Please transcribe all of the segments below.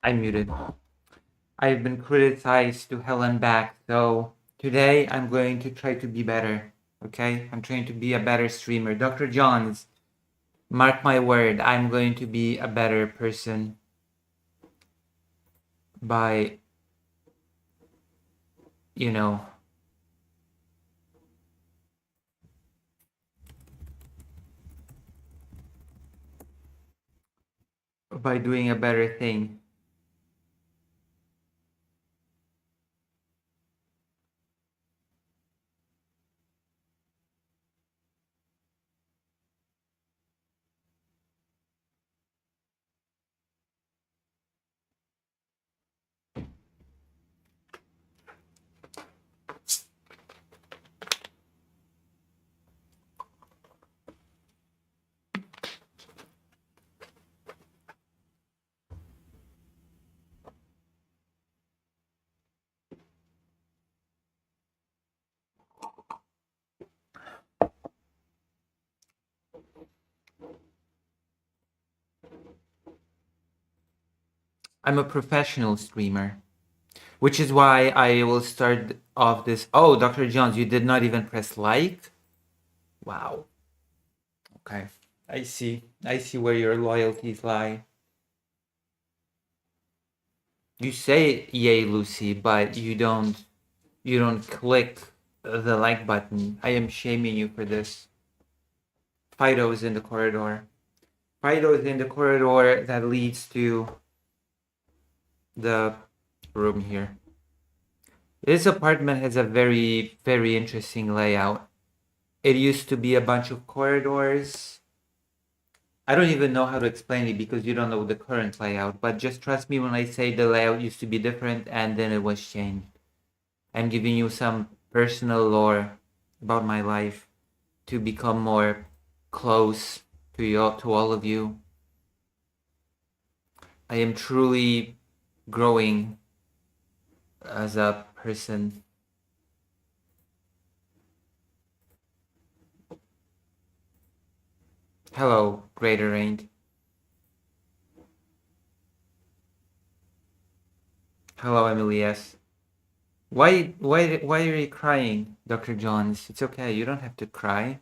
I'm muted. I've been criticized to hell and back, so today I'm going to try to be better. Okay? I'm trying to be a better streamer. Dr. Johns, mark my word, I'm going to be a better person by, you know, by doing a better thing. I'm a professional streamer, which is why I will start off this. Oh, Dr. Johns, you did not even press like? Wow. Okay. I see where your loyalties lie. You say yay, Lucy, but you don't click the like button. I am shaming you for this. Fido is in the corridor. Fido is in the corridor that leads to the room here. This apartment has a very, very interesting layout. It used to be a bunch of corridors. I don't even know how to explain it because you don't know the current layout, but just trust me when I say the layout used to be different and then it was changed. I'm giving you some personal lore about my life to become more close to all of you. I am truly growing as a person. Hello, Greater Rain. Hello, Emily S. Why are you crying, Dr. Johns? It's okay, you don't have to cry.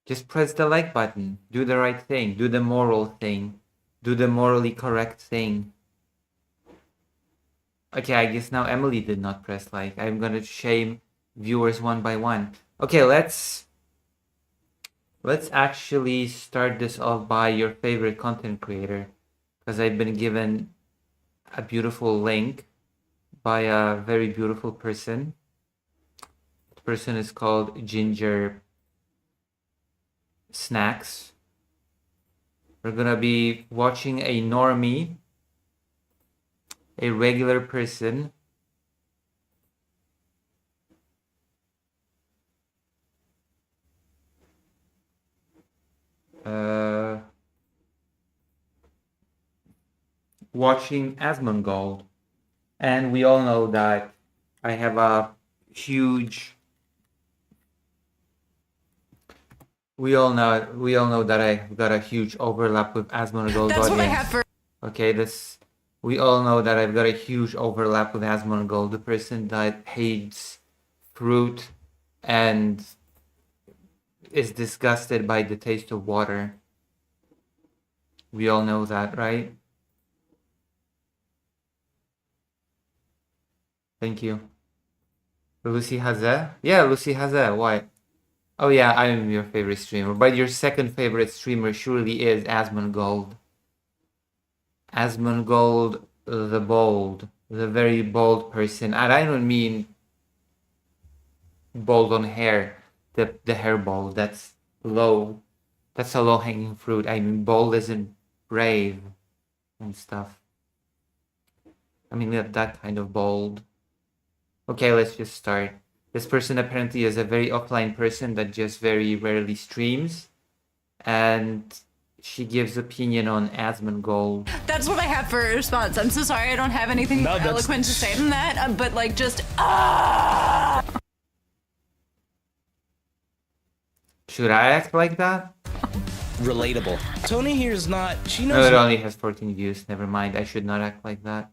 Just press the like button. Do the right thing. Do the moral thing. Do the morally correct thing. Okay, I guess now Emily did not press like. I'm gonna shame viewers one by one. Okay, let's actually start this off by your favorite content creator, because I've been given a beautiful link by a very beautiful person. The person is called Ginger Snacks. We're gonna be watching a normie, a regular person, watching Asmongold. And we all know that I have a huge. We all know that I've got a huge overlap with Asmongold audience. That's what I have for. Okay, we all know that I've got a huge overlap with Asmongold, the person that hates fruit and is disgusted by the taste of water. We all know that, right? Thank you. Lucy Haze? Yeah, Lucy Haze. Why? Oh yeah, I'm your favorite streamer. But your second favorite streamer surely is Asmongold. Asmongold the bold. The very bold person. And I don't mean bold on hair. The hair bold. That's low. That's a low-hanging fruit. I mean bold isn't brave and stuff. I mean that kind of bold. Okay, let's just start. This person apparently is a very offline person that just very rarely streams. And she gives opinion on Asmongold. That's what I have for a response. I'm so sorry I don't have anything more eloquent to say than that, but like just Should I act like that? relatable. Tony here is not. She No, knows it only has 14 views. Never mind. I should not act like that.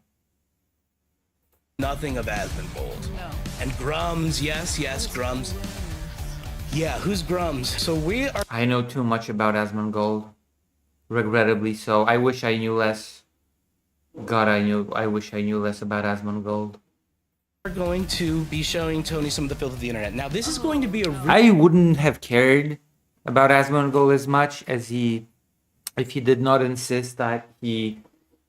nothing of Asmongold. No. And Grums, yes, Grums. Yeah, who's Grums? So we are I know too much about Asmongold. Regrettably so. I wish I knew less. God, I wish I knew less about Asmongold. going to be showing Tony some of the filth of the internet. Now, this is going to be a I wouldn't have cared about Asmongold as much as if he did not insist that he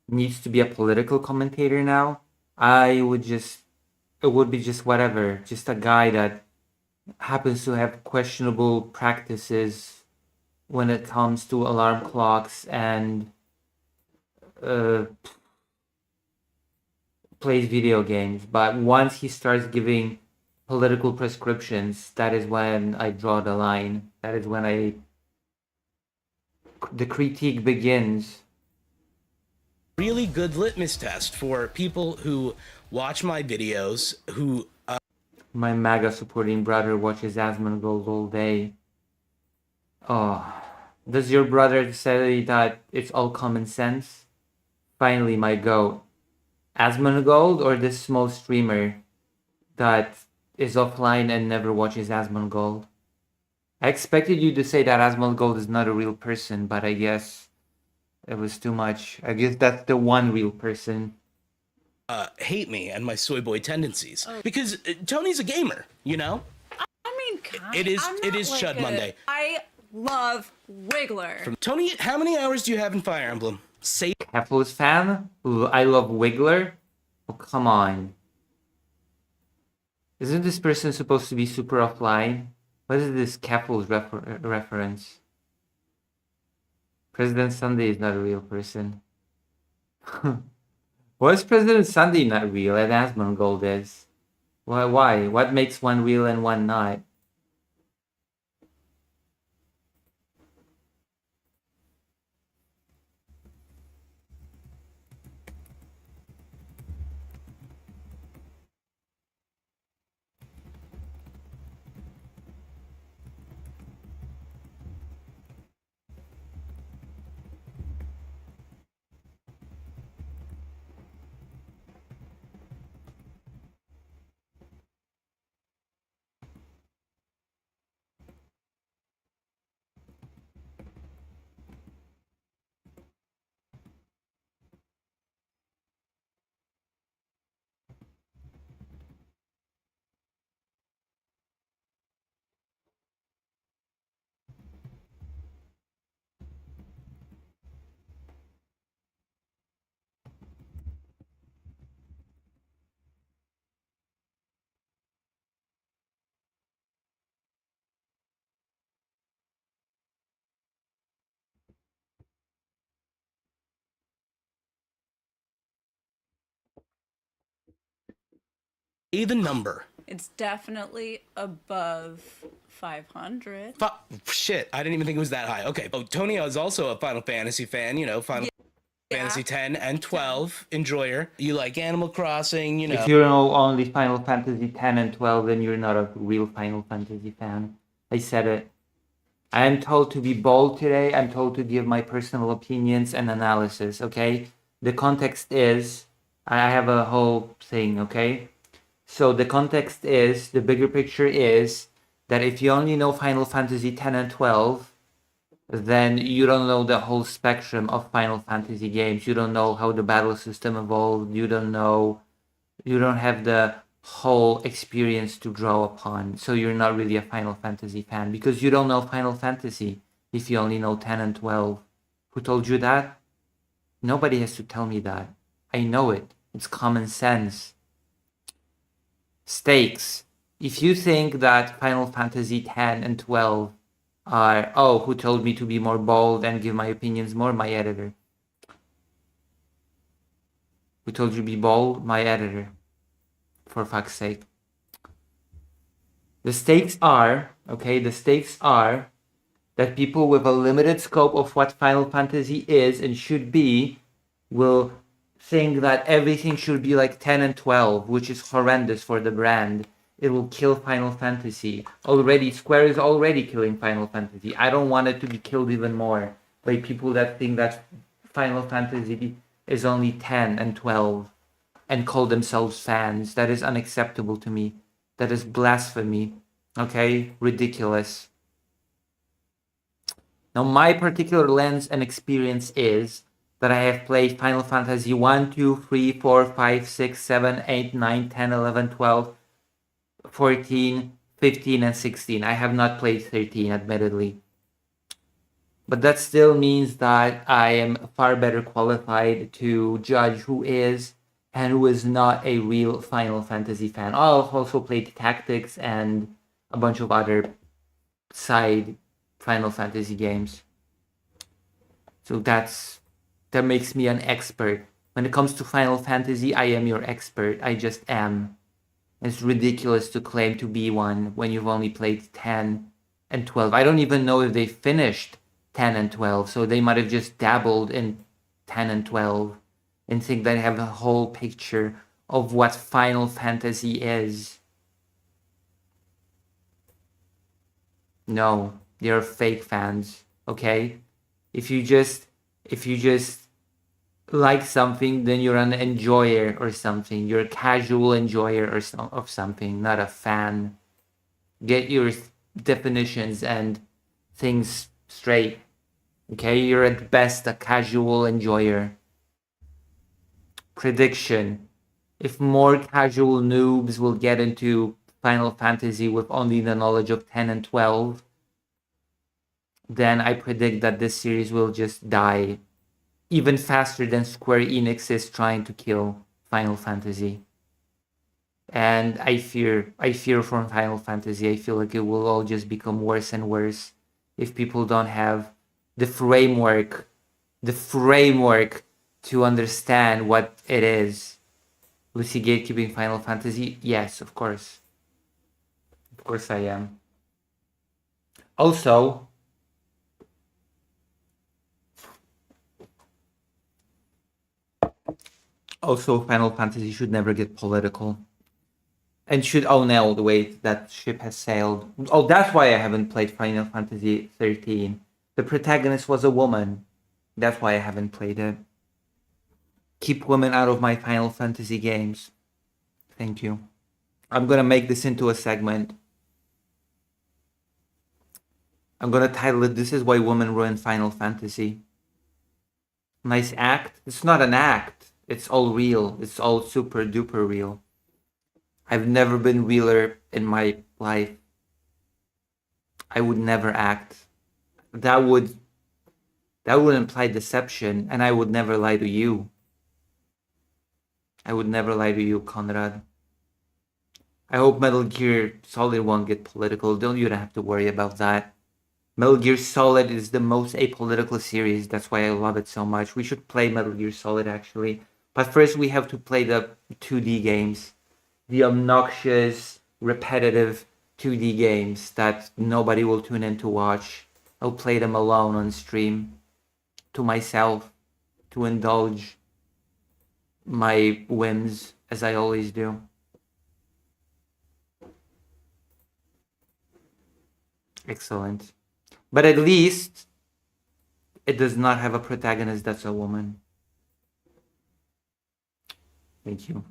needs to be a political commentator now. It would be just whatever, just a guy that happens to have questionable practices when it comes to alarm clocks and plays video games. But once he starts giving political prescriptions, that is when I draw the line. That is when the critique begins. really good litmus test for people who watch my videos, who My MAGA supporting brother watches Asmongold all day. Oh, does your brother say that it's all common sense? Finally, my goat. Asmongold or this small streamer that is offline and never watches Asmongold? I expected you to say that Asmongold is not a real person, but I guess it was too much. I guess that's the one real person. hate me and my soy boy tendencies. Because Tony's a gamer, you know? I mean, kind It is- I'm it not is like Chud Monday. I love Wiggler. Tony, how many hours do you have in Fire Emblem? Say Keflos fan? Ooh, I love Wiggler? Oh, come on. Isn't this person supposed to be super offline? What is this Keflos reference? President Sunday is not a real person. Why is President Sunday not real and Asmongold is? Why? What makes one real and one not? the number. It's definitely above 500. Shit, I didn't even think it was that high. Okay. Oh, Tony is also a Final Fantasy fan, you know, Final Fantasy 10 and 12 enjoyer. You like Animal Crossing, you know. If you know only Final Fantasy 10 and 12, then you're not a real Final Fantasy fan. I said it. I am told to be bold today. I'm told to give my personal opinions and analysis, okay? The context is, I have a whole thing, okay? So the context is, the bigger picture is, that if you only know Final Fantasy 10 and 12, then you don't know the whole spectrum of Final Fantasy games. You don't know how the battle system evolved. You don't have the whole experience to draw upon. So you're not really a Final Fantasy fan because you don't know Final Fantasy if you only know 10 and 12. Who told you that? Nobody has to tell me that. I know it. It's common sense. Stakes. If you think that Final Fantasy 10 and 12 are, oh, who told me to be more bold and give my opinions more? My editor. Who told you to be bold? My editor. For fuck's sake. The stakes are that people with a limited scope of what Final Fantasy is and should be will think that everything should be like 10 and 12, which is horrendous for the brand. it will kill Final Fantasy. Square is already killing Final Fantasy. I don't want it to be killed even more by people that think that Final Fantasy is only 10 and 12 and call themselves fans. That is unacceptable to me. That is blasphemy. Okay? Ridiculous. Now, my particular lens and experience is that I have played Final Fantasy 1, 2, 3, 4, 5, 6, 7, 8, 9, 10, 11, 12, 14, 15, and 16. I have not played 13, admittedly. But that still means that I am far better qualified to judge who is and who is not a real Final Fantasy fan. I've also played Tactics and a bunch of other side Final Fantasy games. So that makes me an expert. When it comes to Final Fantasy, I am your expert. I just am. It's ridiculous to claim to be one when you've only played 10 and 12. I don't even know if they finished 10 and 12, so they might have just dabbled in 10 and 12 and think they have a whole picture of what Final Fantasy is. No, they're fake fans, okay? If you just like something, then you're an enjoyer or something. You're a casual enjoyer of something, not a fan. Get your definitions and things straight. Okay, you're at best a casual enjoyer. Prediction. If more casual noobs will get into Final Fantasy with only the knowledge of 10 and 12, then I predict that this series will just die even faster than Square Enix is trying to kill Final Fantasy. And I fear for Final Fantasy. I feel like it will all just become worse and worse if people don't have the framework to understand what it is. Lucy gatekeeping Final Fantasy? Yes, of course. Of course I am. Also, Final Fantasy should never get political. And should no, wait, that ship has sailed. Oh, that's why I haven't played Final Fantasy 13. The protagonist was a woman. That's why I haven't played it. Keep women out of my Final Fantasy games. Thank you. I'm gonna make this into a segment. I'm gonna title it, "This is Why Women Ruin Final Fantasy." Nice act? It's not an act. It's all real. It's all super duper real. I've never been realer in my life. I would never act. That would imply deception, and I would never lie to you. I would never lie to you, Conrad. I hope Metal Gear Solid won't get political. You don't have to worry about that. Metal Gear Solid is the most apolitical series. That's why I love it so much. We should play Metal Gear Solid, actually. But first we have to play the 2D games. The obnoxious, repetitive 2D games that nobody will tune in to watch. I'll play them alone on stream. To myself. To indulge my whims, as I always do. Excellent. But at least it does not have a protagonist that's a woman. Thank you.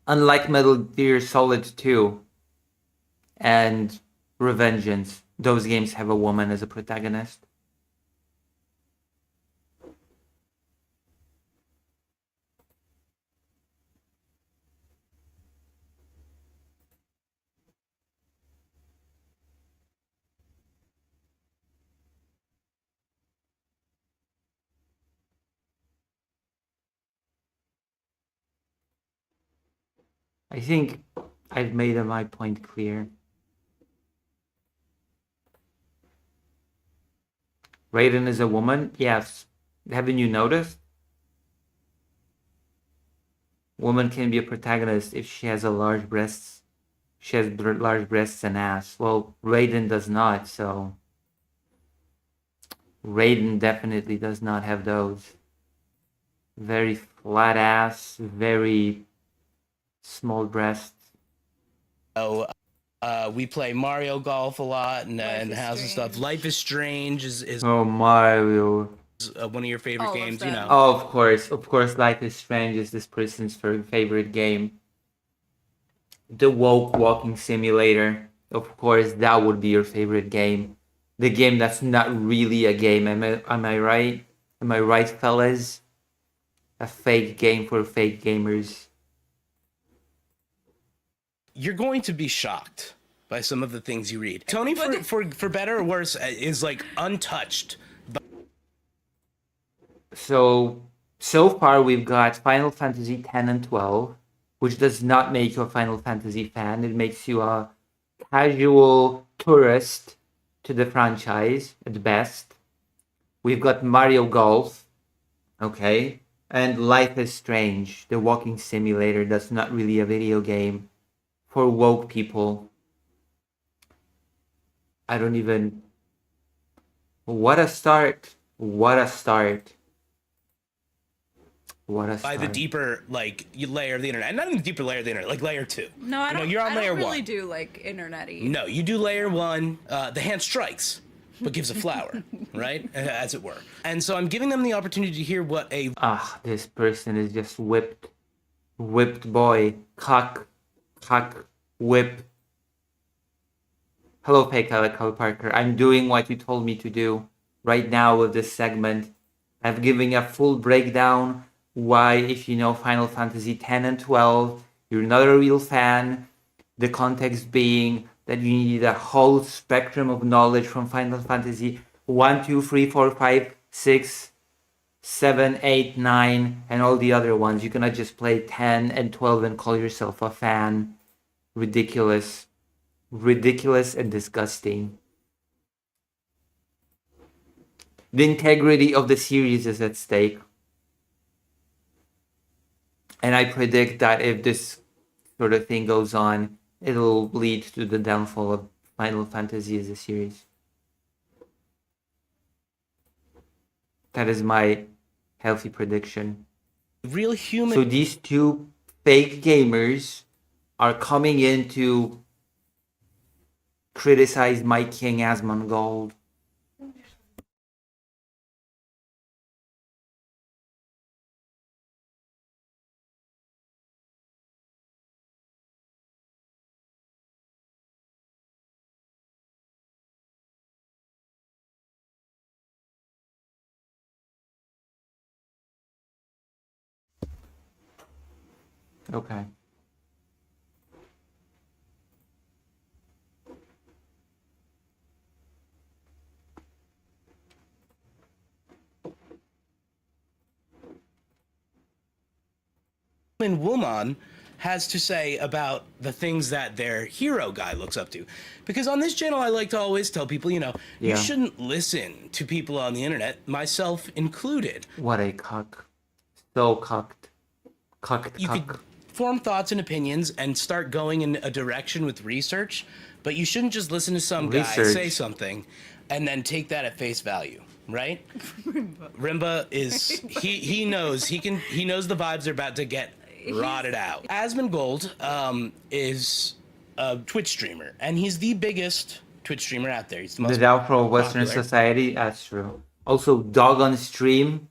Unlike Metal Gear Solid 2 and Revengeance, those games have a woman as a protagonist. I think I've made my point clear. Raiden is a woman? Yes. Haven't you noticed? Woman can be a protagonist if she has large breasts. She has large breasts and ass. Well, Raiden does not, so Raiden definitely does not have those. Very flat ass, very small breasts. We play Mario Golf a lot and House and stuff. Strange. Life is Strange is Oh, Mario. one of your favorite All of games, them. Oh, of course, Life is Strange is this person's favorite game. The woke walking simulator. Of course, that would be your favorite game. The game that's not really a game. Am I right? Am I right, fellas? A fake game for fake gamers. You're going to be shocked by some of the things you read. Tony, for better or worse, is like untouched. So far we've got Final Fantasy 10 and 12, which does not make you a Final Fantasy fan. It makes you a casual tourist to the franchise at best. We've got Mario Golf, okay, and Life is Strange, the walking simulator that's not really a video game for woke people. I don't even... What a start. What a start. What a start. By the deeper layer of the internet, not even the deeper layer of the internet, like layer 2. No, I don't. You're on I layer don't really 1. do like internet-y. No, you do layer 1. The hand strikes, but gives a flower, right? As it were. And so I'm giving them the opportunity to hear what a... This person is just whipped. Whipped boy. Cock. Whip. Hello, Pekala Parker. I'm doing what you told me to do right now with this segment. I'm giving a full breakdown why, if you know Final Fantasy 10 and 12, you're not a real fan. The context being that you need a whole spectrum of knowledge from Final Fantasy 1, 2, 3, 4, 5, 6, 7, 8, 9, and all the other ones. You cannot just play 10 and 12 and call yourself a fan. Ridiculous. Ridiculous and disgusting. The integrity of the series is at stake. And I predict that if this sort of thing goes on, it'll lead to the downfall of Final Fantasy as a series. That is my healthy prediction. Real human... So these two fake gamers are coming in to criticize my king Asmongold. Okay. woman has to say about the things that their hero guy looks up to. Because on this channel, I like to always tell people, you shouldn't listen to people on the internet, myself included. What a cuck. So cucked. You could form thoughts and opinions and start going in a direction with research, but you shouldn't just listen to some guy say something and then take that at face value. Right? Rimba is he knows the vibes are about to get rotted out. Asmongold is a Twitch streamer, and he's the biggest Twitch streamer out there. He's the most the downfall of Western society. That's true. Also, dog on stream.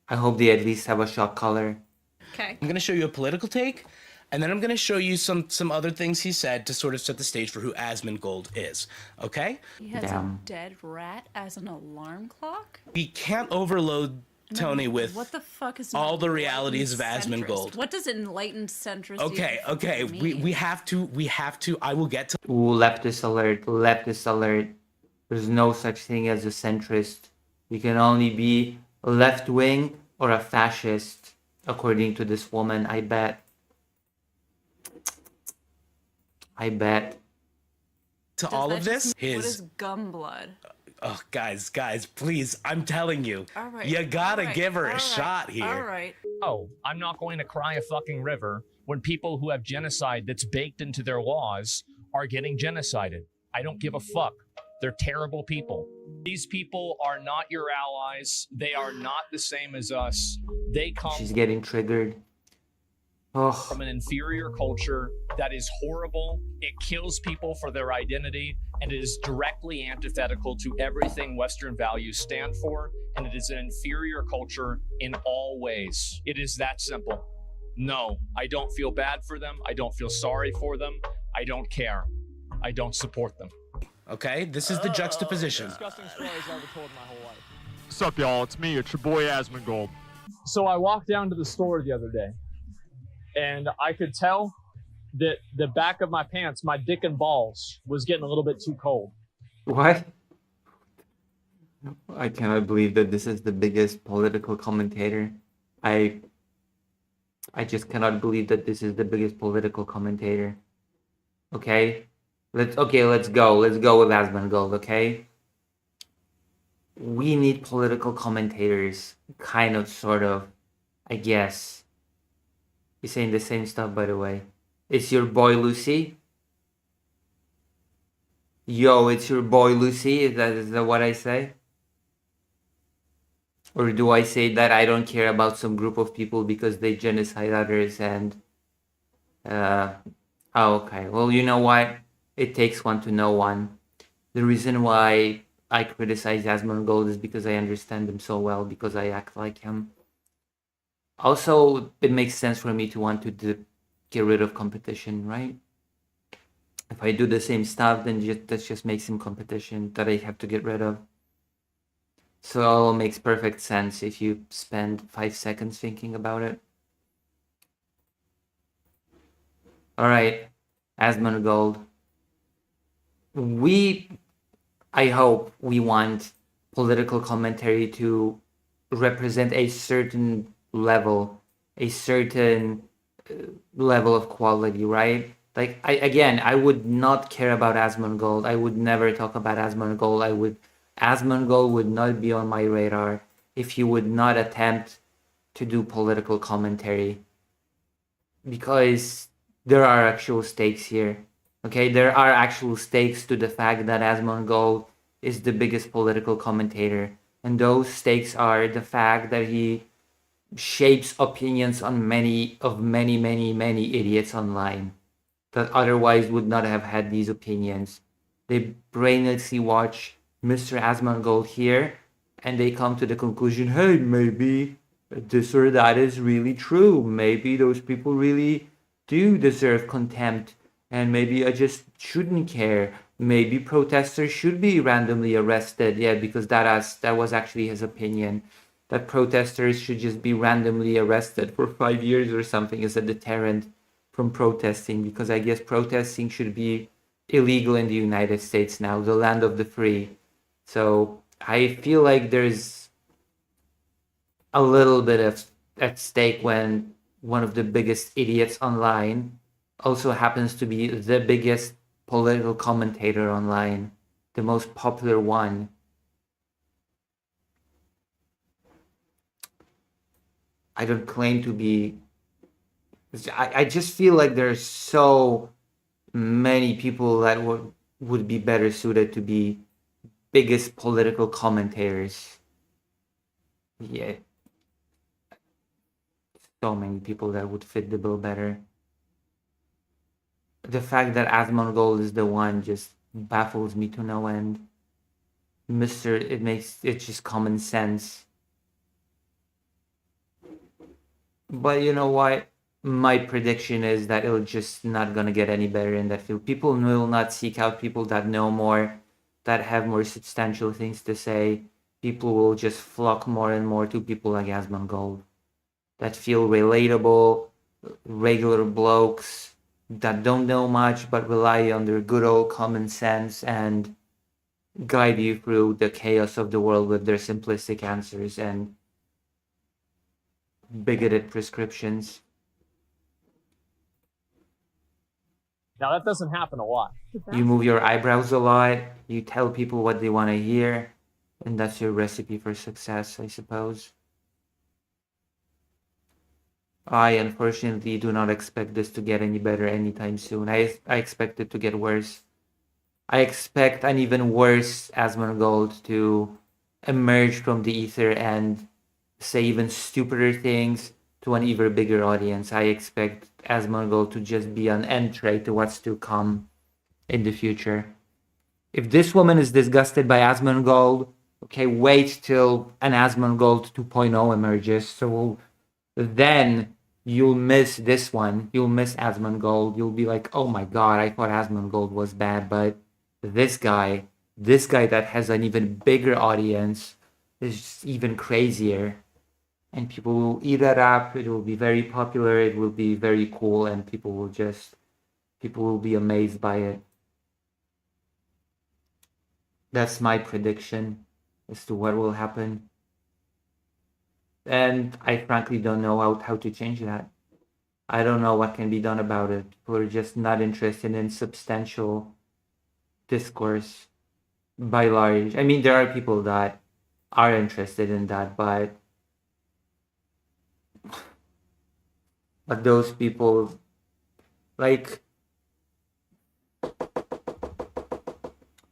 I hope they at least have a shock collar. Okay. I'm gonna show you a political take, and then I'm gonna show you some other things he said to sort of set the stage for who Asmongold is. Okay? He has a dead rat as an alarm clock? We can't overload Tony with what the fuck is all the realities of Asmongold. What does enlightened centrist Okay. We have to I will get to Ooh, leftist alert. There's no such thing as a centrist. You can only be a left wing or a fascist, according to this woman, I bet. To all of this, what is gum blood? Oh, guys, please, I'm telling you, all right, you gotta give her a shot here. All right. Oh, I'm not going to cry a fucking river when people who have genocide that's baked into their laws are getting genocided. I don't give a fuck. They're terrible people. These people are not your allies. They are not the same as us. They come... She's getting triggered. from an inferior culture that is horrible. It kills people for their identity, and it is directly antithetical to everything Western values stand for, and it is an inferior culture in all ways. It is that simple. No, I don't feel bad for them. I don't feel sorry for them. I don't care. I don't support them. Okay, this is the juxtaposition. Disgusting stories I've ever told in my whole life. What's up, y'all? It's me, it's your boy Asmongold. So I walked down to the store the other day, and I could tell that the back of my pants, my dick and balls, was getting a little bit too cold. What? I cannot believe that this is the biggest political commentator. I just cannot believe that this is the biggest political commentator. Okay? Let's go. Let's go with Asmongold, okay? We need political commentators, kind of, sort of, I guess. You're saying the same stuff, by the way. It's your boy Lucy. Yo, it's your boy Lucy. Is that what I say? Or do I say that I don't care about some group of people because they genocide others and... Oh, okay. Well, you know what? It takes one to know one. The reason why I criticize Asmongold is because I understand him so well, because I act like him. Also, it makes sense for me to want to get rid of competition, right? If I do the same stuff, then that just makes him competition that I have to get rid of. So it all makes perfect sense if you spend 5 seconds thinking about it. Alright, Asmongold. I hope we want political commentary to represent a certain level of quality, right? Like, I would not care about Asmongold. I would never talk about Asmongold. Asmongold would not be on my radar if he would not attempt to do political commentary. Because there are actual stakes here. Okay, there are actual stakes to the fact that Asmongold is the biggest political commentator. And those stakes are the fact that he shapes opinions on many idiots online that otherwise would not have had these opinions. They brainlessly watch Mr. Asmongold here, and they come to the conclusion, hey, maybe this or that is really true. Maybe those people really do deserve contempt, and maybe I just shouldn't care. Maybe protesters should be randomly arrested. Yeah, because that was actually his opinion, that protesters should just be randomly arrested for 5 years or something as a deterrent from protesting, because I guess protesting should be illegal in the United States now, the land of the free. So I feel like there's a little bit of at stake when one of the biggest idiots online also happens to be the biggest political commentator online, the most popular one. I don't claim to be... I just feel like there's so many people that would be better suited to be biggest political commentators. Yeah. So many people that would fit the bill better. The fact that Asmongold is the one just baffles me to no end. It's just common sense. But you know what? My prediction is that it'll just not gonna get any better in that field. People will not seek out people that know more, that have more substantial things to say. People will just flock more and more to people like Asmongold, that feel relatable, regular blokes that don't know much but rely on their good old common sense and guide you through the chaos of the world with their simplistic answers and bigoted prescriptions. Now, that doesn't happen a lot. You move your eyebrows a lot, you tell people what they want to hear, and that's your recipe for success, I suppose. I unfortunately do not expect this to get any better anytime soon. I expect it to get worse. I expect an even worse Asmongold to emerge from the ether and say even stupider things, to an even bigger audience. I expect Asmongold to just be an entree to what's to come in the future. If this woman is disgusted by Asmongold, okay, wait till an Asmongold 2.0 emerges. So then you'll miss this one. You'll miss Asmongold. You'll be like, oh my god, I thought Asmongold was bad, but this guy that has an even bigger audience is just even crazier. And people will eat that up. It will be very popular. It will be very cool, and people will be amazed by it. That's my prediction as to what will happen. And I frankly don't know how to change that. I don't know what can be done about it. People are just not interested in substantial discourse by large. I mean, there are people that are interested in that, but those people, like,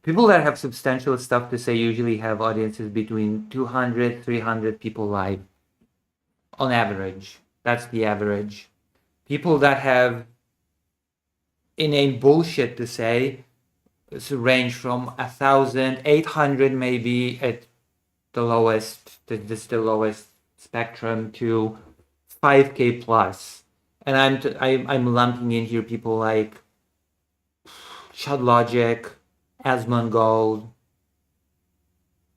people that have substantial stuff to say usually have audiences between 200, 300 people live. On average. That's the average. People that have inane bullshit to say range from 1,000, 800 maybe at the lowest, just the lowest spectrum, to 5K plus. And I'm lumping in here people like Chud Logic, Asmongold,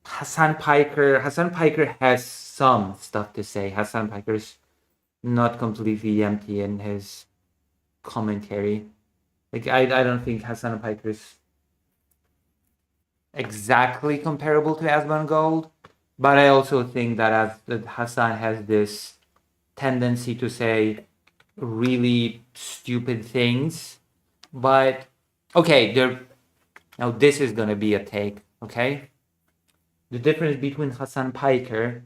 Hassan Piker. Hassan Piker has some stuff to say. Hassan Piker's not completely empty in his commentary. Like I don't think Hassan Piker's exactly comparable to Asmongold, but I also think that Hassan has this tendency to say really stupid things. But okay, now this is gonna be a take, okay? The difference between Hassan Piker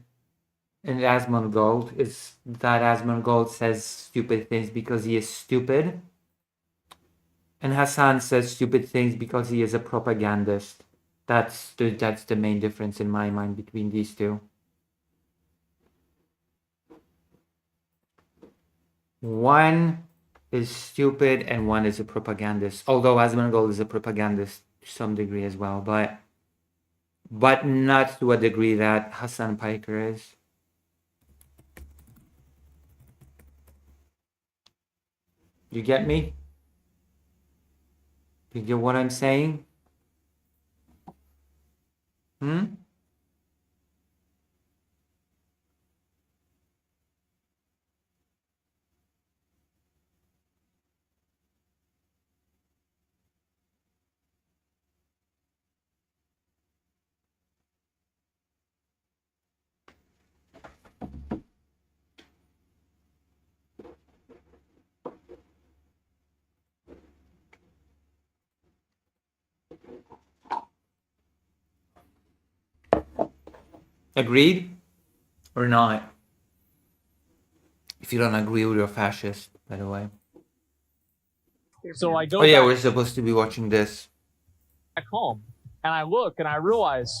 and Asmongold is that Asmongold says stupid things because he is stupid, and Hassan says stupid things because he is a propagandist. That's the main difference in my mind between these two. One is stupid and one is a propagandist. Although Asmongold is a propagandist to some degree as well, but not to a degree that Hassan Piker is. You get me? You get what I'm saying? Agreed or not? If you don't agree, you're a fascist, by the way. So I go Oh yeah, back we're supposed to be watching this. home and I look and I realize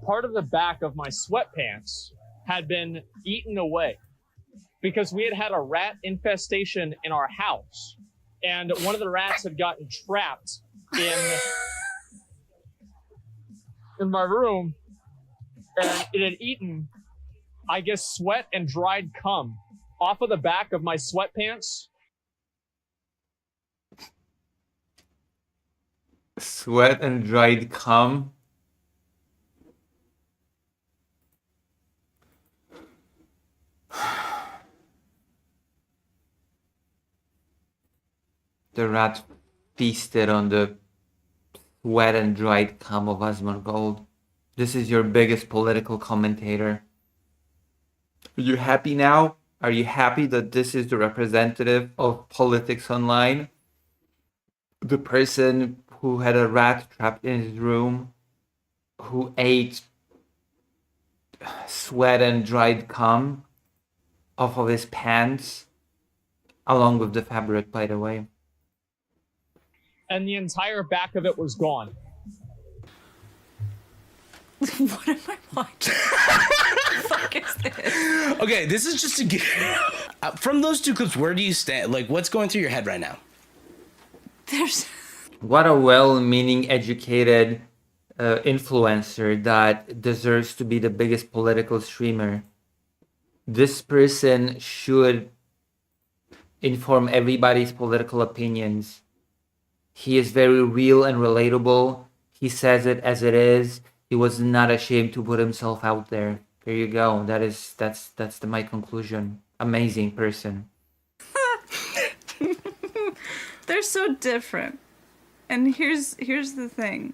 part of the back of my sweatpants had been eaten away because we had a rat infestation in our house, and one of the rats had gotten trapped in my room, and it had eaten, I guess, sweat and dried cum off of the back of my sweatpants. Sweat and dried cum. The rat feasted on the sweat and dried cum of Asmongold. This is your biggest political commentator. Are you happy now? Are you happy that this is the representative of politics online? The person who had a rat trapped in his room, who ate sweat and dried cum off of his pants, along with the fabric, by the way. And the entire back of it was gone. What am I watching? What the fuck is this? Okay, this is just to give. From those two clips, where do you stand? Like, what's going through your head right now? There's What a well-meaning, educated influencer that deserves to be the biggest political streamer. This person should inform everybody's political opinions. He is very real and relatable. He says it as it is. He was not ashamed to put himself out there. There you go. That's my conclusion. Amazing person. they're so different. And here's the thing.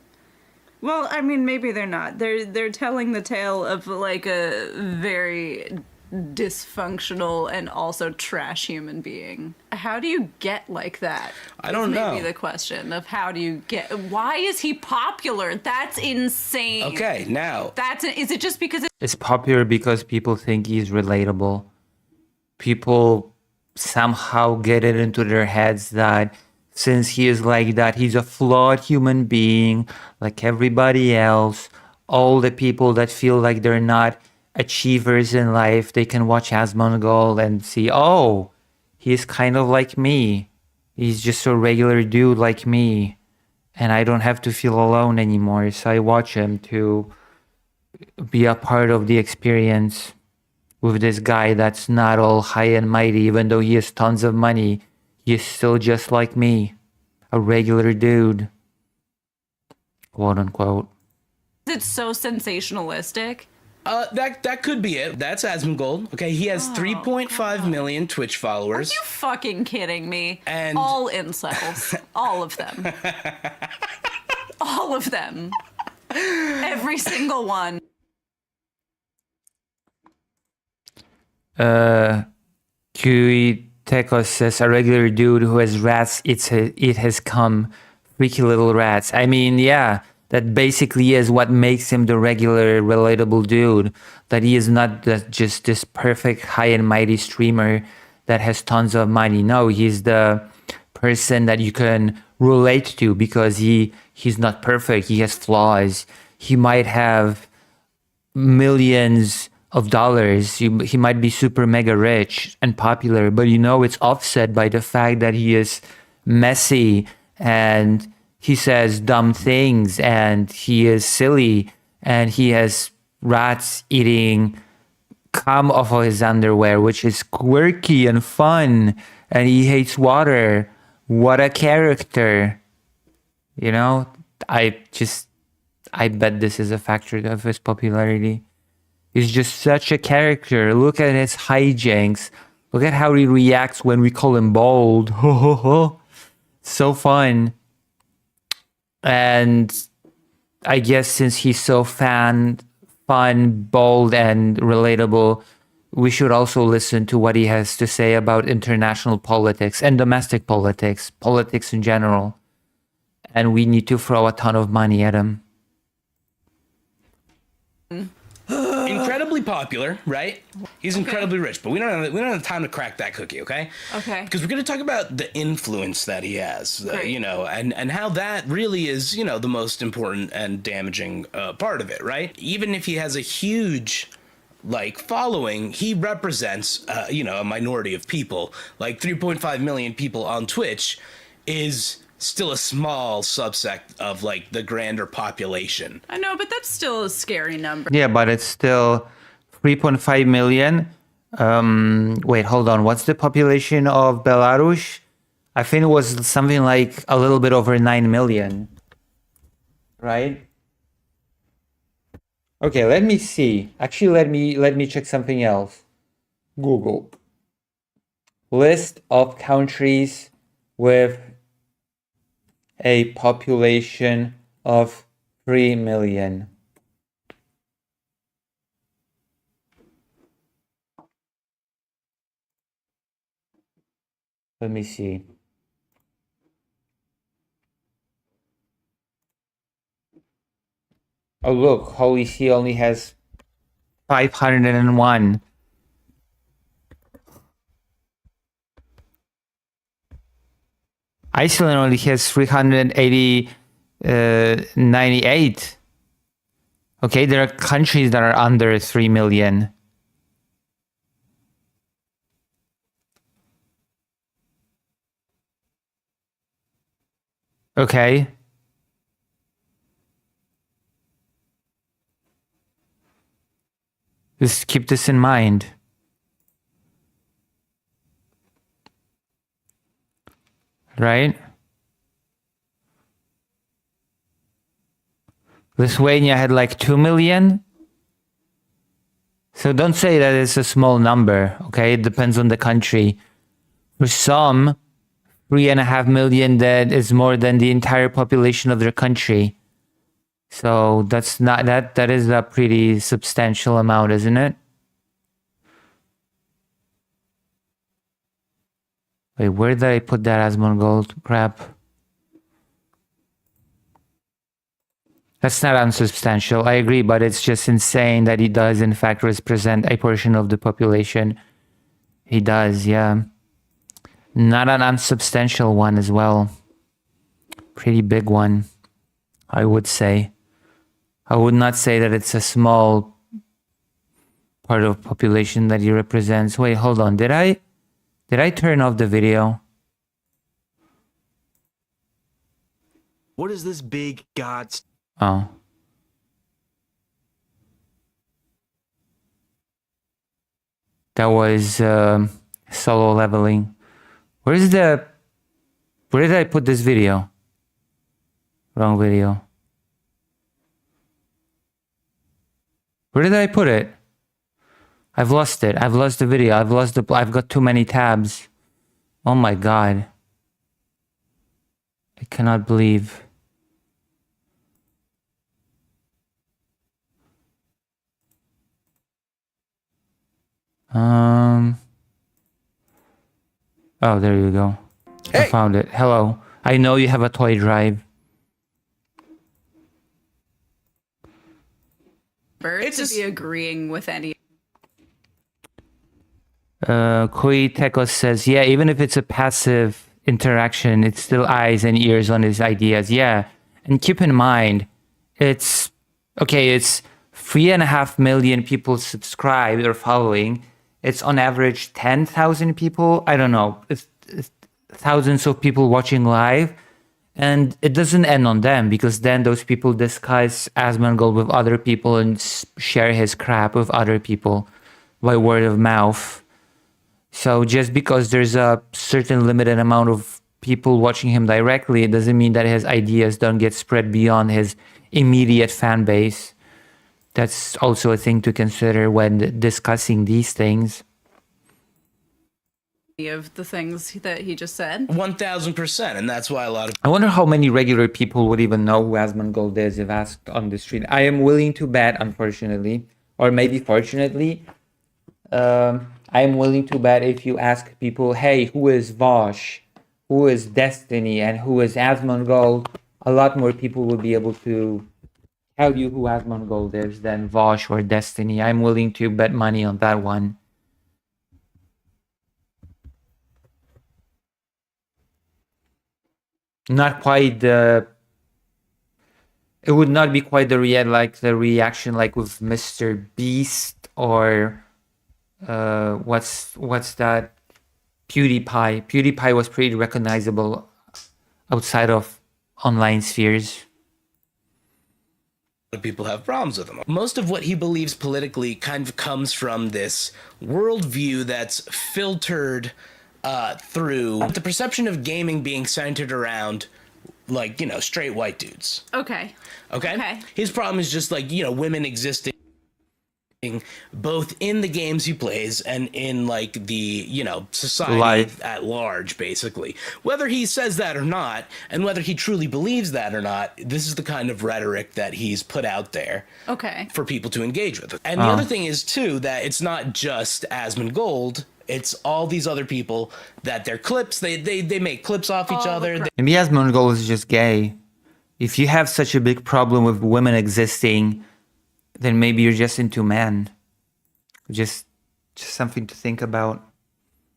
Well, I mean, maybe they're not. They're telling the tale of like a very dysfunctional and also trash human being. How do you get like that? I don't know. Maybe the question of how do you get? Why is he popular? That's insane. Okay, now. Is it just because It's popular because people think he's relatable. People somehow get it into their heads that since he is like that, he's a flawed human being like everybody else. All the people that feel like they're not achievers in life, they can watch Asmongold and see, oh, he's kind of like me. He's just a regular dude like me. And I don't have to feel alone anymore. So I watch him to be a part of the experience with this guy that's not all high and mighty. Even though he has tons of money, he's still just like me. A regular dude. Quote unquote. it's so sensationalistic? That could be it. That's Asmongold. Okay, he has 3.5 million Twitch followers. Are you fucking kidding me? And all incels. All of them. All of them. Every single one. Tecos says a regular dude who has rats, it has come. Freaky little rats. I mean, yeah, that basically is what makes him the regular, relatable dude. That he is not just this perfect, high and mighty streamer that has tons of money. No, he's the person that you can relate to because he's not perfect. He has flaws. He might have millions of dollars. He might be super mega rich and popular, but it's offset by the fact that he is messy and he says dumb things and he is silly and he has rats eating cum off of his underwear, which is quirky and fun, and he hates water. What a character. I bet this is a factor of his popularity. He's just such a character. Look at his hijinks. Look at how he reacts when we call him bald. Ho ho ho. So fun. And I guess since he's so fun, bold, and relatable, we should also listen to what he has to say about international politics and domestic politics in general. And we need to throw a ton of money at him. Incredibly popular, right? He's incredibly rich, but we don't have time to crack that cookie, okay? Okay. Because we're going to talk about the influence that he has, and how that really is, the most important and damaging part of it, right? Even if he has a huge following, he represents a minority of people. Like 3.5 million people on Twitch is still a small subset of the grander population. I know, but that's still a scary number. Yeah, but it's still 3.5 million. Wait, hold on. What's the population of Belarus? I think it was something like a little bit over 9 million. Right? Okay, let me see. Actually, let me check something else. Google. List of countries with a population of 3 million. Let me see. Oh, look, Holy See only has 501. Iceland only has 398. Okay, there are countries that are under 3 million. Okay. Just keep this in mind. Right? Lithuania had like 2 million. So don't say that it's a small number, okay? It depends on the country. For some, 3.5 million, that is more than the entire population of their country. So that's not that is a pretty substantial amount, isn't it? Wait, where did I put that Asmongold? Crap. That's not unsubstantial. I agree, but it's just insane that he does in fact represent a portion of the population. He does, yeah. Not an unsubstantial one as well. Pretty big one, I would say. I would not say that it's a small part of population that he represents. Wait, hold on. Did I turn off the video? What is this big God's? Oh. That was solo leveling. Where did I put this video? Wrong video. Where did I put it? I've lost it. I've lost the video. I've got too many tabs. Oh my god. I cannot believe. Oh, there you go. Hey. I found it. Hello. I know you have a toy drive. Bird to be agreeing with any. Koi Tekos says, yeah, even if it's a passive interaction, it's still eyes and ears on his ideas. Yeah. And keep in mind, it's 3.5 million people subscribed or following. It's on average 10,000 people. I don't know. It's thousands of people watching live. And it doesn't end on them, because then those people discuss Asmongold with other people and share his crap with other people by word of mouth. So just because there's a certain limited amount of people watching him directly, it doesn't mean that his ideas don't get spread beyond his immediate fan base. That's also a thing to consider when discussing these things. Of the things that he just said. 1000%, and that's why a lot of. I wonder how many regular people would even know who Asmongold is if asked on the street. I am willing to bet, unfortunately, or maybe fortunately, I am willing to bet if you ask people, hey, who is Vosh, who is Destiny, and who is Asmongold, a lot more people will be able to tell you who Asmongold is than Vosh or Destiny. I'm willing to bet money on that one. Not quite the. It would not be quite the reaction like with Mr. Beast or what's that? PewDiePie. PewDiePie was pretty recognizable outside of online spheres. People have problems with him. Most of what he believes politically kind of comes from this worldview that's filtered through the perception of gaming being centered around, like, straight white dudes. Okay. His problem is just like, women existing both in the games he plays and in like the society Life at large, basically. Whether he says that or not, and whether he truly believes that or not, this is the kind of rhetoric that he's put out there for people to engage with. And the other thing is too that it's not just Asmongold, it's all these other people that their clips they make clips off each other. Maybe Asmongold is just gay. If you have such a big problem with women existing, then maybe you're just into men. Just something to think about.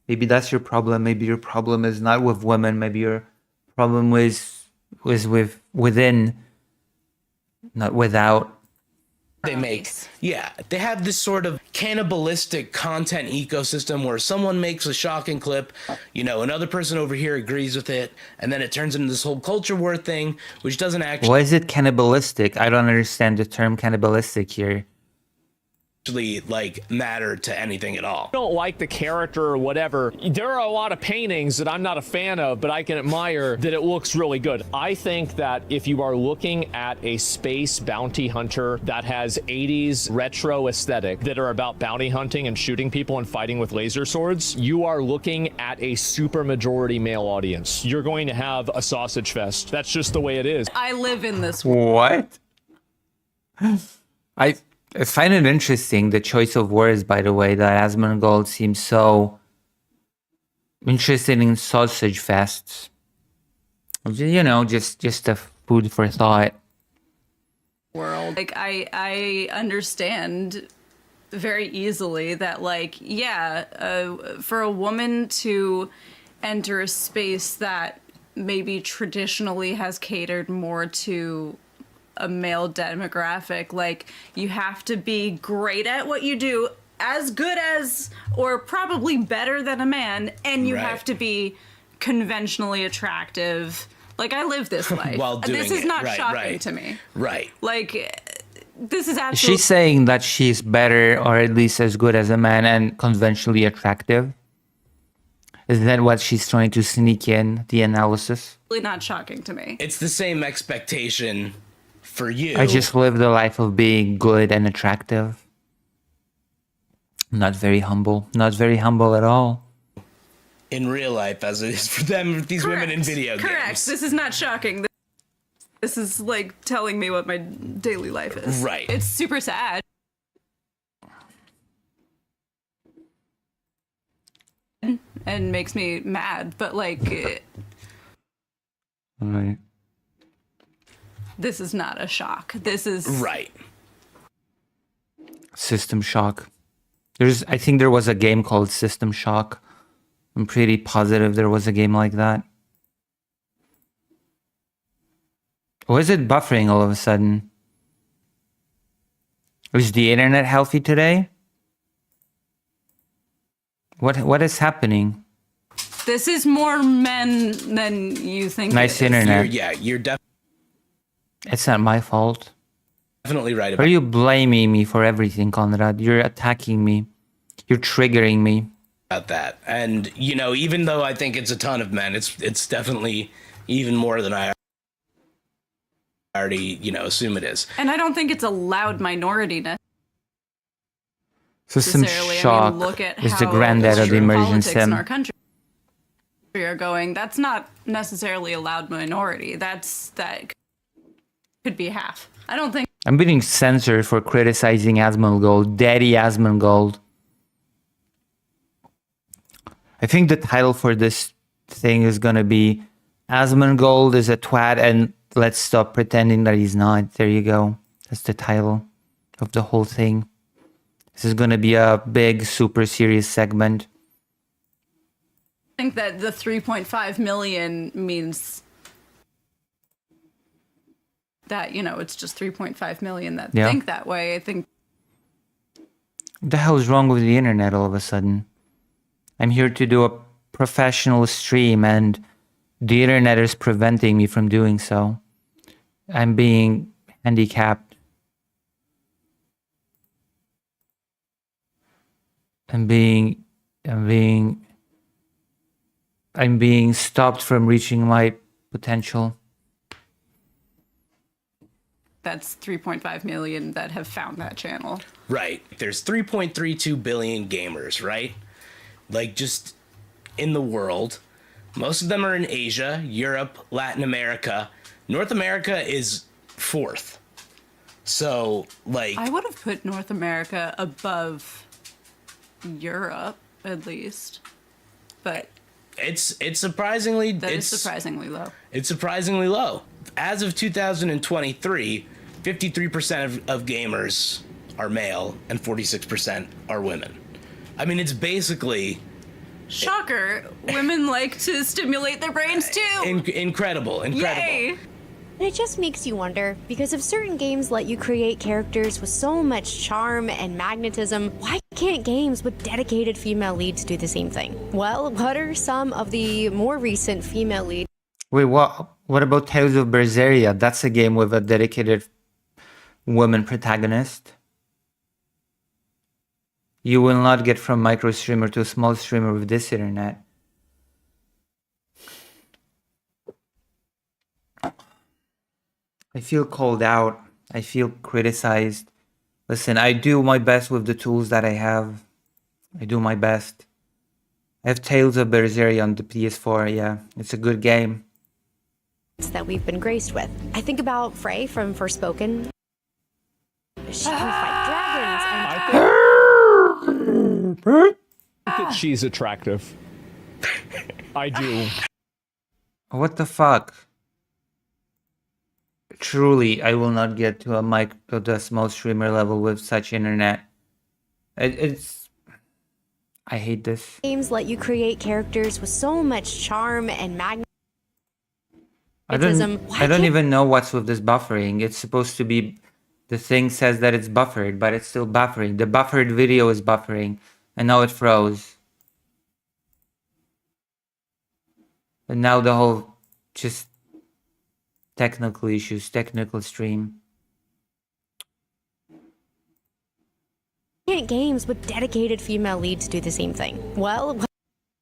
Maybe that's your problem. Maybe your problem is not with women. Maybe your problem was with within, not without. they make. Yeah, they have this sort of cannibalistic content ecosystem where someone makes a shocking clip, you know, another person over here agrees with it, and then it turns into this whole culture war thing, which doesn't actually... Why is it cannibalistic? I don't understand the term cannibalistic here. Like matter to anything at all. Don't like the character or whatever. There are a lot of paintings that I'm not a fan of, but I can admire that it looks really good. I think that if you are looking at a space bounty hunter that has 80s retro aesthetic that are about bounty hunting and shooting people and fighting with laser swords, you are looking at a super majority male audience. You're going to have a sausage fest. That's just the way it is. I live in this world. What? I find it interesting, the choice of words, by the way, that Asmongold seems so interested in sausage fests. You know, just a food for thought. World. Like, I understand very easily that, like, yeah, for a woman to enter a space that maybe traditionally has catered more to a male demographic, like, you have to be great at what you do, as good as or probably better than a man, and you have to be conventionally attractive. Like, I live this life. While doing this is it. not Right, shocking right. to me. Right. Like, this is absolutely... She's saying that she's better or at least as good as a man and conventionally attractive. Is that what she's trying to sneak in, the analysis? not shocking to me. It's the same expectation for you. I just live the life of being good and attractive. Not very humble. Not very humble at all. In real life, as it is for them, these women in video games. Correct. This is not shocking. This is like telling me what my daily life is. Right. It's super sad. And makes me mad, but like... Right. This is not a shock. This is... Right. System Shock. I think there was a game called System Shock. I'm pretty positive there was a game like that. Or is it buffering all of a sudden? Is the internet healthy today? What is happening? This is more men than you think. Nice it is. internet. You're It's not my fault. definitely right Are about you blaming me for everything, Conrad? You're attacking me. You're triggering me. that. And, you know, even though I think it's a ton of men, it's definitely even more than I already, you know, assume it is. And I don't think it's a loud minority System necessarily. Shock I mean, look at is how the granddad of the immersion politics in sim. our country are going. That's not necessarily a loud minority. That could be half. I don't think. I'm being censored for criticizing Asmongold. Daddy Asmongold. I think the title for this thing is gonna be Asmongold is a twat and let's stop pretending that he's not. There you go. That's the title of the whole thing. This is gonna be a big, super serious segment. I think that the 3.5 million means that, you know, it's just 3.5 million that think that way. I think. What the hell is wrong with the internet all of a sudden? I'm here to do a professional stream and the internet is preventing me from doing so. I'm being handicapped. I'm being stopped from reaching my potential. That's 3.5 million that have found that channel. Right. There's 3.32 billion gamers, right? Like, just in the world. Most of them are in Asia, Europe, Latin America. North America is fourth. So, like... I would have put North America above Europe, at least. But... It's surprisingly... It's surprisingly low. It's surprisingly low. As of 2023, 53% of gamers are male and 46% are women. I mean, it's basically... Shocker! Women like to stimulate their brains too! Incredible. Yay! And it just makes you wonder, because if certain games let you create characters with so much charm and magnetism, why can't games with dedicated female leads do the same thing? Well, what are some of the more recent female leads? Wait, what? What about Tales of Berseria? That's a game with a dedicated woman protagonist. You will not get from micro streamer to small streamer with this internet. I feel called out. I feel criticized. Listen, I do my best with the tools that I have. I do my best. I have Tales of Berseria on the PS4, yeah. It's a good game. That we've been graced with. I think about Frey from Forspoken. She can fight dragons and... I think that she's attractive. I do. What the fuck? Truly, I will not get to the small streamer level with such internet. It's... I hate this. Games let you create characters with so much charm and magnetism. I don't even know what's with this buffering. It's supposed to be... The thing says that it's buffered, but it's still buffering. The buffered video is buffering, and now it froze. And now the whole... Just... Technical issues, technical stream. Can't games with dedicated female leads do the same thing? Well,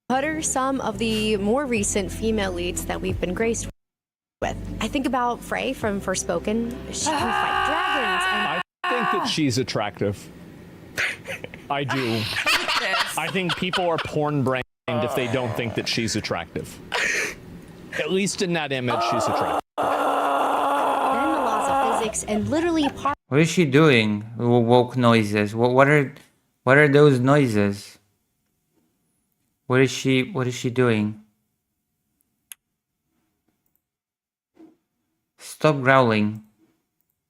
what are some of the more recent female leads that we've been graced with? I think about Frey from Forspoken. She can fight dragons and... I think that she's attractive. I do. I think people are porn brained if they don't think that she's attractive. At least in that image, she's attractive. Then the laws of physics and literally part... What is she doing? Woke noises. What are those noises? What is she doing? Stop growling.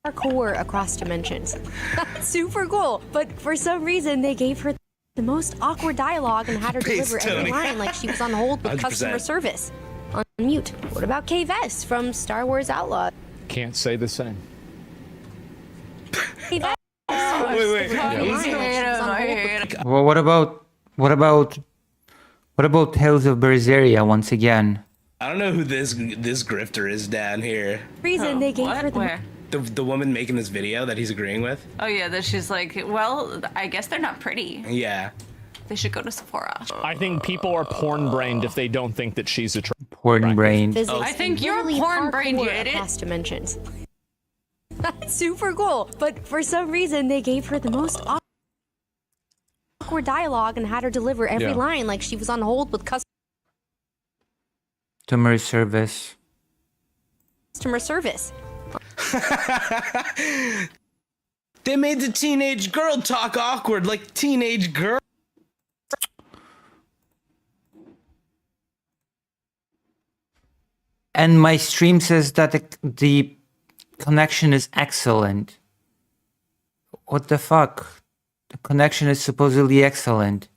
Parkour across dimensions. That's super cool. But for some reason, they gave her the most awkward dialogue and had her deliver every line like she was on hold with 100%. customer service. On mute. What about Kay Vess from Star Wars Outlaw? Can't say the same. Kay Vess from Wait. every line like she was on hold with... Well, what about Tales of Berseria once again? I don't know who this grifter is down here. reason they gave her the... Where? The woman making this video that he's agreeing with. Oh yeah, that she's like, well, I guess they're not pretty. Yeah. They should go to Sephora. I think people are porn brained if they don't think that she's attractive. Porn brain. Physics I think and you're literally porn-brained, you parkour idiot. across dimensions. That's super cool. But for some reason, they gave her the most awkward dialogue and had her deliver every line like she was on hold with Customer service. customer service. They made the teenage girl talk awkward like teenage girl. And my stream says that the connection is excellent. What the fuck? The connection is supposedly excellent.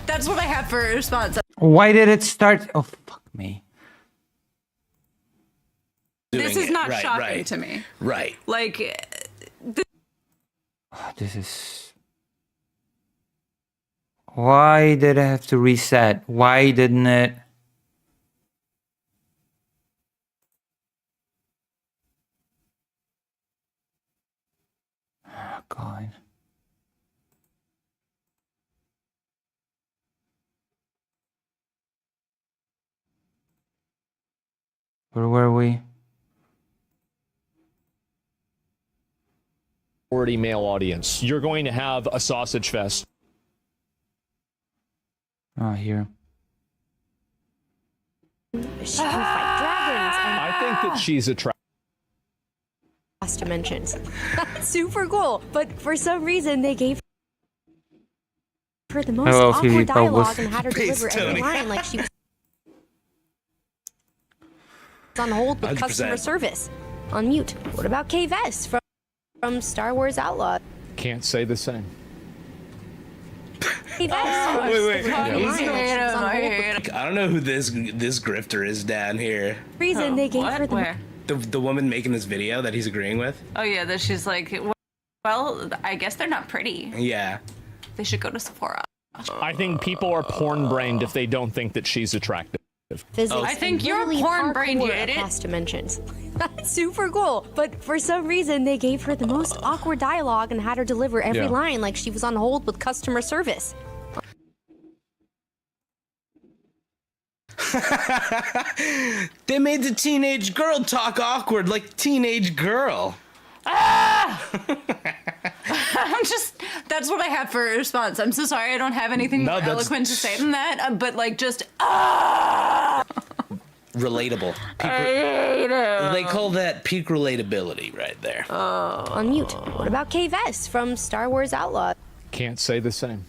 That's what I have for a response. Why did it start? Oh, fuck me. This is not shocking right. to me. Right. Like, This is... Why did I have to reset? Why didn't it... Oh, God. Where were we? majority male audience. You're going to have a sausage fest. Oh, here. She can fight dragons and I think that she's attractive. lost dimensions. That's super cool. But for some reason, they gave her the most Hello, awkward Phoebe dialogue Douglas. and had her deliver every Tony. line like she was on hold with 100%. customer service. On mute. What about Kay Vess from Star Wars Outlaw? Can't say the same. Kay Vess from wait. Star Wars Outlaw, like she was on hold with I don't know who this grifter is down here. reason they gave her What? the Where? The woman making this video that he's agreeing with. Oh yeah, that she's like, well, I guess they're not pretty. Yeah. They should go to Sephora. I think people are porn brained if they don't think that she's attractive. physics. I think and you're really porn-brained, you parkour idiot. across dimensions. That's super cool. But for some reason, they gave her the most awkward dialogue and had her deliver every Yeah. line like she was on hold with customer service. They made the teenage girl talk awkward like teenage girl. I'm just, that's what I have for a response. I'm so sorry I don't have anything No, more that's- eloquent to say than that, but like just, Relatable. They call that peak relatability right there. On mute. What about Kay Vess from Star Wars Outlaw? Can't say the same.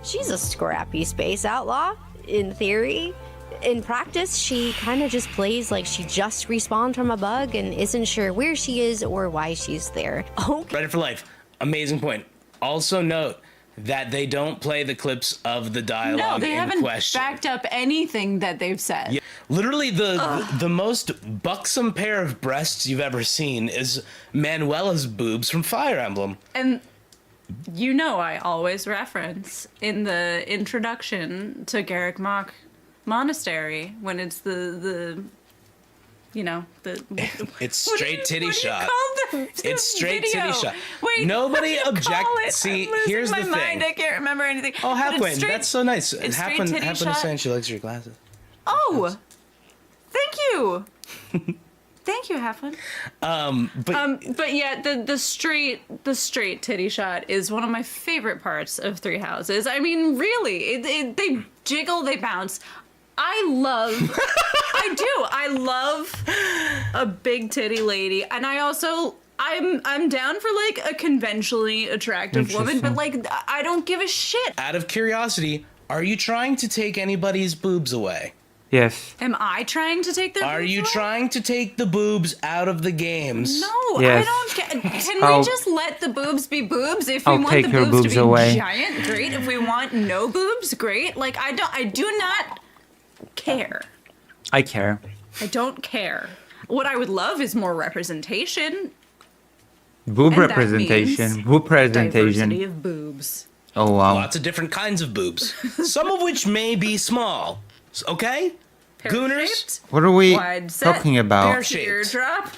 She's a scrappy space outlaw, in theory. In practice, she kind of just plays like she just respawned from a bug and isn't sure where she is or why she's there. Okay. Reddit for life. Amazing point. Also note that they don't play the clips of the no, dialogue they in haven't question. backed up anything that they've said. Yeah, literally the most buxom pair of breasts you've ever seen is Manuela's boobs from Fire Emblem. And you know I always reference in the introduction to Garrick Mach Monastery when it's the you know, the It's what do straight you- titty what do you shot. call the It's straight video? titty shot. Wait, Nobody what do you object- call it? see, I'm losing here's my the mind. thing. I can't remember anything. Oh, But it's Halfway. straight- That's so nice. it's straight Happen titty to shot. saying she likes your glasses. Oh, thank you. Thank you, Halfwin. But yeah, the straight titty shot is one of my favorite parts of Three Houses. I mean, really, they jiggle, they bounce. I love a big titty lady, and I also. I'm down for like a conventionally attractive woman, but like I don't give a shit. Out of curiosity, are you trying to take anybody's boobs away? Yes. Am I trying to take their Are boobs you away? trying to take the boobs out of the games? No, Yes. I don't. Can I'll- we just let the boobs be boobs? If we I'll want take the her boobs, boobs to be away. giant, great. If we want no boobs, great. Like I do not care. I care. I don't care. What I would love is more representation. Boob And that representation. means Boob Diversity presentation. of boobs. Oh wow. Lots of different kinds of boobs. Some of which may be small. Okay? Gooners? Pear-shaped, What are we wide set, talking about? Pear-shaped. teardrop,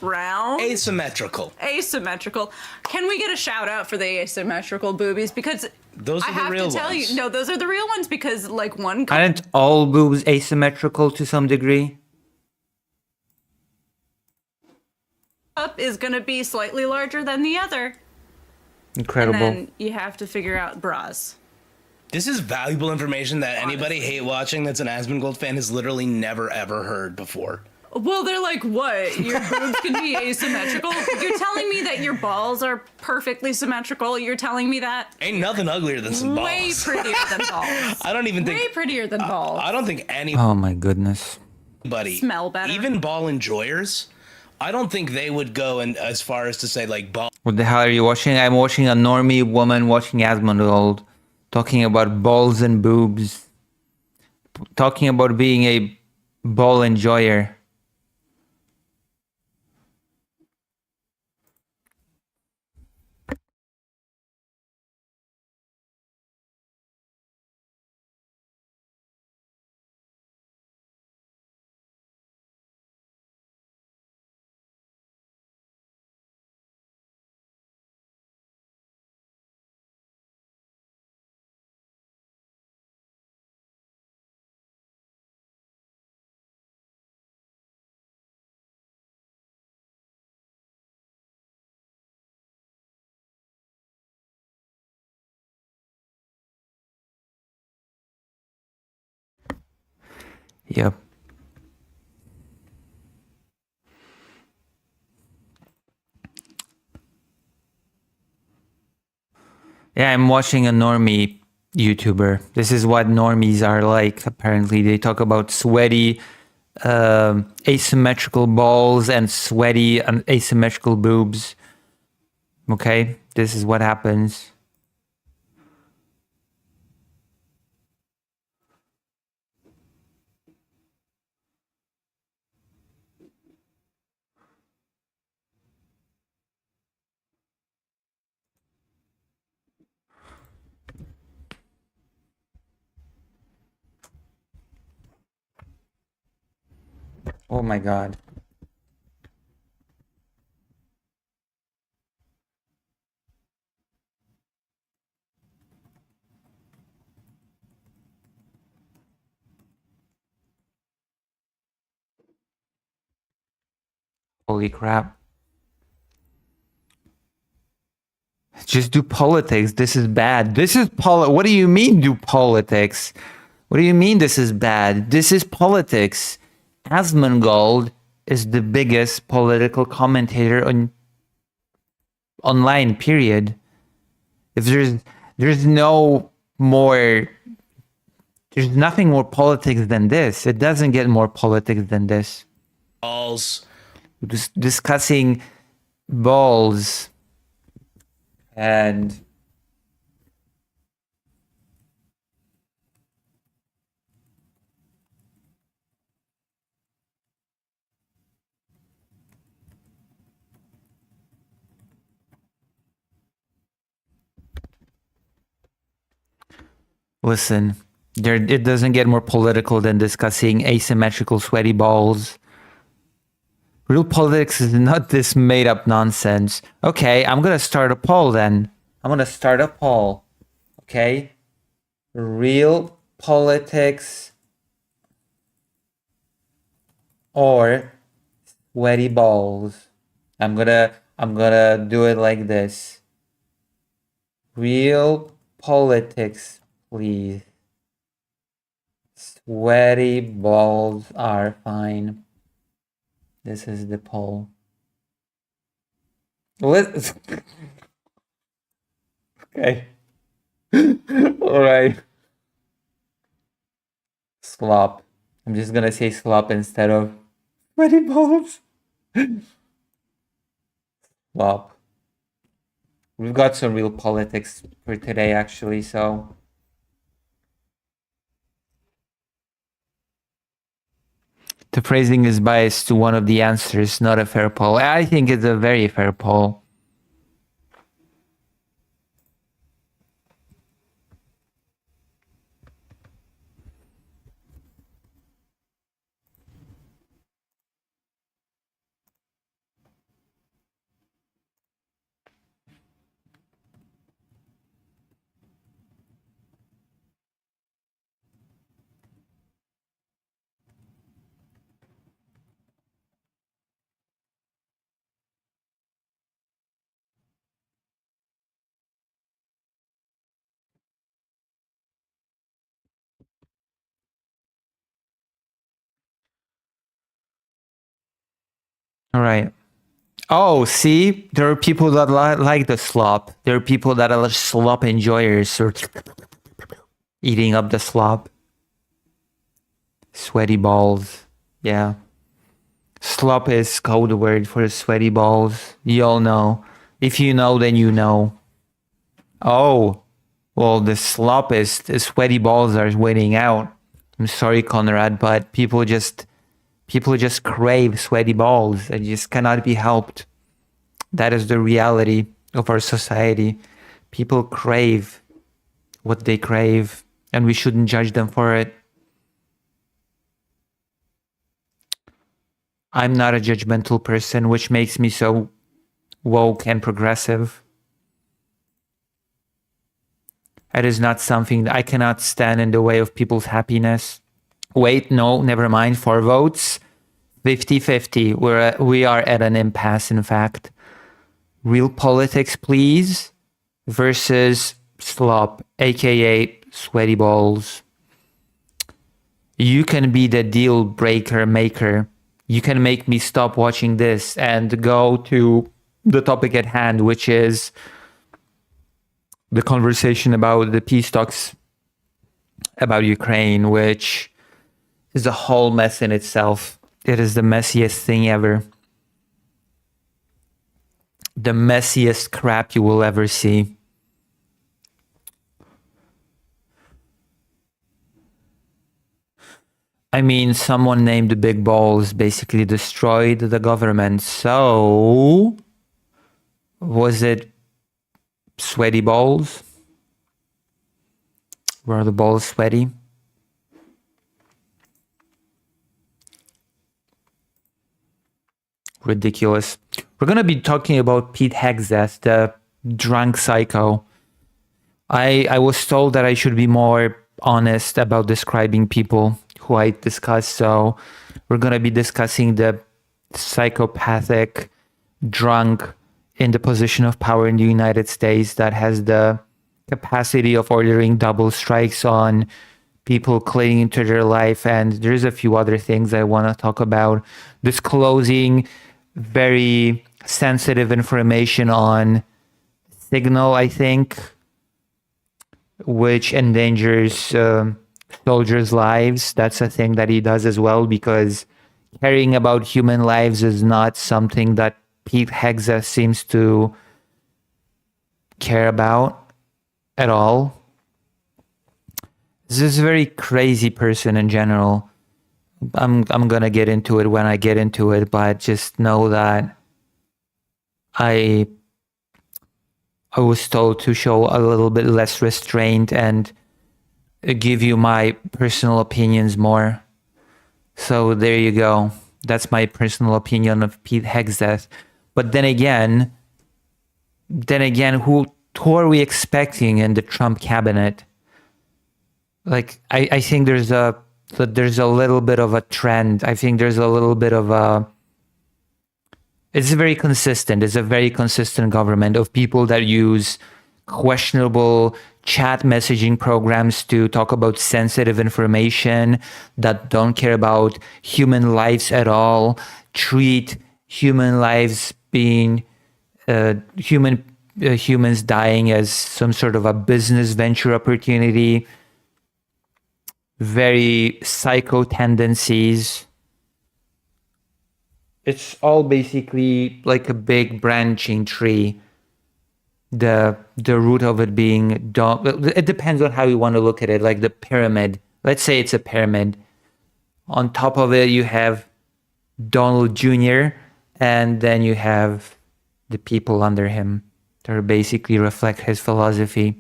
round, Asymmetrical. asymmetrical. Can we get a shout out for the asymmetrical boobies? Because Those I are the have real to tell ones. you, no, those are the real ones. Because like one Aren't all boobs asymmetrical to some degree? cup is going to be slightly larger than the other, Incredible. and then you have to figure out bras. This is valuable information that anybody hate watching that's an Asmongold fan has literally never ever heard before. Well, they're like, what? Your boobs can be asymmetrical? You're telling me that your balls are perfectly symmetrical? You're telling me that? Ain't nothing uglier than some balls. Way prettier than balls. I don't even Way think prettier than balls. I don't think Oh my goodness. anybody Smell better. even ball enjoyers, I don't think they would go and as far as to say like ball What the hell are you watching? I'm watching a normie woman watching Asmongold talking about balls and boobs. Talking about being a ball enjoyer. Yep. Yeah, I'm watching a normie YouTuber. This is what normies are like, apparently. They talk about sweaty, asymmetrical balls and sweaty and asymmetrical boobs. Okay? This is what happens. Oh my god. Holy crap. Just do politics. This is bad. This is what do you mean do politics? What do you mean this is bad? This is politics. Asmongold is the biggest political commentator online, period. If there's no more, there's nothing more politics than this. It doesn't get more politics than this. Balls. Discussing balls and listen, it doesn't get more political than discussing asymmetrical sweaty balls. Real politics is not this made-up nonsense. Okay, I'm gonna start a poll then. I'm gonna start a poll. Okay? Real politics or sweaty balls. I'm gonna do it like this. Real politics, please. Sweaty balls are fine. This is the poll. What? Okay. All right. Slop. I'm just gonna say slop instead of sweaty balls. Slop. We've got some real politics for today, actually, so. The phrasing is biased to one of the answers, not a fair poll. I think it's a very fair poll. All right. Oh, see, there are people that like the slop. There are people that are slop enjoyers, or eating up the slop. Sweaty balls. Yeah. Slop is code word for sweaty balls. You all know. If you know, then you know. Oh, well, the slop is the sweaty balls are winning out. I'm sorry, Conrad, but people just crave sweaty balls. It just cannot be helped. That is the reality of our society. People crave what they crave, and we shouldn't judge them for it. I'm not a judgmental person, which makes me so woke and progressive. It is not something that I cannot stand in the way of people's happiness. Wait, no, never mind. 4 votes, 50-50. We are at an impasse, in fact. Real politics, please, versus slop, aka sweaty balls. You can be the deal breaker maker. You can make me stop watching this and go to the topic at hand, which is the conversation about the peace talks about Ukraine, which is a whole mess in itself. It is the messiest thing ever. The messiest crap you will ever see. I mean, someone named the Big Balls basically destroyed the government. So, was it sweaty balls? Were the balls sweaty? Ridiculous. We're going to be talking about Pete Hegseth, the drunk psycho. I was told that I should be more honest about describing people who I discuss. So we're going to be discussing the psychopathic drunk in the position of power in the United States that has the capacity of ordering double strikes on people clinging to their life. And there's a few other things I want to talk about. Disclosing very sensitive information on Signal, I think, which endangers soldiers' lives. That's a thing that he does as well, because caring about human lives is not something that Pete Hegseth seems to care about at all. This is a very crazy person in general. I'm gonna get into it when I get into it, but just know that I was told to show a little bit less restraint and give you my personal opinions more. So there you go. That's my personal opinion of Pete Hegseth. But then again, who are we expecting in the Trump cabinet? Like, I think there's a little bit of a trend. I think there's a little bit of a... It's very consistent. It's a very consistent government of people that use questionable chat messaging programs to talk about sensitive information, that don't care about human lives at all, treat human lives being humans dying as some sort of a business venture opportunity. Very psycho tendencies. It's all basically like a big branching tree. The root of it being, it depends on how you want to look at it, like the pyramid. Let's say it's a pyramid. On top of it, you have Donald Jr., and then you have the people under him that basically reflect his philosophy.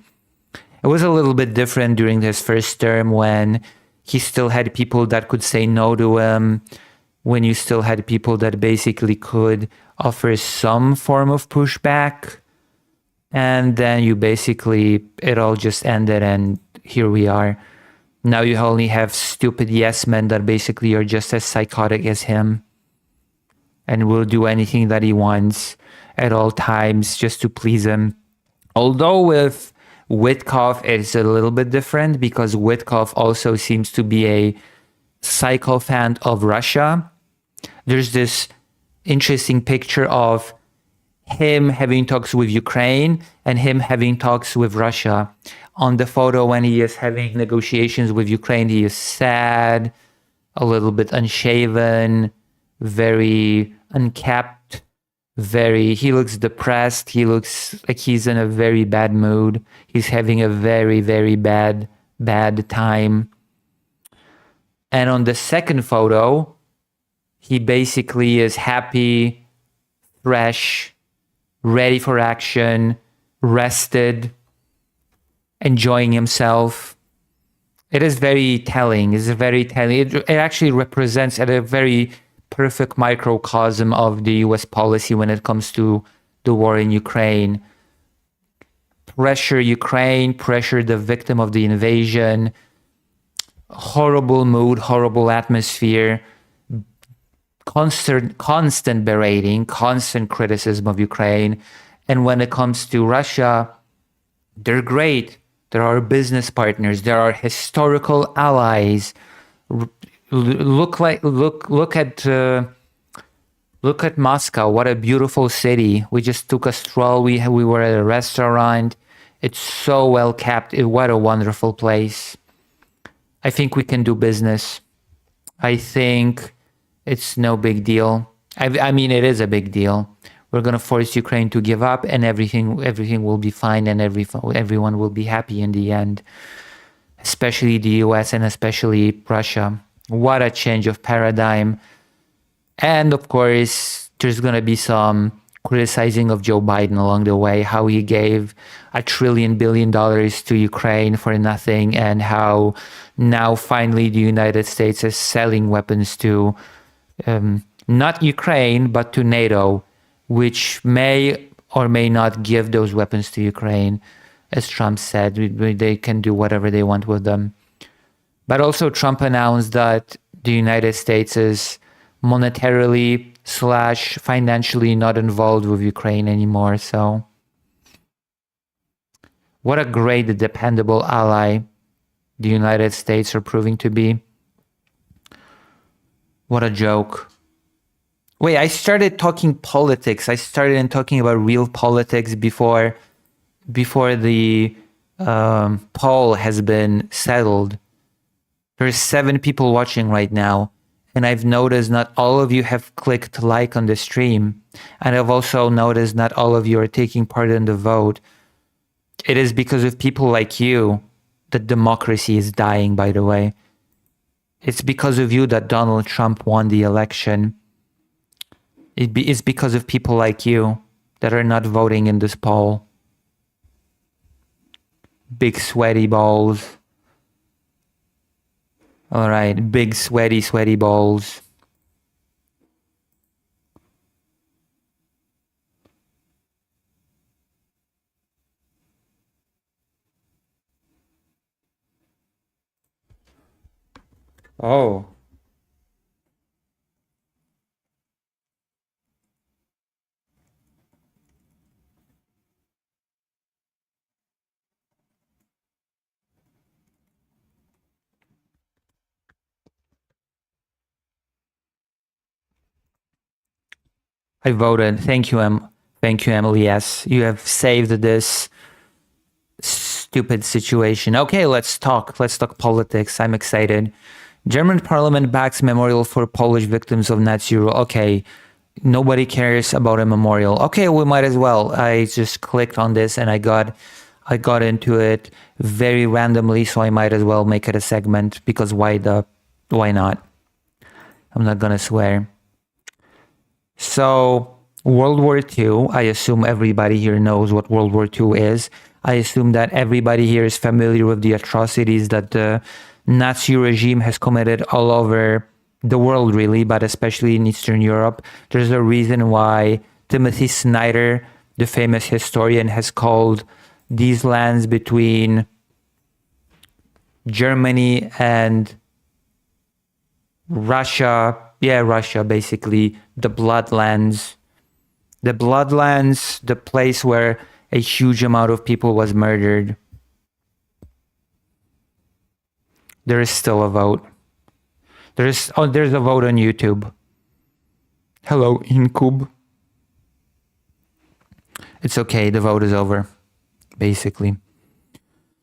It was a little bit different during his first term, when he still had people that could say no to him, when you still had people that basically could offer some form of pushback. And then it all just ended, and here we are. Now you only have stupid yes men that basically are just as psychotic as him and will do anything that he wants at all times just to please him. Although with Witkoff, it's a little bit different, because Witkoff also seems to be a sycophant of Russia. There's this interesting picture of him having talks with Ukraine and him having talks with Russia. On the photo, when he is having negotiations with Ukraine, he is sad, a little bit unshaven, very unkept, he looks depressed. He looks like he's in a very bad mood. He's having a very, very bad time. And on the second photo, he basically is happy, fresh, ready for action, rested, enjoying himself. It is very telling. It actually represents at a very perfect microcosm of the US policy when it comes to the war in Ukraine. Pressure Ukraine, pressure the victim of the invasion, horrible mood, horrible atmosphere, constant berating, constant criticism of Ukraine. And when it comes to Russia, they're great. There are business partners. There are historical allies. Look at Moscow. What a beautiful city. We just took a stroll. We were at a restaurant. It's so well kept. What a wonderful place. I think we can do business. I think it's no big deal. I mean, it is a big deal. We're going to force Ukraine to give up, and everything will be fine, and everyone will be happy in the end, especially the US and especially Russia. What a change of paradigm. And of course, there's going to be some criticizing of Joe Biden along the way, how he gave $1 billion to Ukraine for nothing, and how now finally the United States is selling weapons to not Ukraine, but to NATO, which may or may not give those weapons to Ukraine. As Trump said, they can do whatever they want with them. But also Trump announced that the United States is monetarily / financially not involved with Ukraine anymore. So what a great, dependable ally the United States are proving to be. What a joke. Wait, I started talking politics. I started talking about real politics before the poll has been settled. There's 7 people watching right now, and I've noticed not all of you have clicked like on the stream, and I've also noticed not all of you are taking part in the vote. It is because of people like you that democracy is dying, by the way. It's because of you that Donald Trump won the election. It's because of people like you that are not voting in this poll. Big sweaty balls. All right, big sweaty balls. Oh. I voted. Thank you, Emily. Yes, you have saved this stupid situation. Okay, let's talk. Let's talk politics. I'm excited. German parliament backs memorial for Polish victims of Nazi rule. Okay, nobody cares about a memorial. Okay, we might as well. I just clicked on this and I got into it very randomly, so I might as well make it a segment, because why not? I'm not gonna swear. So World War II, I assume everybody here knows what World War II is. I assume that everybody here is familiar with the atrocities that the Nazi regime has committed all over the world, really, but especially in Eastern Europe. There's a reason why Timothy Snyder, the famous historian, has called these lands between Germany and Russia, basically, the Bloodlands. The Bloodlands, the place where a huge amount of people was murdered. There is still a vote. There's a vote on YouTube. Hello, Incub. It's okay, the vote is over, basically.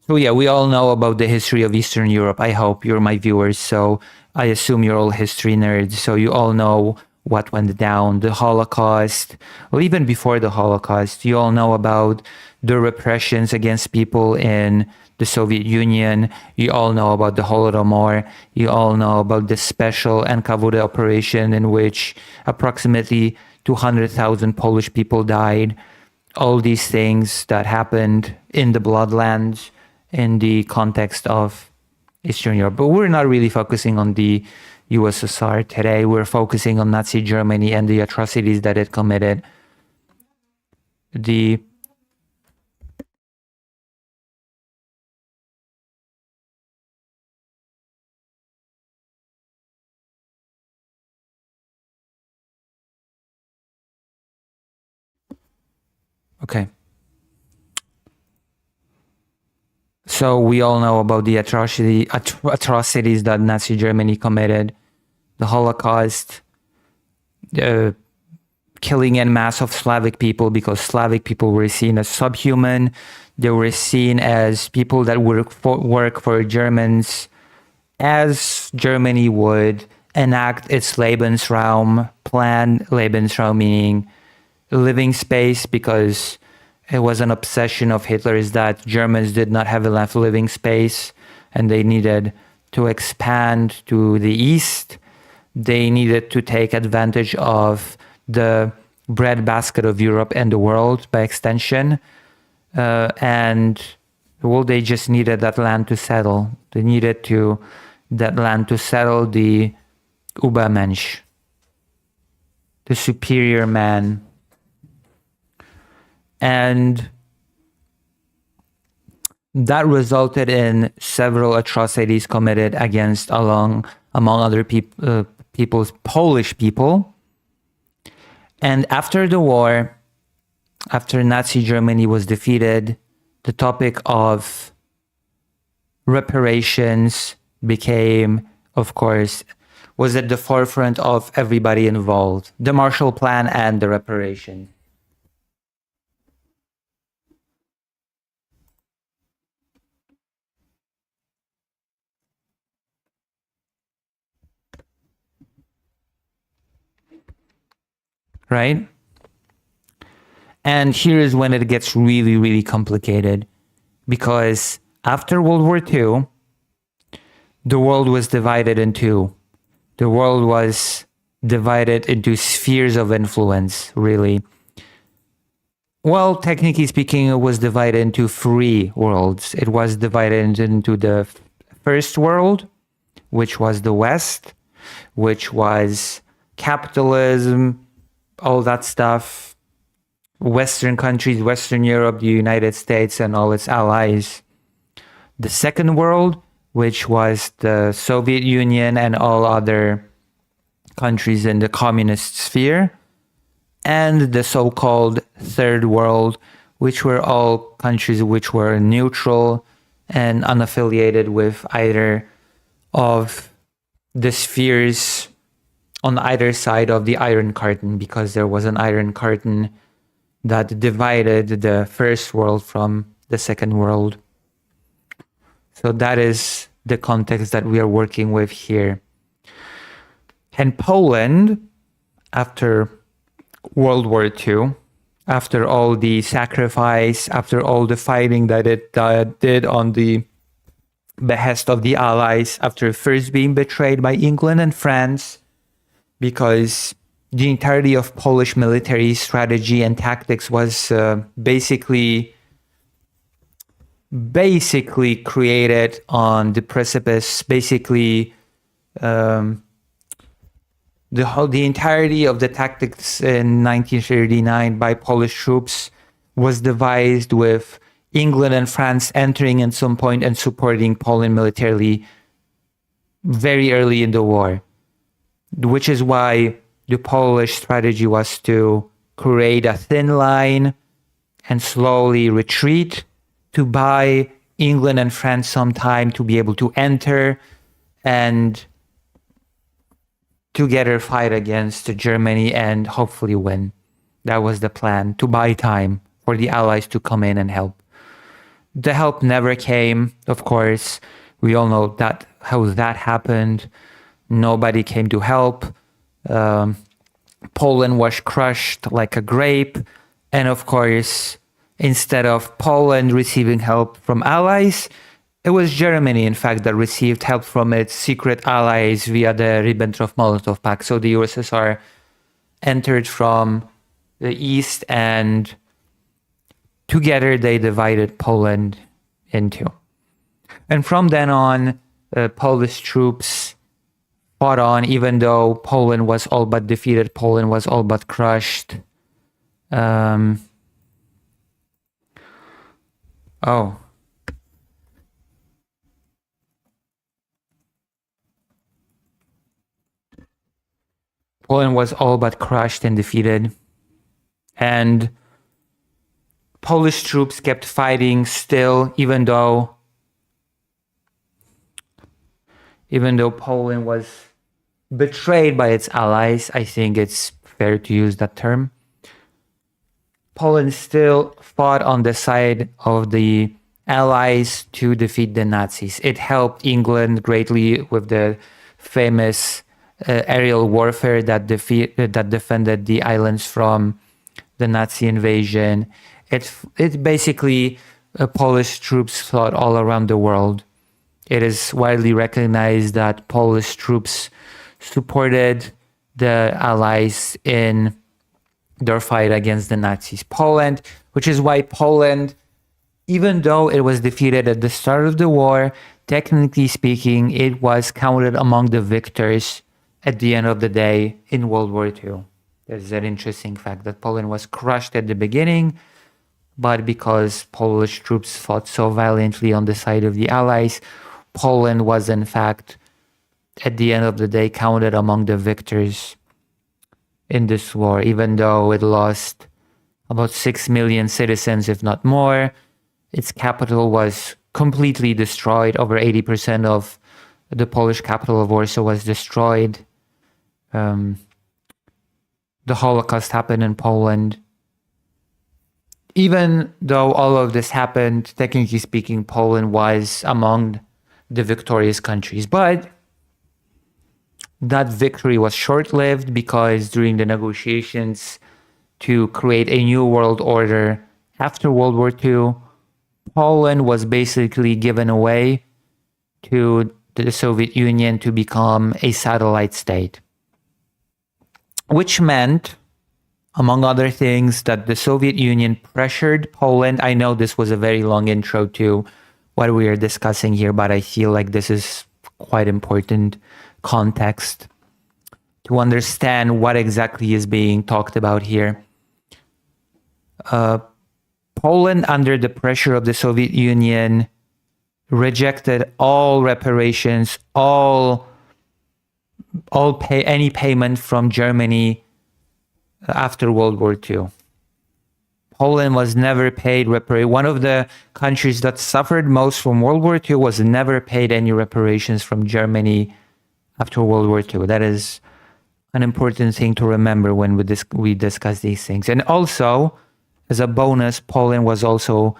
So yeah, we all know about the history of Eastern Europe. I hope you're my viewers, so I assume you're all history nerds, so you all know what went down, the Holocaust, well, even before the Holocaust. You all know about the repressions against people in the Soviet Union. You all know about the Holodomor. You all know about the special NKVD operation in which approximately 200,000 Polish people died. All these things that happened in the Bloodlands in the context of Eastern Europe. But we're not really focusing on the USSR today. We're focusing on Nazi Germany and the atrocities that it committed. Okay. So we all know about the atrocities that Nazi Germany committed, the Holocaust, killing en masse of Slavic people, because Slavic people were seen as subhuman. They were seen as people that work for Germans, as Germany would enact its Lebensraum plan, Lebensraum meaning living space, because it was an obsession of Hitler's that Germans did not have enough living space and they needed to expand to the east. They needed to take advantage of the breadbasket of Europe and the world by extension. And well, they just needed that land to settle. They needed that land to settle the Übermensch, the superior man. And that resulted in several atrocities committed against, among other people's Polish people. And after the war, after Nazi Germany was defeated, the topic of reparations became, of course, was at the forefront of everybody involved, the Marshall Plan and the reparations. Right? And here is when it gets really, really complicated, because after World War II, the world was divided in two. The world was divided into spheres of influence, really. Well, technically speaking, it was divided into three worlds. It was divided into the first world, which was the West, which was capitalism, all that stuff, Western countries, Western Europe, the United States, and all its allies. The second world, which was the Soviet Union and all other countries in the communist sphere, and the so-called third world, which were all countries which were neutral and unaffiliated with either of the spheres on either side of the Iron Curtain, because there was an Iron Curtain that divided the first world from the second world. So that is the context that we are working with here. And Poland, after World War II, after all the sacrifice, after all the fighting that it did on the behest of the Allies, after first being betrayed by England and France, because the entirety of Polish military strategy and tactics was basically created on the precipice. Basically, the entirety of the tactics in 1939 by Polish troops was devised with England and France entering at some point and supporting Poland militarily very early in the war, which is why the Polish strategy was to create a thin line and slowly retreat to buy England and France some time to be able to enter and together fight against Germany and hopefully win. That was the plan, to buy time for the Allies to come in and help. The help never came, of course. We all know that how that happened. Nobody came to help. Poland was crushed like a grape. And of course, instead of Poland receiving help from allies, it was Germany, in fact, that received help from its secret allies via the Ribbentrop-Molotov Pact. So the USSR entered from the east, and together they divided Poland in two. And from then on, Polish troops fought on, even though Poland was all but defeated, Poland was all but crushed. Poland was all but crushed and defeated. And Polish troops kept fighting still, even though Even though Poland was betrayed by its allies, I think it's fair to use that term. Poland still fought on the side of the allies to defeat the Nazis. It helped England greatly with the famous aerial warfare that defended the islands from the Nazi invasion. It basically Polish troops fought all around the world. It is widely recognized that Polish troops supported the Allies in their fight against the Nazis. Poland, which is why Poland, even though it was defeated at the start of the war, technically speaking, it was counted among the victors at the end of the day in World War II. There's an interesting fact that Poland was crushed at the beginning, but because Polish troops fought so valiantly on the side of the Allies, Poland was in fact, at the end of the day, counted among the victors in this war, even though it lost about 6 million citizens, if not more. Its capital was completely destroyed. Over 80% of the Polish capital of Warsaw was destroyed. The Holocaust happened in Poland. Even though all of this happened, technically speaking, Poland was among the victorious countries. But that victory was short-lived because during the negotiations to create a new world order after World War II, Poland was basically given away to the Soviet Union to become a satellite state, which meant, among other things, that the Soviet Union pressured Poland. I know this was a very long intro to what we are discussing here, but I feel like this is quite important context to understand what exactly is being talked about here. Poland, under the pressure of the Soviet Union, rejected all reparations, any payment from Germany after World War II. Poland was never paid reparations. One of the countries that suffered most from World War II was never paid any reparations from Germany after World War II. That is an important thing to remember when we discuss these things. And also, as a bonus, Poland was also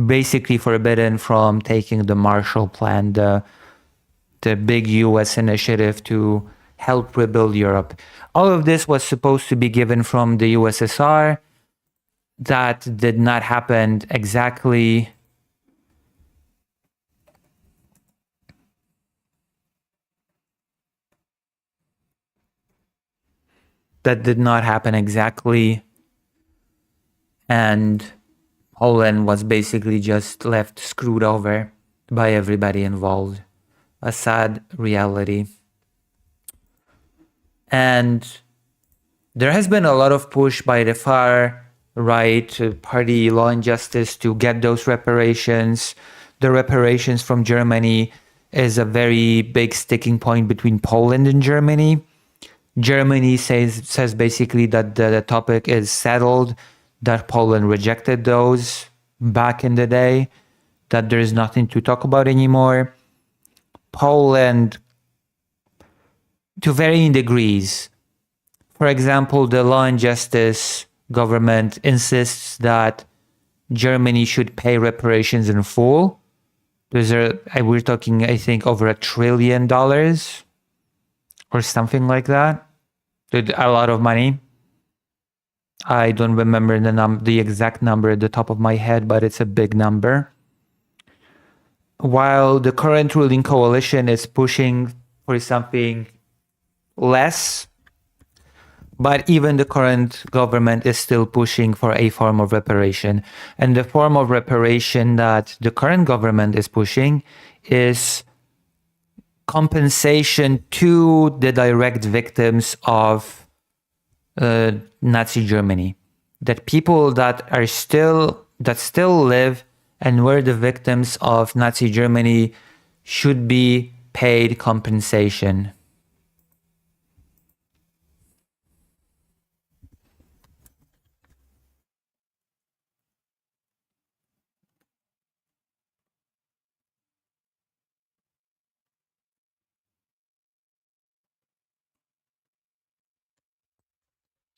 basically forbidden from taking the Marshall Plan, the big US initiative to help rebuild Europe. All of this was supposed to be given from the USSR. That did not happen exactly. That did not happen exactly. And Poland was basically just left screwed over by everybody involved. A sad reality. And there has been a lot of push by the far right party, Law and Justice, to get those reparations. The reparations from Germany is a very big sticking point between Poland and Germany. Germany says basically that the topic is settled, that Poland rejected those back in the day, that there's nothing to talk about anymore. Poland, to varying degrees. For example, the Law and Justice government insists that Germany should pay reparations in full. We're talking, I think, over $1 trillion or something like that. A lot of money. I don't remember the exact number at the top of my head, but it's a big number. While the current ruling coalition is pushing for something less, but even the current government is still pushing for a form of reparation. And the form of reparation that the current government is pushing is compensation to the direct victims of Nazi Germany. That people that still live and were the victims of Nazi Germany should be paid compensation.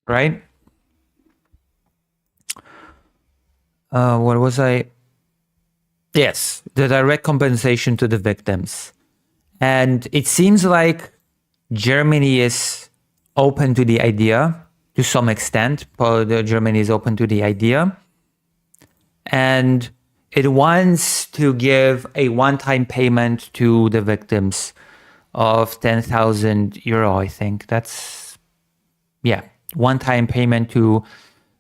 right? What was I? Yes, the direct compensation to the victims. And it seems like Germany is open to the idea to some extent. Germany is open to the idea. And it wants to give a one-time payment to the victims of 10,000 euro, I think. That's, yeah, one-time payment to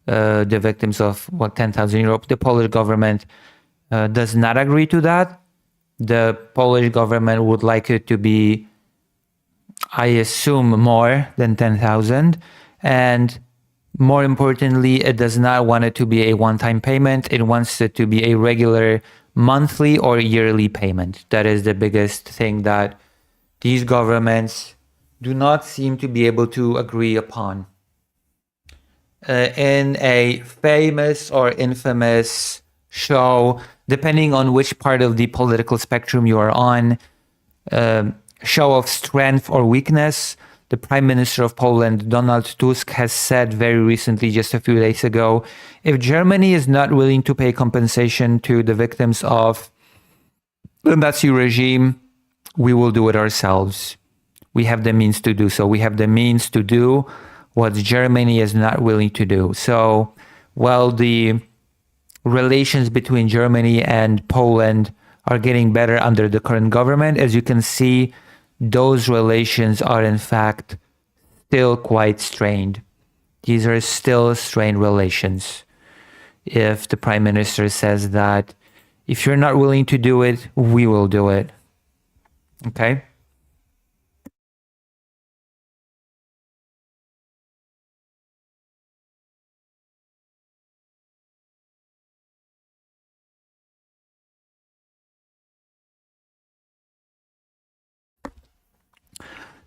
the victims of 10,000 euro. The Polish government does not agree to that. The Polish government would like it to be, I assume, more than 10,000. And more importantly, it does not want it to be a one-time payment. It wants it to be a regular monthly or yearly payment. That is the biggest thing that these governments do not seem to be able to agree upon. In a famous or infamous show, depending on which part of the political spectrum you are on, show of strength or weakness, the Prime Minister of Poland, Donald Tusk, has said very recently, just a few days ago, if Germany is not willing to pay compensation to the victims of the Nazi regime, we will do it ourselves. We have the means to do so. We have the means to do what Germany is not willing to do. So while the relations between Germany and Poland are getting better under the current government, as you can see, those relations are in fact still quite strained. These are still strained relations. If the Prime Minister says that if you're not willing to do it, we will do it. Okay?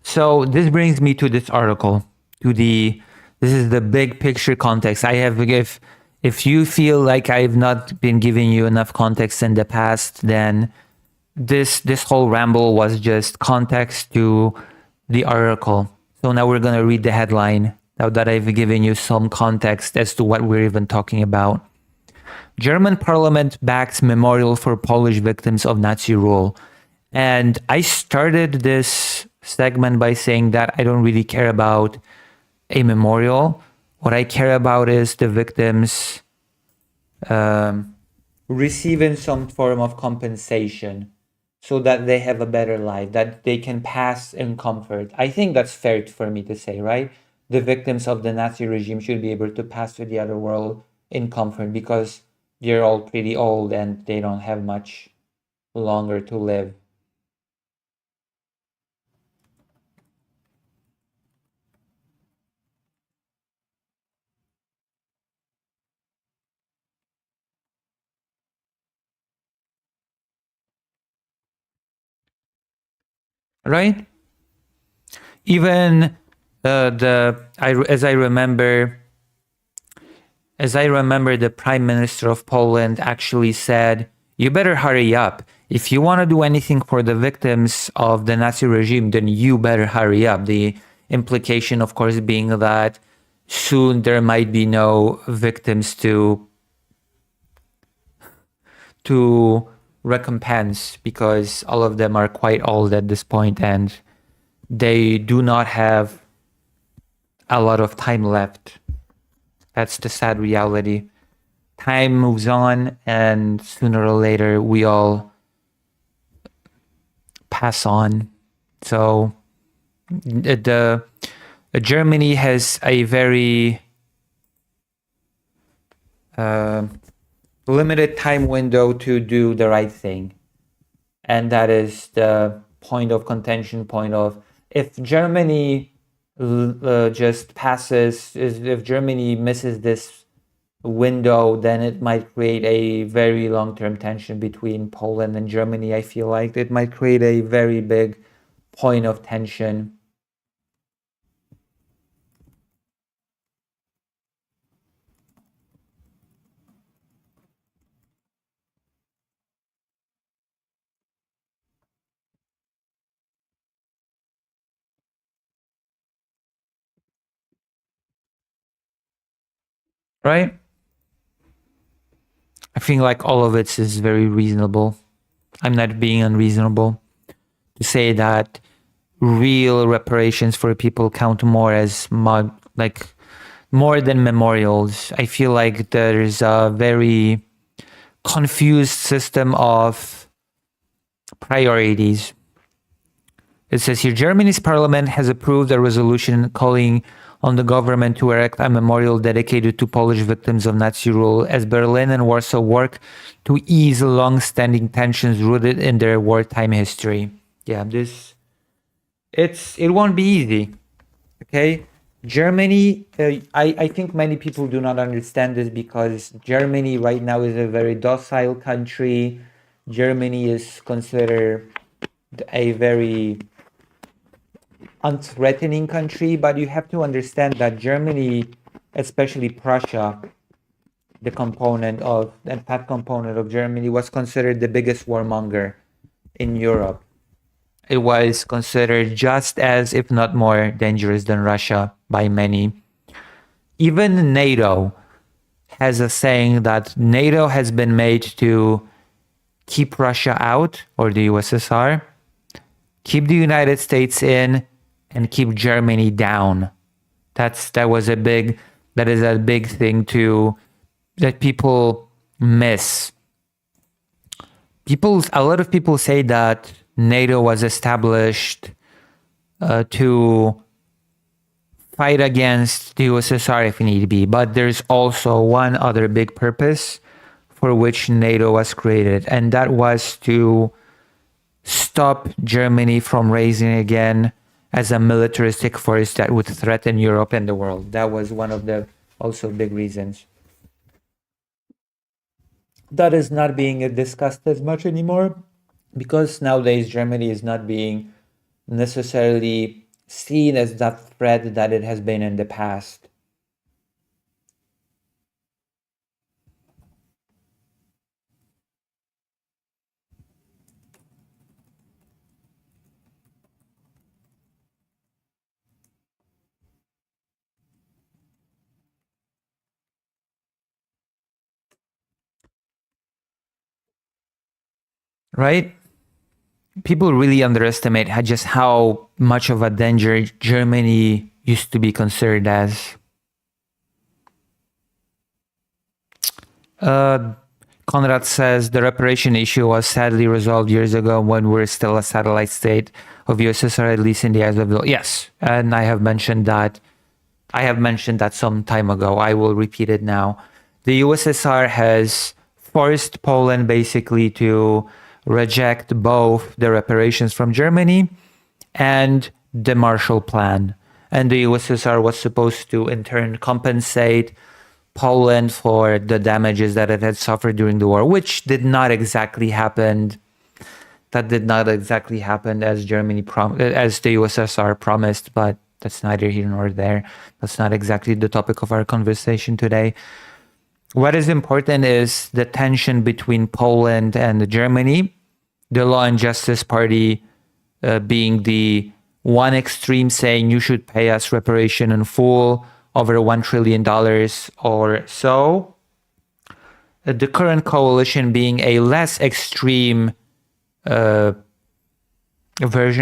So this brings me to this article, this is the big picture context. If you feel like I've not been giving you enough context in the past, then this whole ramble was just context to the article. So now we're gonna read the headline now that I've given you some context as to what we're even talking about. German parliament backs memorial for Polish victims of Nazi rule. And I started this segment by saying that I don't really care about a memorial. What I care about is the victims receiving some form of compensation so that they have a better life, that they can pass in comfort. I think that's fair for me to say, right? The victims of the Nazi regime should be able to pass to the other world in comfort because they're all pretty old and they don't have much longer to live. Right? Even as I remember, the Prime Minister of Poland actually said, "You better hurry up. If you want to do anything for the victims of the Nazi regime, then you better hurry up." The implication, of course, being that soon there might be no victims to recompense because all of them are quite old at this point and they do not have a lot of time left. That's the sad reality. Time moves on, and sooner or later, we all pass on. So, Germany has a very limited time window to do the right thing, and that is the point of contention. If Germany just passes, if Germany misses this window, then it might create a very long-term tension between Poland and Germany. I feel like it might create a very big point of tension. right? I think like all of it is very reasonable. I'm not being unreasonable to say that real reparations for people count more as more than memorials. I feel like there's a very confused system of priorities. It says here, Germany's parliament has approved a resolution calling on the government to erect a memorial dedicated to Polish victims of Nazi rule as Berlin and Warsaw work to ease long-standing tensions rooted in their wartime history. Yeah, it won't be easy. Okay? Germany, I think many people do not understand this because Germany right now is a very docile country. Germany is considered a very unthreatening country, but you have to understand that Germany, especially Prussia, that component of Germany, was considered the biggest warmonger in Europe. It was considered just as, if not more, dangerous than Russia by many. Even NATO has a saying that NATO has been made to keep Russia out, or the USSR, keep the United States in, and keep Germany down. That is a big thing that people miss. A lot of people say that NATO was established to fight against the USSR if need be, but there's also one other big purpose for which NATO was created, and that was to stop Germany from rising again as a militaristic force that would threaten Europe and the world. That was one of the also big reasons. That is not being discussed as much anymore because nowadays Germany is not being necessarily seen as that threat that it has been in the past. Right? People really underestimate just how much of a danger Germany used to be considered as. Conrad says the reparation issue was sadly resolved years ago when we were still a satellite state of USSR, at least in the eyes of the... Yes, and I have mentioned that some time ago. I will repeat it now. The USSR has forced Poland basically to reject both the reparations from Germany and the Marshall Plan. And the USSR was supposed to in turn compensate Poland for the damages that it had suffered during the war, which did not exactly happen. That did not exactly happen as as the USSR promised, but that's neither here nor there. That's not exactly the topic of our conversation today. What is important is the tension between Poland and Germany, the Law and Justice Party being the one extreme saying you should pay us reparation in full, over $1 trillion or so. The current coalition being a less extreme version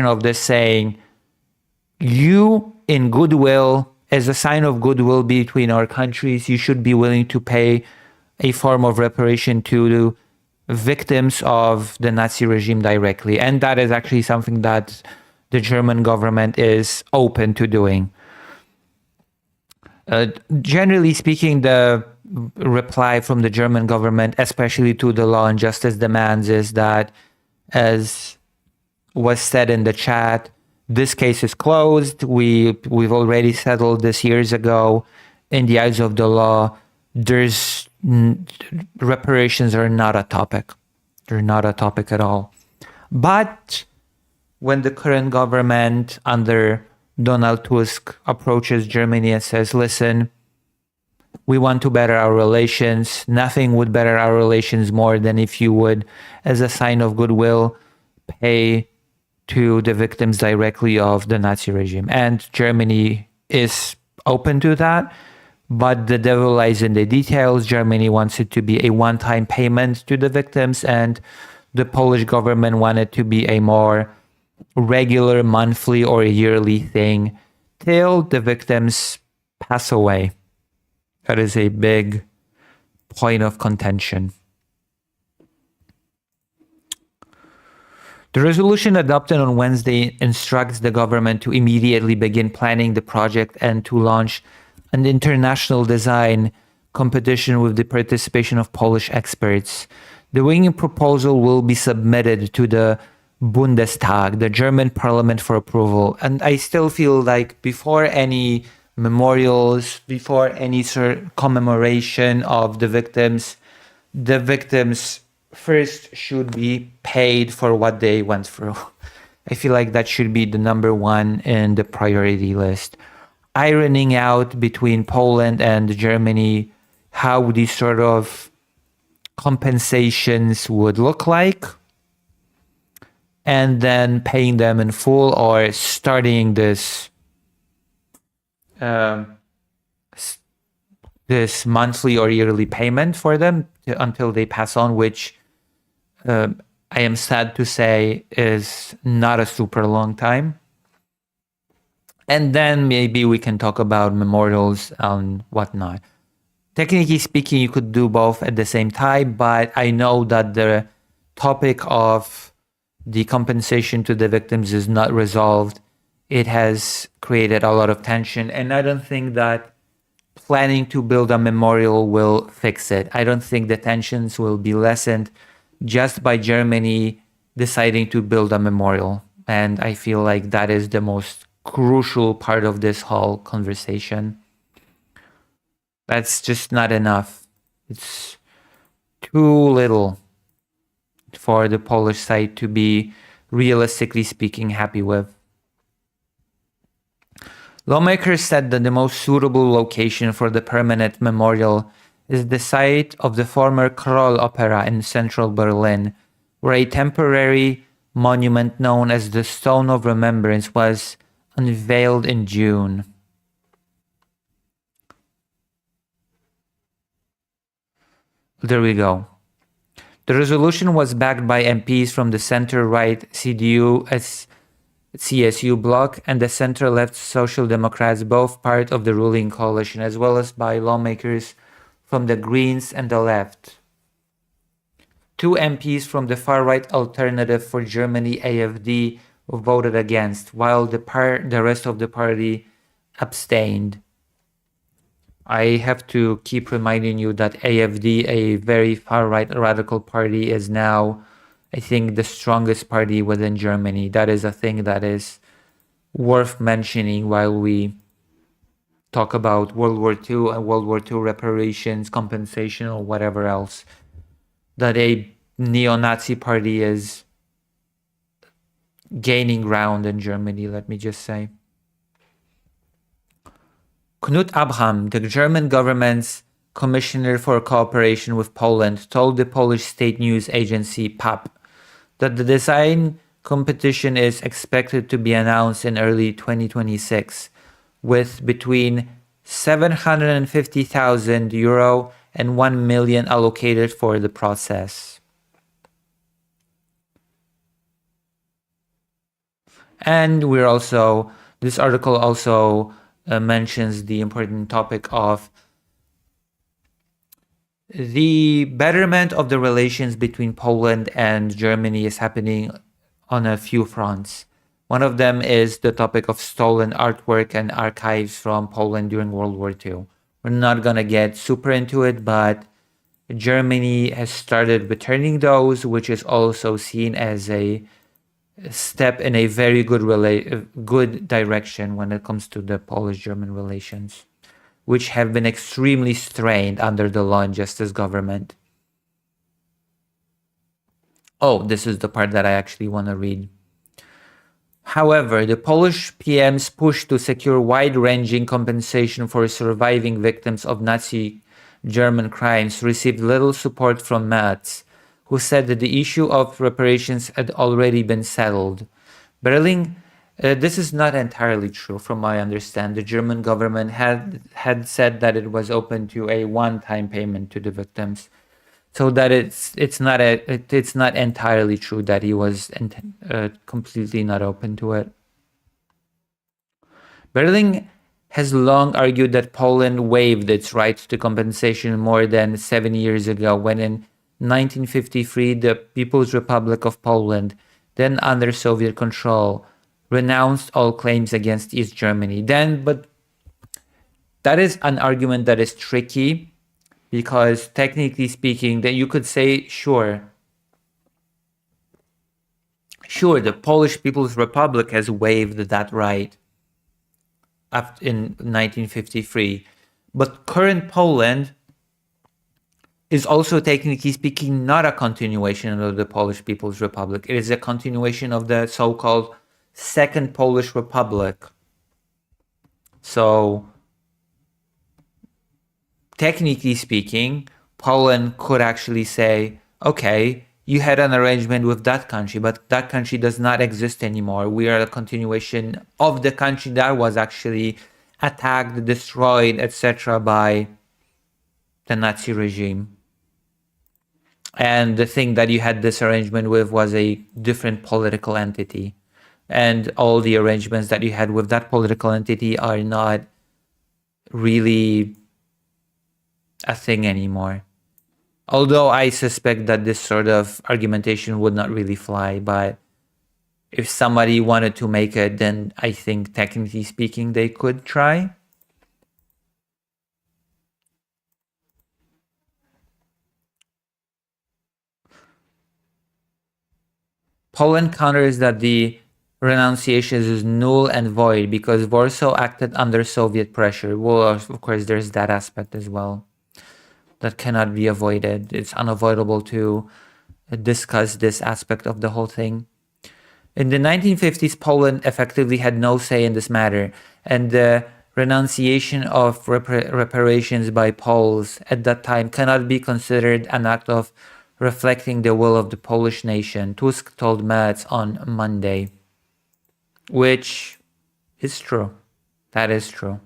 of this saying, you in goodwill, as a sign of goodwill between our countries, you should be willing to pay a form of reparation to victims of the Nazi regime directly. And that is actually something that the German government is open to doing. Generally speaking, the reply from the German government, especially to the Law and Justice demands, is that, as was said in the chat, this case is closed. We've already settled this years ago. In the eyes of the law, reparations are not a topic. They're not a topic at all. But when the current government under Donald Tusk approaches Germany and says, listen, we want to better our relations. Nothing would better our relations more than if you would, as a sign of goodwill, pay to the victims directly of the Nazi regime. And Germany is open to that. But the devil lies in the details. Germany wants it to be a one-time payment to the victims, and the Polish government wanted to be a more regular monthly or yearly thing till the victims pass away. That is a big point of contention. The resolution adopted on Wednesday instructs the government to immediately begin planning the project and to launch an international design competition with the participation of Polish experts. The winning proposal will be submitted to the Bundestag, the German parliament, for approval. And I still feel like before any memorials, before any commemoration of the victims first should be paid for what they went through. I feel like that should be the number one in the priority list. Ironing out between Poland and Germany how these sort of compensations would look like, and then paying them in full, or starting this this monthly or yearly payment for them until they pass on, which I am sad to say is not a super long time. And then maybe we can talk about memorials and whatnot. Technically speaking, you could do both at the same time, but I know that the topic of the compensation to the victims is not resolved. It has created a lot of tension, and I don't think that planning to build a memorial will fix it. I don't think the tensions will be lessened just by Germany deciding to build a memorial. And I feel like that is the most crucial part of this whole conversation. That's just not enough. It's too little for the Polish side to be, realistically speaking, happy with. Lawmakers said that the most suitable location for the permanent memorial is the site of the former Kroll Opera in central Berlin, where a temporary monument known as the Stone of Remembrance was unveiled in June. There we go. The resolution was backed by MPs from the center-right CSU bloc and the center-left Social Democrats, both part of the ruling coalition, as well as by lawmakers from the Greens and the left. 2 MPs from the far-right Alternative for Germany AfD voted against, while the rest of the party abstained. I have to keep reminding you that AfD, a very far-right radical party, is now, I think, the strongest party within Germany. That is a thing that is worth mentioning while we talk about World War II and World War II reparations, compensation, or whatever else. That a neo-Nazi party is gaining ground in Germany, let me just say. Knut Abraham, the German government's commissioner for cooperation with Poland, told the Polish state news agency PAP that the design competition is expected to be announced in early 2026, with between €750,000 and €1 million allocated for the process. And this article also mentions the important topic of the betterment of the relations between Poland and Germany is happening on a few fronts. One of them is the topic of stolen artwork and archives from Poland during World War II. We're not going to get super into it, but Germany has started returning those, which is also seen as a step in a very good direction when it comes to the Polish-German relations, which have been extremely strained under the Law and Justice government. Oh, this is the part that I actually want to read. However, the Polish PM's push to secure wide-ranging compensation for surviving victims of Nazi German crimes received little support from Merz, who said that the issue of reparations had already been settled. Berlin This is not entirely true, from my understand. The German government had said that it was open to a one-time payment to the victims, so that it's not entirely true that he was completely not open to it. Berling has long argued that Poland waived its right to compensation more than 7 years ago, when in 1953 the People's Republic of Poland, then under Soviet control, renounced all claims against East Germany. But that is an argument that is tricky, because technically speaking, that you could say, sure, the Polish People's Republic has waived that right up in 1953, but current Poland is also technically speaking not a continuation of the Polish People's Republic. It is a continuation of the so-called Second Polish Republic. So technically speaking, Poland could actually say, okay, you had an arrangement with that country, but that country does not exist anymore. We are a continuation of the country that was actually attacked, destroyed, etc. by the Nazi regime. And the thing that you had this arrangement with was a different political entity. And all the arrangements that you had with that political entity are not really a thing anymore. Although I suspect that this sort of argumentation would not really fly, but if somebody wanted to make it, then I think technically speaking they could try. Poland counters that the renunciation is null and void because Warsaw acted under Soviet pressure. Well, of course, there's that aspect as well that cannot be avoided. It's unavoidable to discuss this aspect of the whole thing. In the 1950s, Poland effectively had no say in this matter, and the renunciation of reparations by Poles at that time cannot be considered an act of reflecting the will of the Polish nation, Tusk told Metz on Monday. Which is true. That is true.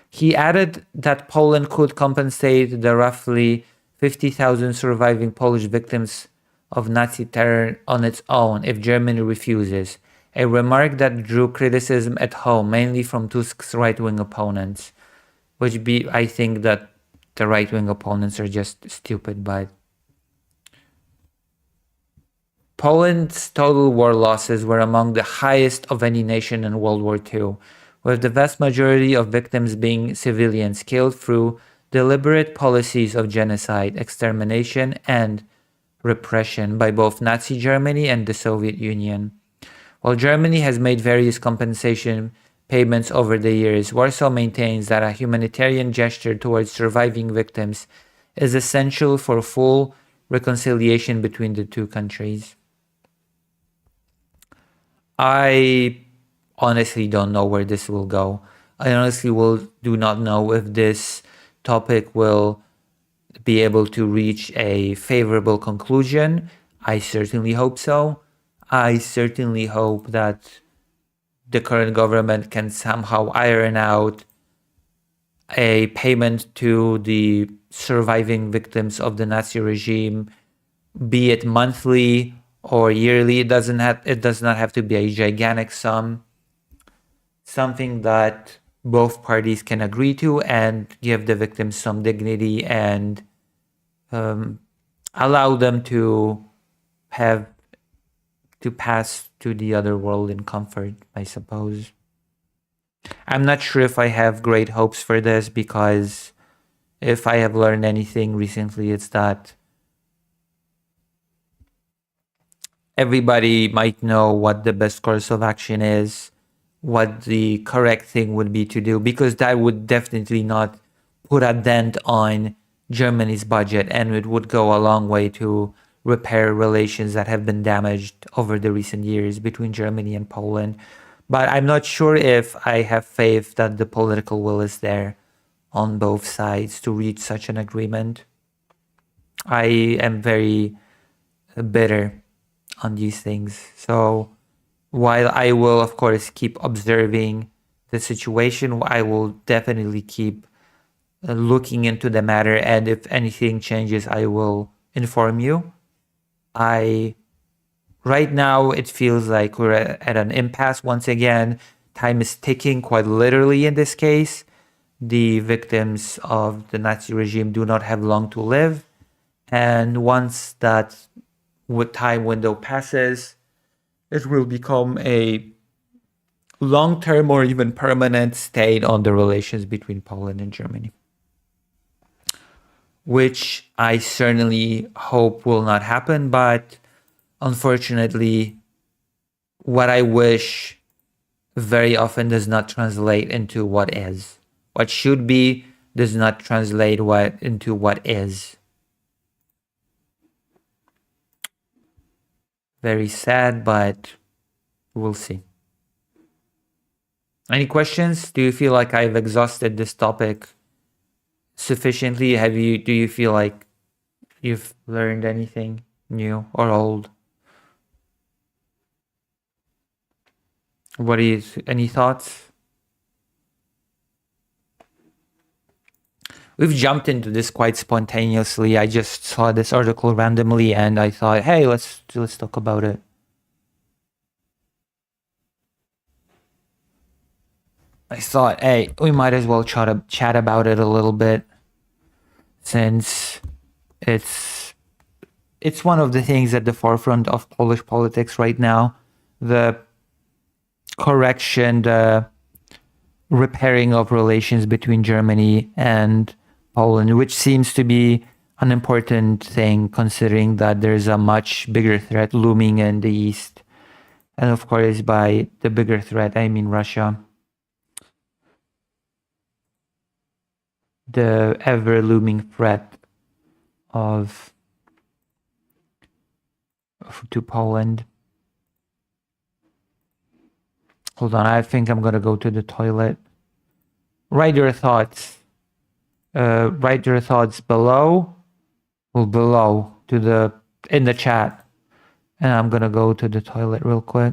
He added that Poland could compensate the roughly 50,000 surviving Polish victims of Nazi terror on its own if Germany refuses, a remark that drew criticism at home, mainly from Tusk's right-wing opponents, I think that the right-wing opponents are just stupid, but Poland's total war losses were among the highest of any nation in World War II, with the vast majority of victims being civilians killed through deliberate policies of genocide, extermination, and repression by both Nazi Germany and the Soviet Union. While Germany has made various compensation payments over the years, Warsaw maintains that a humanitarian gesture towards surviving victims is essential for full reconciliation between the two countries. I honestly don't know where this will go. I honestly do not know if this topic will be able to reach a favorable conclusion. I certainly hope so. I certainly hope that the current government can somehow iron out a payment to the surviving victims of the Nazi regime, be it monthly or yearly. It does not have to be a gigantic sum. Something that both parties can agree to and give the victims some dignity and allow them to pass to the other world in comfort, I suppose. I'm not sure if I have great hopes for this, because if I have learned anything recently, it's that everybody might know what the best course of action is, what the correct thing would be to do, because that would definitely not put a dent on Germany's budget, and it would go a long way to repair relations that have been damaged over the recent years between Germany and Poland. But I'm not sure if I have faith that the political will is there on both sides to reach such an agreement. I am very bitter on these things. So while I will, of course, keep observing the situation, I will definitely keep looking into the matter, and if anything changes, I will inform you. Right now, it feels like we're at an impasse once again. Time is ticking, quite literally in this case. The victims of the Nazi regime do not have long to live. And once that time window passes, it will become a long-term or even permanent stain on the relations between Poland and Germany, which I certainly hope will not happen. But unfortunately, what I wish very often does not translate into what is. What should be does not translate into what is. Very sad, but we'll see. Any questions? Do you feel like I've exhausted this topic sufficiently? Do you feel like you've learned anything new or old? Any thoughts? We've jumped into this quite spontaneously. I just saw this article randomly and I thought, hey, let's talk about it. I thought, hey, we might as well chat about it a little bit, since it's one of the things at the forefront of Polish politics right now. The correction, the repairing of relations between Germany and Poland, which seems to be an important thing considering that there's a much bigger threat looming in the east. And of course, by the bigger threat, I mean Russia. The ever-looming threat to Poland. Hold on, I think I'm gonna go to the toilet. Write your thoughts. Write your thoughts below in the chat. And I'm gonna go to the toilet real quick.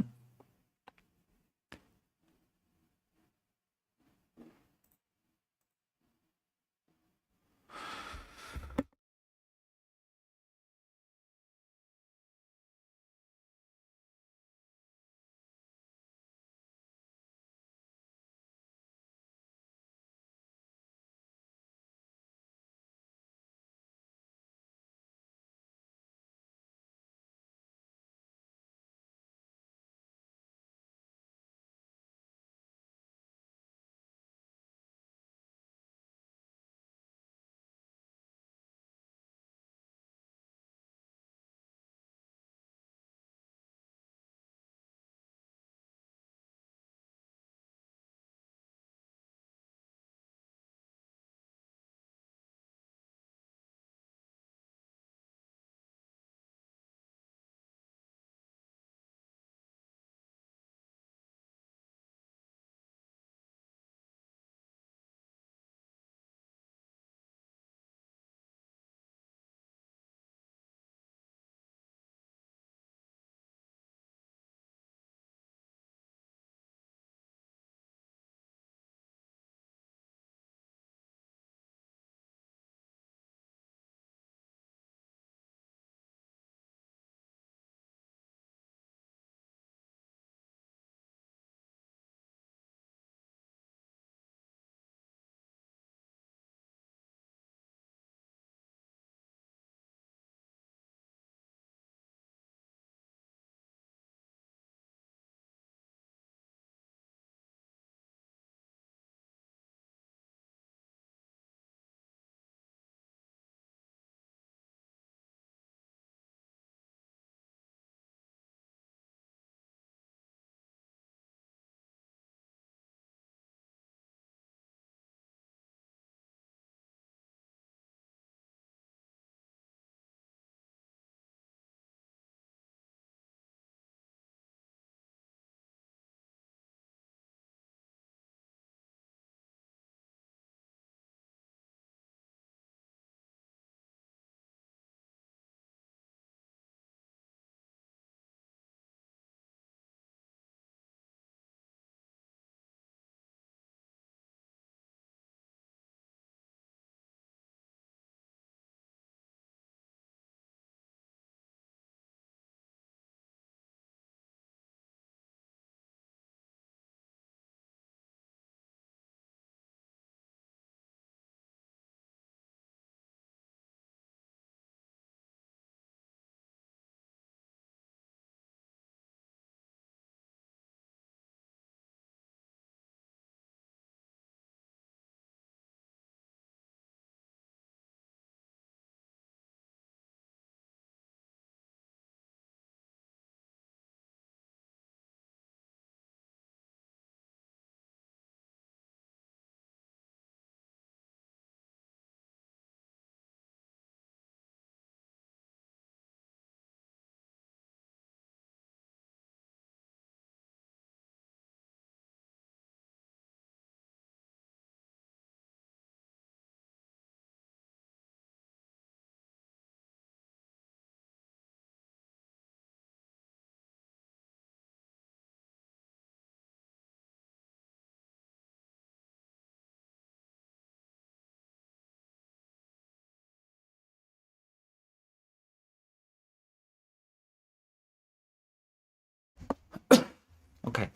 Okay.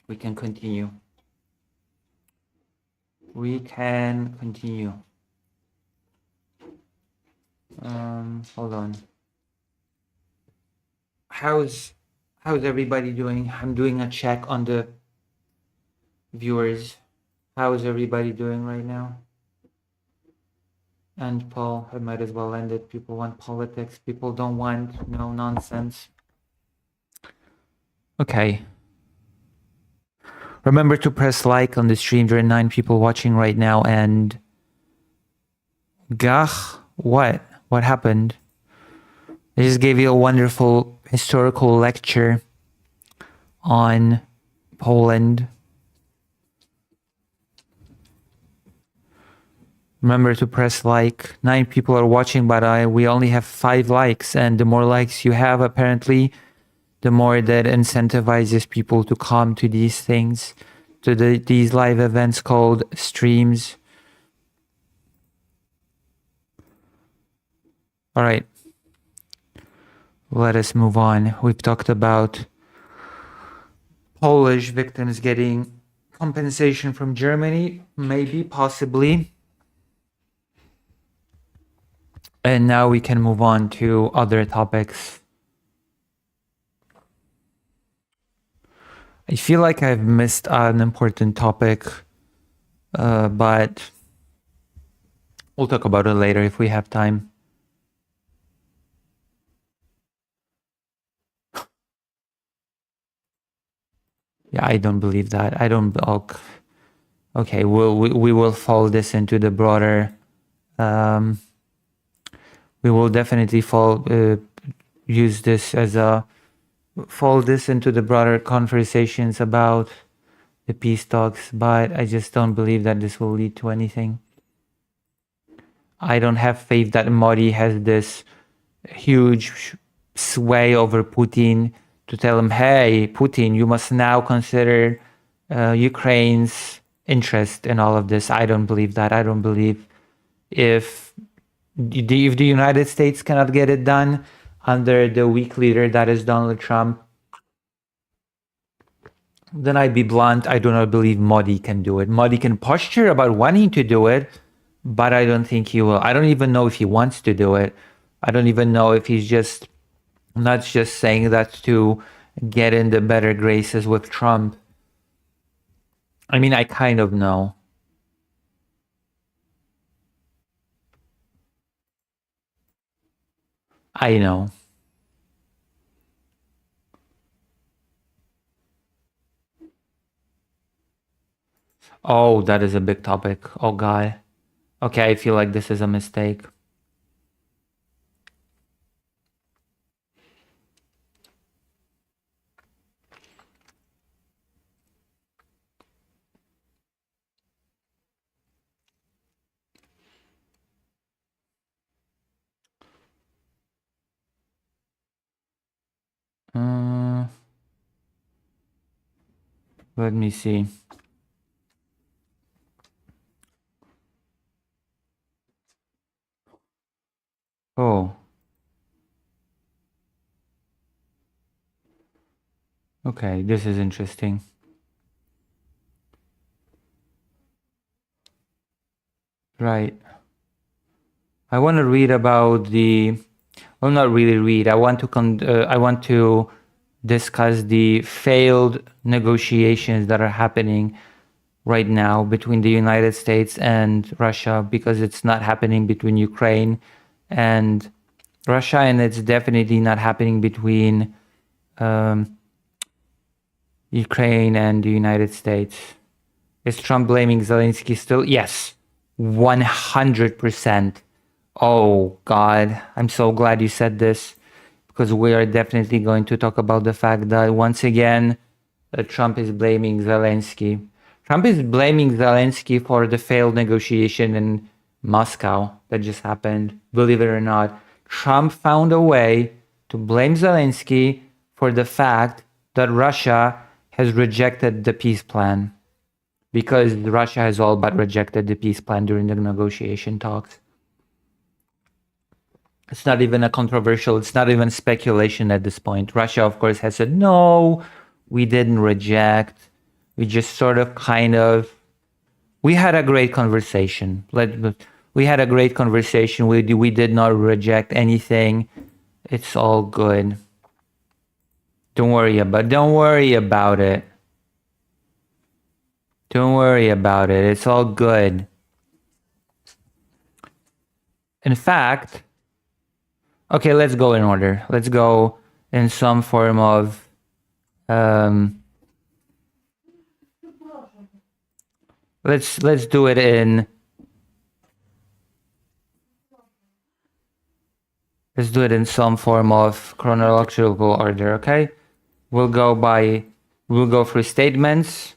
We can continue. We can continue. Hold on. How's everybody doing? I'm doing a check on the viewers. How's everybody doing right now? And Paul, I might as well end it. People want politics. People don't want no nonsense. Okay. Remember to press like on the stream. There are 9 people watching right now. And Gach, what? What happened? I just gave you a wonderful historical lecture on Poland. Remember to press like. 9 people are watching, but we only have 5 likes. And the more likes you have, apparently, the more that incentivizes people to come to these things, to these live events called streams. All right. Let us move on. We've talked about Polish victims getting compensation from Germany, maybe, possibly. And now we can move on to other topics. I feel like I've missed an important topic, but we'll talk about it later if we have time. Yeah, I don't believe that. I don't. Okay, we will fold this into the broader. We will definitely use this as a. Fold this into the broader conversations about the peace talks, but I just don't believe that this will lead to anything. I don't have faith that Modi has this huge sway over Putin to tell him, hey, Putin, you must now consider Ukraine's interest in all of this. I don't believe that. I don't believe if the United States cannot get it done under the weak leader that is Donald Trump, then I'd be blunt. I do not believe Modi can do it. Modi can posture about wanting to do it, but I don't think he will. I don't even know if he wants to do it. I don't even know if he's just not just saying that to get in the better graces with Trump. I mean, I kind of know. I know. Oh, that is a big topic. Oh, God. Okay, I feel like this is a mistake. Let me see. Oh. Okay, this is interesting. Right. I want to read about the. Well, not really read. I want to discuss the failed negotiations that are happening right now between the United States and Russia, because it's not happening between Ukraine and Russia, and it's definitely not happening between Ukraine and the United States. Is Trump blaming Zelensky still? Yes, 100%. Oh, God, I'm so glad you said this, because we are definitely going to talk about the fact that once again, Trump is blaming Zelensky. Trump is blaming Zelensky for the failed negotiation in Moscow that just happened. Believe it or not, Trump found a way to blame Zelensky for the fact that Russia has rejected the peace plan, because Russia has all but rejected the peace plan during the negotiation talks. It's not even a controversial, it's not even speculation at this point. Russia, of course, has said, no, We didn't reject. We just sort of we had a great conversation. We had a great conversation. We did not reject anything. It's all good. Don't worry about it. Don't worry about it. It's all good. In fact, okay, let's go in order. Let's go in some form of let's do it in some form of chronological order, okay? We'll go through statements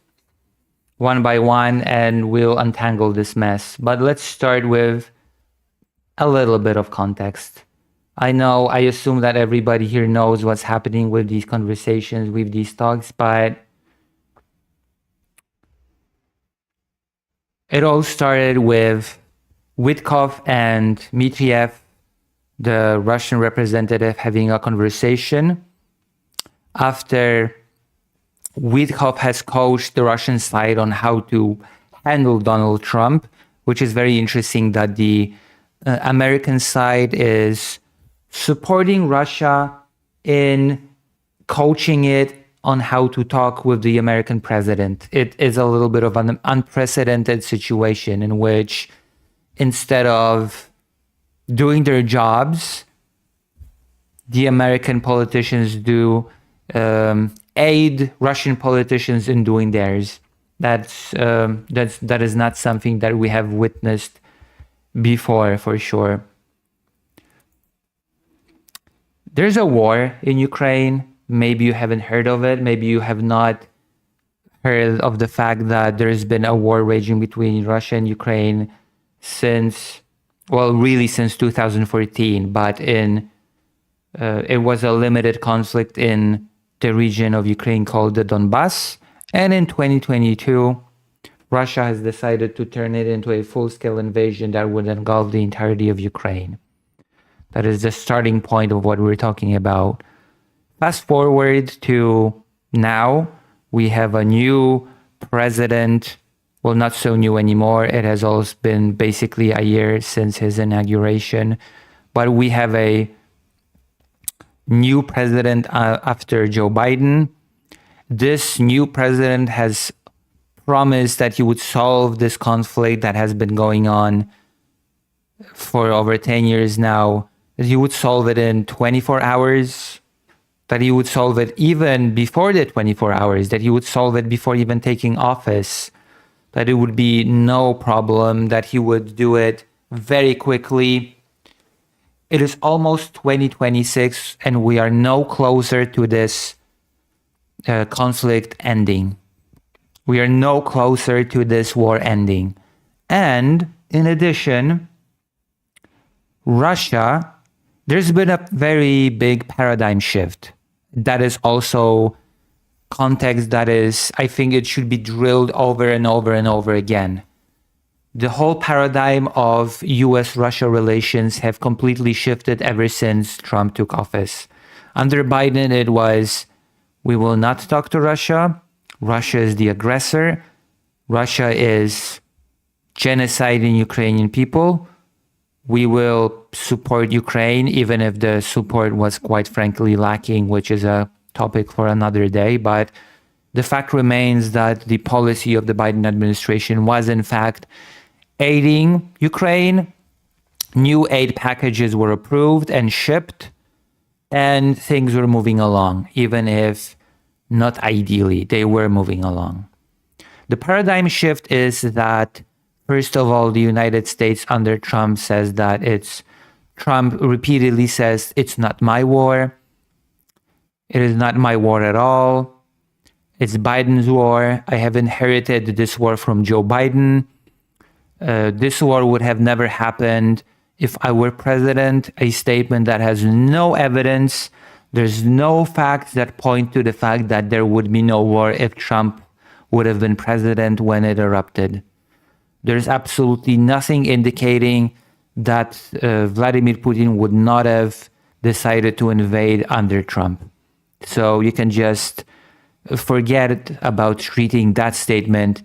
one by one and we'll untangle this mess. But let's start with a little bit of context. I assume that everybody here knows what's happening with these conversations, with these talks, but it all started with Witkoff and Dmitriev, the Russian representative, having a conversation after Witkoff has coached the Russian side on how to handle Donald Trump, which is very interesting that the American side is supporting Russia in coaching it on how to talk with the American president. It is a little bit of an unprecedented situation in which instead of doing their jobs, the American politicians do aid Russian politicians in doing theirs. That is not something that we have witnessed before, for sure. There's a war in Ukraine. Maybe you haven't heard of it. Maybe you have not heard of the fact that there's been a war raging between Russia and Ukraine since 2014. But it was a limited conflict in the region of Ukraine called the Donbass. And in 2022, Russia has decided to turn it into a full-scale invasion that would engulf the entirety of Ukraine. That is the starting point of what we're talking about. Fast forward to now, we have a new president. Well, not so new anymore. It has also been basically a year since his inauguration. But we have a new president after Joe Biden. This new president has promised that he would solve this conflict that has been going on for over 10 years now, that he would solve it in 24 hours, that he would solve it even before the 24 hours, that he would solve it before even taking office, that it would be no problem, that he would do it very quickly. It is almost 2026 and we are no closer to this conflict ending. We are no closer to this war ending. And in addition, Russia, there's been a very big paradigm shift. That is also context that is, I think it should be drilled over and over and over again. The whole paradigm of US-Russia relations have completely shifted ever since Trump took office. Under Biden, it was, we will not talk to Russia. Russia is the aggressor. Russia is genociding Ukrainian people. We will support Ukraine, even if the support was quite frankly lacking, which is a topic for another day. But the fact remains that the policy of the Biden administration was, in fact, aiding Ukraine. New aid packages were approved and shipped, and things were moving along, even if not ideally, they were moving along. The paradigm shift is that, first of all, the United States under Trump says that Trump repeatedly says, it's not my war. It is not my war at all. It's Biden's war. I have inherited this war from Joe Biden. This war would have never happened if I were president. A statement that has no evidence. There's no facts that point to the fact that there would be no war if Trump would have been president when it erupted. There's absolutely nothing indicating that Vladimir Putin would not have decided to invade under Trump. So you can just forget about treating that statement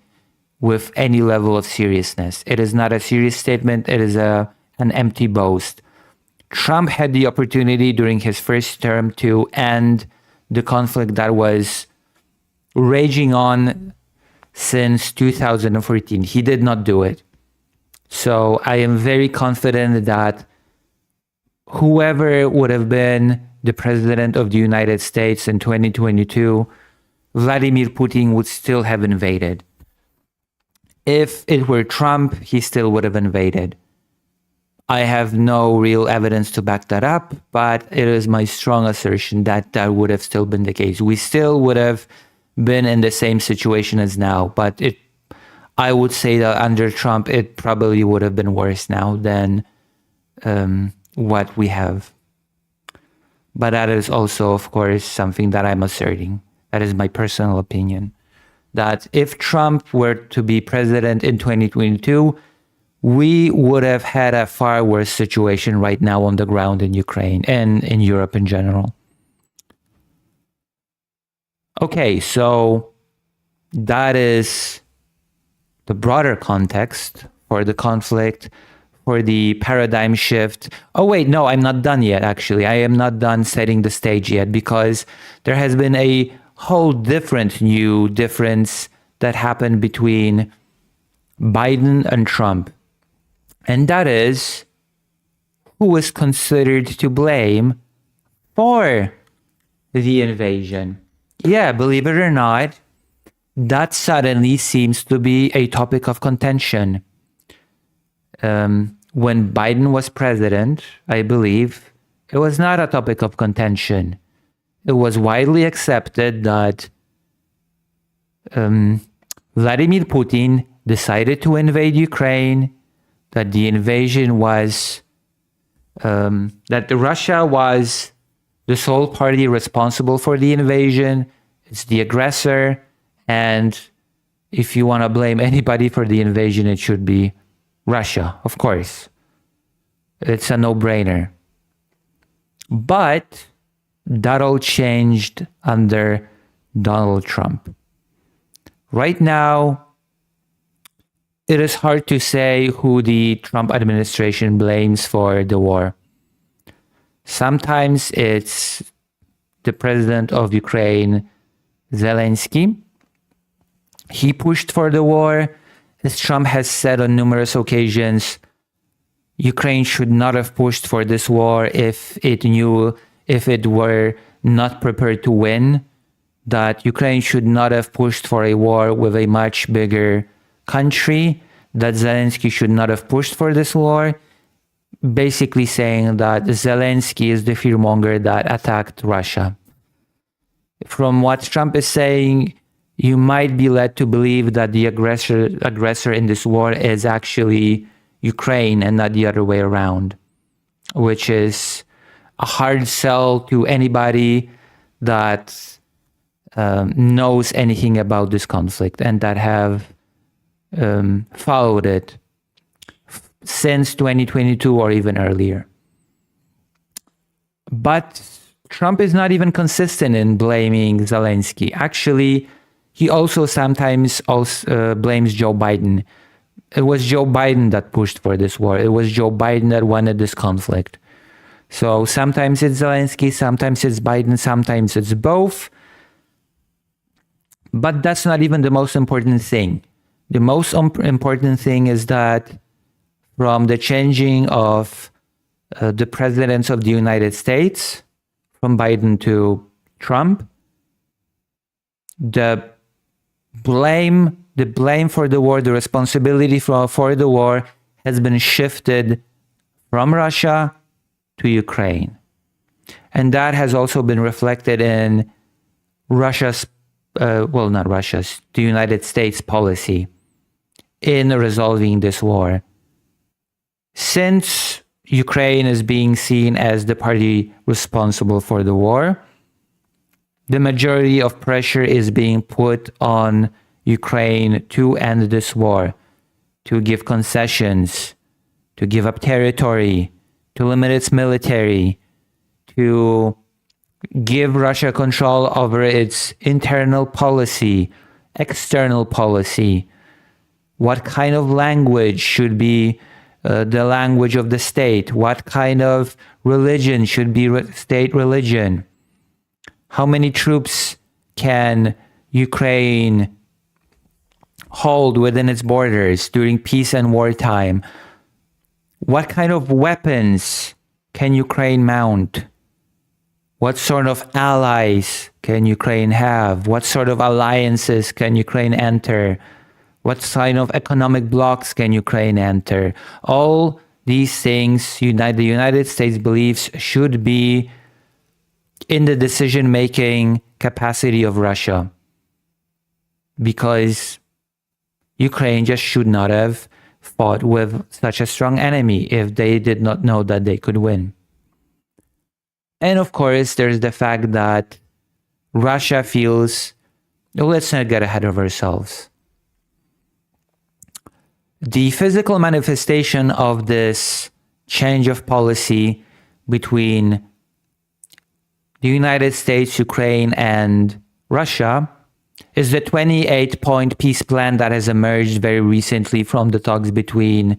with any level of seriousness. It is not a serious statement. It is an empty boast. Trump had the opportunity during his first term to end the conflict that was raging on since 2014. He did not do it. So I am very confident that whoever would have been the president of the United States in 2022, Vladimir Putin would still have invaded. If it were Trump, he still would have invaded. I have no real evidence to back that up, but it is my strong assertion that that would have still been the case. We still would have been in the same situation as now, but I would say that under Trump, it probably would have been worse now than what we have. But that is also, of course, something that I'm asserting. That is my personal opinion. That if Trump were to be president in 2022, we would have had a far worse situation right now on the ground in Ukraine and in Europe in general. Okay, so that is the broader context for the conflict, for the paradigm shift. Oh, wait, no, I'm not done yet, actually. I am not done setting the stage yet because there has been a whole different new difference that happened between Biden and Trump. And that is who is considered to blame for the invasion. Yeah, believe it or not, that suddenly seems to be a topic of contention. When Biden was president, I believe, it was not a topic of contention. It was widely accepted that Vladimir Putin decided to invade Ukraine, that the invasion was, that Russia was the sole party responsible for the invasion. It's the aggressor. And if you want to blame anybody for the invasion, it should be Russia, of course. It's a no-brainer. But that all changed under Donald Trump. Right now, it is hard to say who the Trump administration blames for the war. Sometimes it's the president of Ukraine, Zelensky. He pushed for the war. As Trump has said on numerous occasions, Ukraine should not have pushed for this war if it were not prepared to win, that Ukraine should not have pushed for a war with a much bigger country, that Zelensky should not have pushed for this war, basically saying that Zelensky is the fearmonger that attacked Russia. From what Trump is saying, you might be led to believe that the aggressor in this war is actually Ukraine and not the other way around, which is a hard sell to anybody that knows anything about this conflict and that have followed it since 2022 or even earlier. But Trump is not even consistent in blaming Zelensky. Actually, he also sometimes blames Joe Biden. It was Joe Biden that pushed for this war. It was Joe Biden that wanted this conflict. So sometimes it's Zelensky, sometimes it's Biden, sometimes it's both. But that's not even the most important thing. The most important thing is that from the changing of the presidents of the United States, from Biden to Trump, the blame for the war, the responsibility for the war has been shifted from Russia to Ukraine. And that has also been reflected in the United States policy in resolving this war. Since Ukraine is being seen as the party responsible for the war, the majority of pressure is being put on Ukraine to end this war, to give concessions, to give up territory, to limit its military, to give Russia control over its internal policy, external policy. What kind of language should be the language of the state? What kind of religion should be state religion? How many troops can Ukraine hold within its borders during peace and wartime? What kind of weapons can Ukraine mount? What sort of allies can Ukraine have? What sort of alliances can Ukraine enter? What kind of economic blocks can Ukraine enter? All these things the United States believes should be in the decision-making capacity of Russia, because Ukraine just should not have fought with such a strong enemy if they did not know that they could win. And of course, there's the fact that Russia feels, let's not get ahead of ourselves. The physical manifestation of this change of policy between the United States, Ukraine, and Russia is the 28-point peace plan that has emerged very recently from the talks between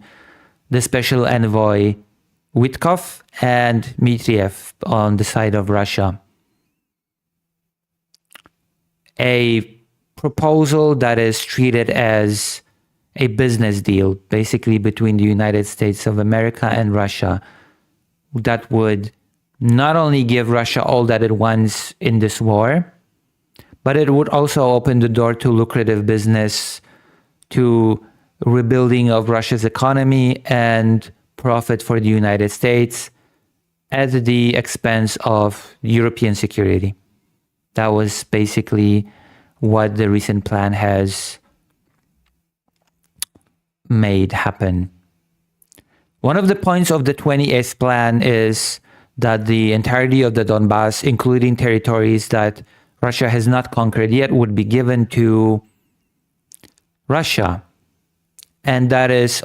the special envoy Witkov and Dmitriev on the side of Russia. A proposal that is treated as a business deal, basically between the United States of America and Russia, that would not only give Russia all that it wants in this war, but it would also open the door to lucrative business, to rebuilding of Russia's economy and profit for the United States at the expense of European security. That was basically what the recent plan has made happen. One of the points of the 28th plan is that the entirety of the Donbass, including territories that Russia has not conquered yet, would be given to Russia. And that was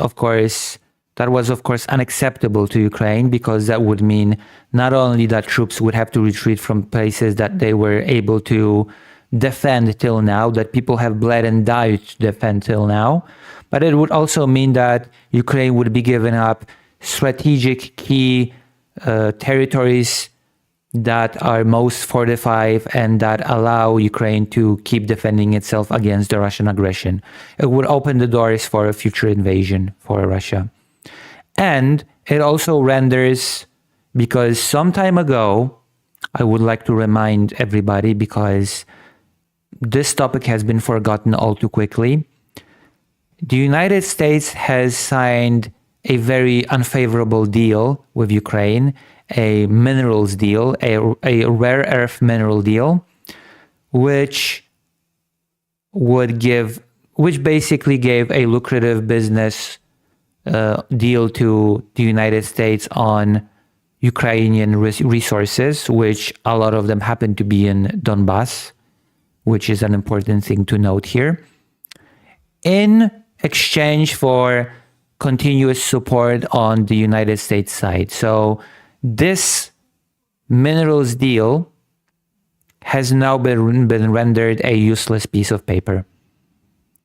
of course unacceptable to Ukraine, because that would mean not only that troops would have to retreat from places that they were able to defend till now, that people have bled and died to defend till now, but it would also mean that Ukraine would be giving up strategic key territories that are most fortified and that allow Ukraine to keep defending itself against the Russian aggression. It would open the doors for a future invasion for Russia. And it also renders, because some time ago, I would like to remind everybody, because this topic has been forgotten all too quickly, the United States has signed a very unfavorable deal with Ukraine, a minerals deal, a rare earth mineral deal, which basically gave a lucrative business deal to the United States on Ukrainian resources, which a lot of them happen to be in Donbass, which is an important thing to note here, in exchange for continuous support on the United States side. So this minerals deal has now been rendered a useless piece of paper.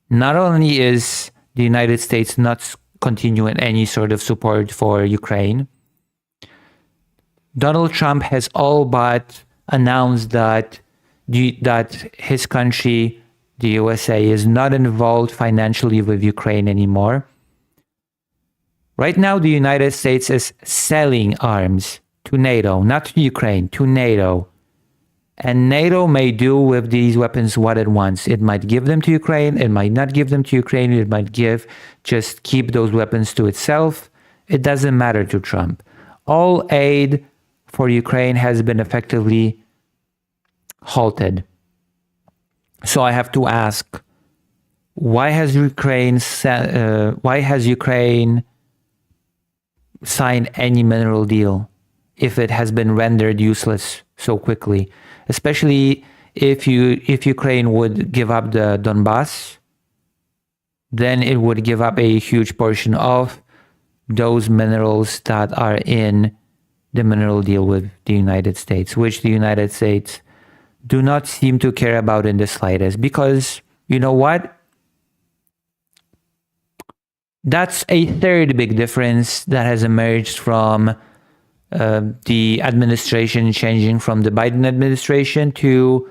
Not only is the United States not continuing any sort of support for Ukraine, Donald Trump has all but announced that his country, the USA, is not involved financially with Ukraine anymore. Right now, the United States is selling arms to NATO, not to Ukraine, to NATO. And NATO may do with these weapons what it wants. It might give them to Ukraine, it might not give them to Ukraine, it might just keep those weapons to itself. It doesn't matter to Trump. All aid for Ukraine has been effectively halted. So I have to ask, why has Ukraine signed any mineral deal if it has been rendered useless so quickly? Especially if Ukraine would give up the Donbass, then it would give up a huge portion of those minerals that are in the mineral deal with the United States, which the United States do not seem to care about in the slightest, because you know what? That's a third big difference that has emerged from the administration changing from the Biden administration to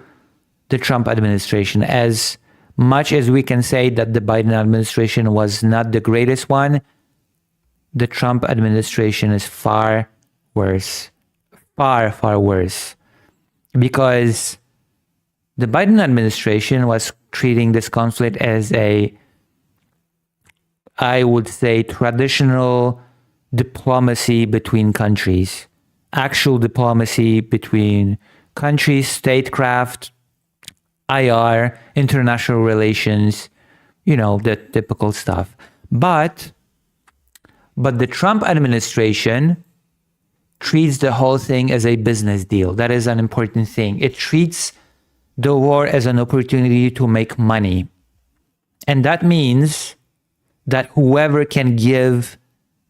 the Trump administration. As much as we can say that the Biden administration was not the greatest one, the Trump administration is far worse. Far, far worse. Because the Biden administration was treating this conflict as I would say, traditional diplomacy between countries. Actual diplomacy between countries, statecraft, IR, international relations, the typical stuff. But the Trump administration treats the whole thing as a business deal. That is an important thing. It treats the war as an opportunity to make money. And that means that whoever can give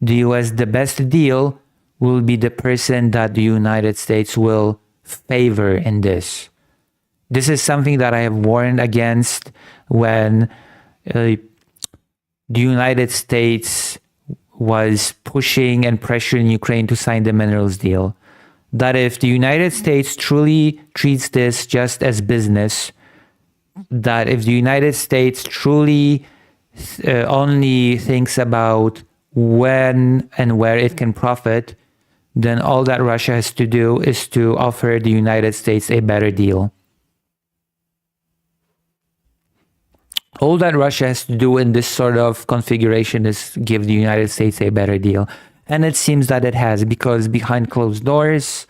the US the best deal will be the person that the United States will favor in this. This is something that I have warned against when the United States was pushing and pressuring Ukraine to sign the minerals deal. That if the United States truly treats this just as business, that if the United States truly only thinks about when and where it can profit, then all that Russia has to do is to offer the United States a better deal. All that Russia has to do in this sort of configuration is give the United States a better deal. And it seems that it has, because behind closed doors,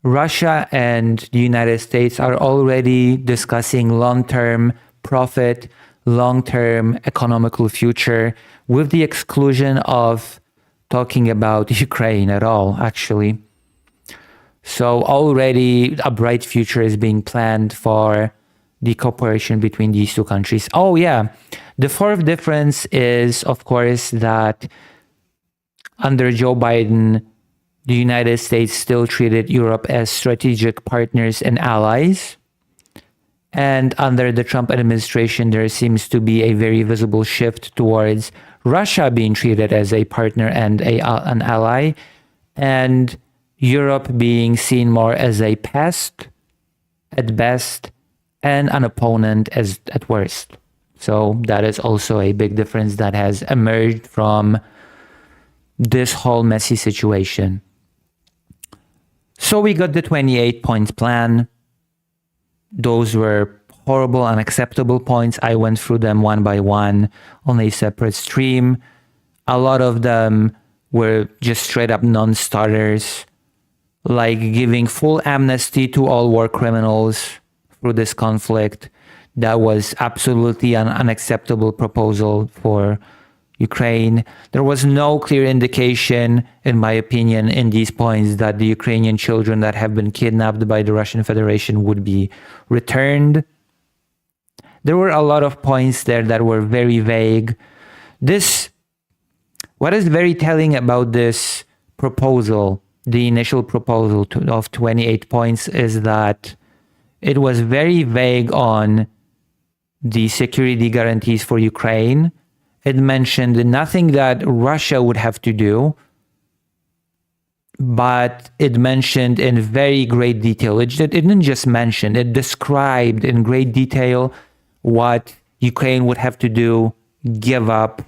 Russia and the United States are already discussing long-term profit, long-term economical future, with the exclusion of talking about Ukraine at all, actually. So already a bright future is being planned for the cooperation between these two countries. Oh yeah, the fourth difference is, of course, that under Joe Biden, the United States still treated Europe as strategic partners and allies. And under the Trump administration, there seems to be a very visible shift towards Russia being treated as a partner and an ally, and Europe being seen more as a pest at best and an opponent at worst. So that is also a big difference that has emerged from this whole messy situation. So we got the 28 points plan. Those were horrible, unacceptable points. I went through them one by one on a separate stream. A lot of them were just straight up non-starters, like giving full amnesty to all war criminals through this conflict. That was absolutely an unacceptable proposal for Ukraine. There was no clear indication, in my opinion, in these points that the Ukrainian children that have been kidnapped by the Russian Federation would be returned. There were a lot of points there that were very vague. What is very telling about this proposal, the initial proposal of 28 points, is that it was very vague on the security guarantees for Ukraine. It mentioned nothing that Russia would have to do, but it mentioned in very great detail. It didn't just mention, it described in great detail what Ukraine would have to do, give up,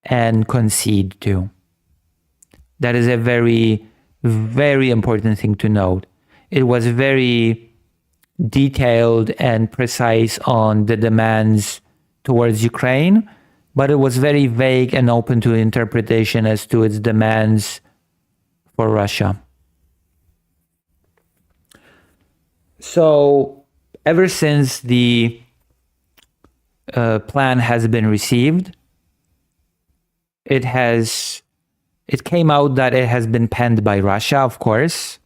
and concede to. That is a very, very important thing to note. It was very detailed and precise on the demands towards Ukraine, but it was very vague and open to interpretation as to its demands for Russia. So ever since the plan has been received, it came out that it has been penned by Russia, of course.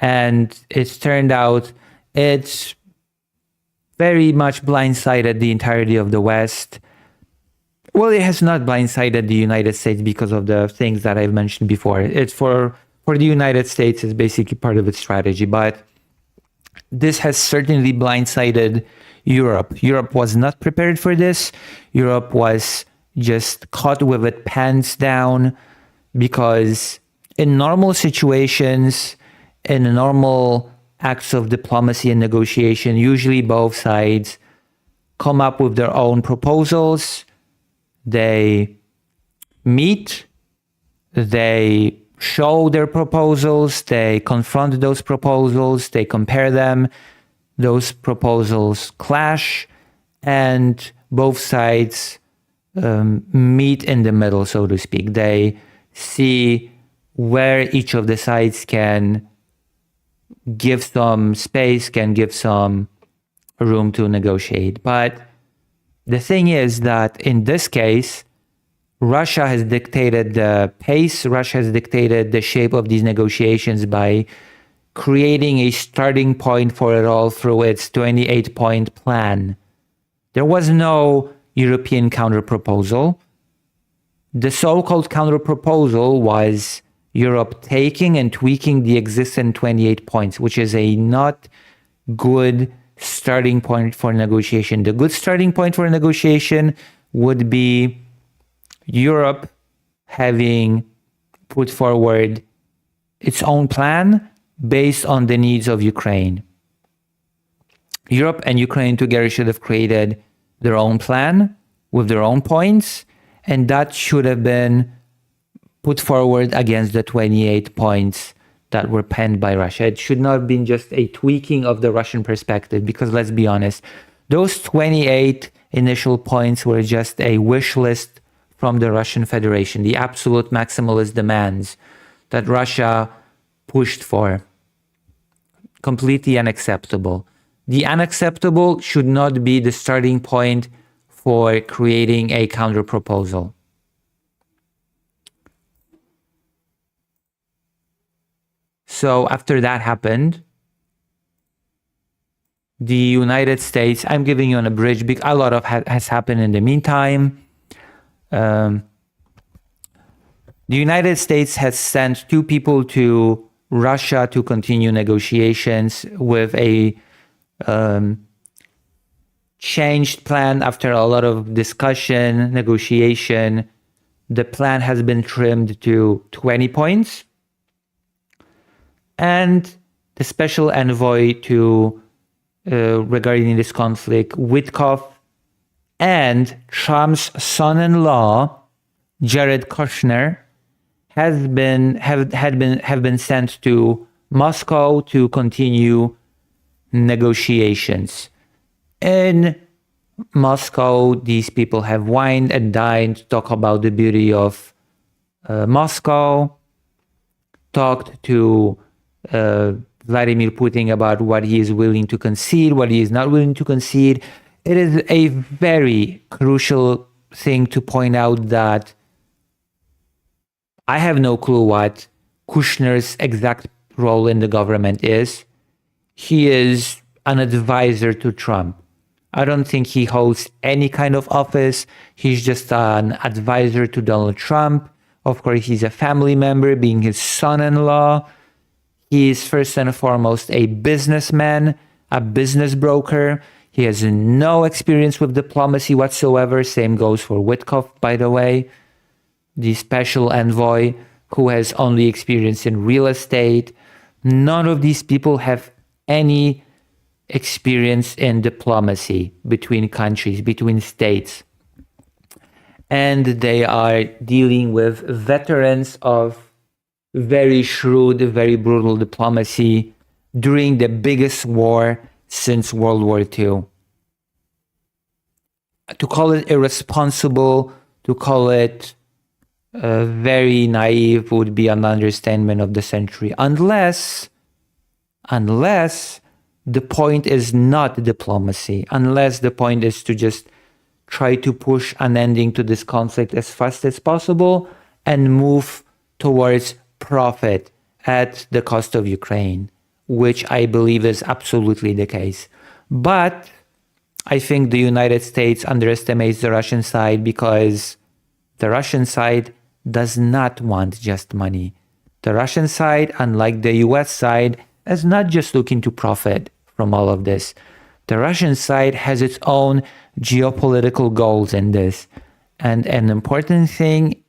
And it's turned out it's very much blindsided the entirety of the West. Well, it has not blindsided the United States because of the things that I've mentioned before. It's for the United States, it's basically part of its strategy. But this has certainly blindsided Europe. Europe was not prepared for this. Europe was just caught with it pants down, because in normal situations, in normal acts of diplomacy and negotiation, usually both sides come up with their own proposals. They meet, they show their proposals, they confront those proposals, they compare them, those proposals clash, and both sides meet in the middle, so to speak. They see where each of the sides can give some space, can give some room to negotiate. But the thing is that in this case, Russia has dictated the pace, Russia has dictated the shape of these negotiations by creating a starting point for it all through its 28-point plan. There was no European counterproposal. The so-called counterproposal was Europe taking and tweaking the existing 28 points, which is a not good starting point for negotiation. The good starting point for negotiation would be Europe having put forward its own plan based on the needs of Ukraine. Europe and Ukraine together should have created their own plan with their own points, and that should have been put forward against the 28 points that were penned by Russia. It should not have been just a tweaking of the Russian perspective, because let's be honest, those 28 initial points were just a wish list from the Russian Federation, the absolute maximalist demands that Russia pushed for. Completely unacceptable. The unacceptable should not be the starting point for creating a counterproposal. So after that happened, the United States, I'm giving you an abridged, a lot of has happened in the meantime. The United States has sent 2 people to Russia to continue negotiations with a changed plan after a lot of discussion, negotiation. The plan has been trimmed to 20 points. And the special envoy to regarding this conflict, Witkoff, and Trump's son-in-law, Jared Kushner, have been sent to Moscow to continue negotiations. In Moscow, these people have wined and dined, talk about the beauty of Moscow, talked to Vladimir Putin about what he is willing to concede, what he is not willing to concede. It is a very crucial thing to point out that I have no clue what Kushner's exact role in the government is. He is an advisor to Trump. I don't think he holds any kind of office. He's just an advisor to Donald Trump. Of course, he's a family member, being his son-in-law. He is first and foremost a businessman, a business broker. He has no experience with diplomacy whatsoever. Same goes for Witkoff, by the way, the special envoy who has only experience in real estate. None of these people have any experience in diplomacy between countries, between states. And they are dealing with veterans of very shrewd, very brutal diplomacy during the biggest war since World War II. To call it irresponsible, to call it very naive would be an understatement of the century. Unless the point is not diplomacy, unless the point is to just try to push an ending to this conflict as fast as possible and move towards profit at the cost of Ukraine, which I believe is absolutely the case. But I think the United States underestimates the Russian side because the Russian side does not want just money. The Russian side, unlike the US side, is not just looking to profit from all of this. The Russian side has its own geopolitical goals in this. And an important thing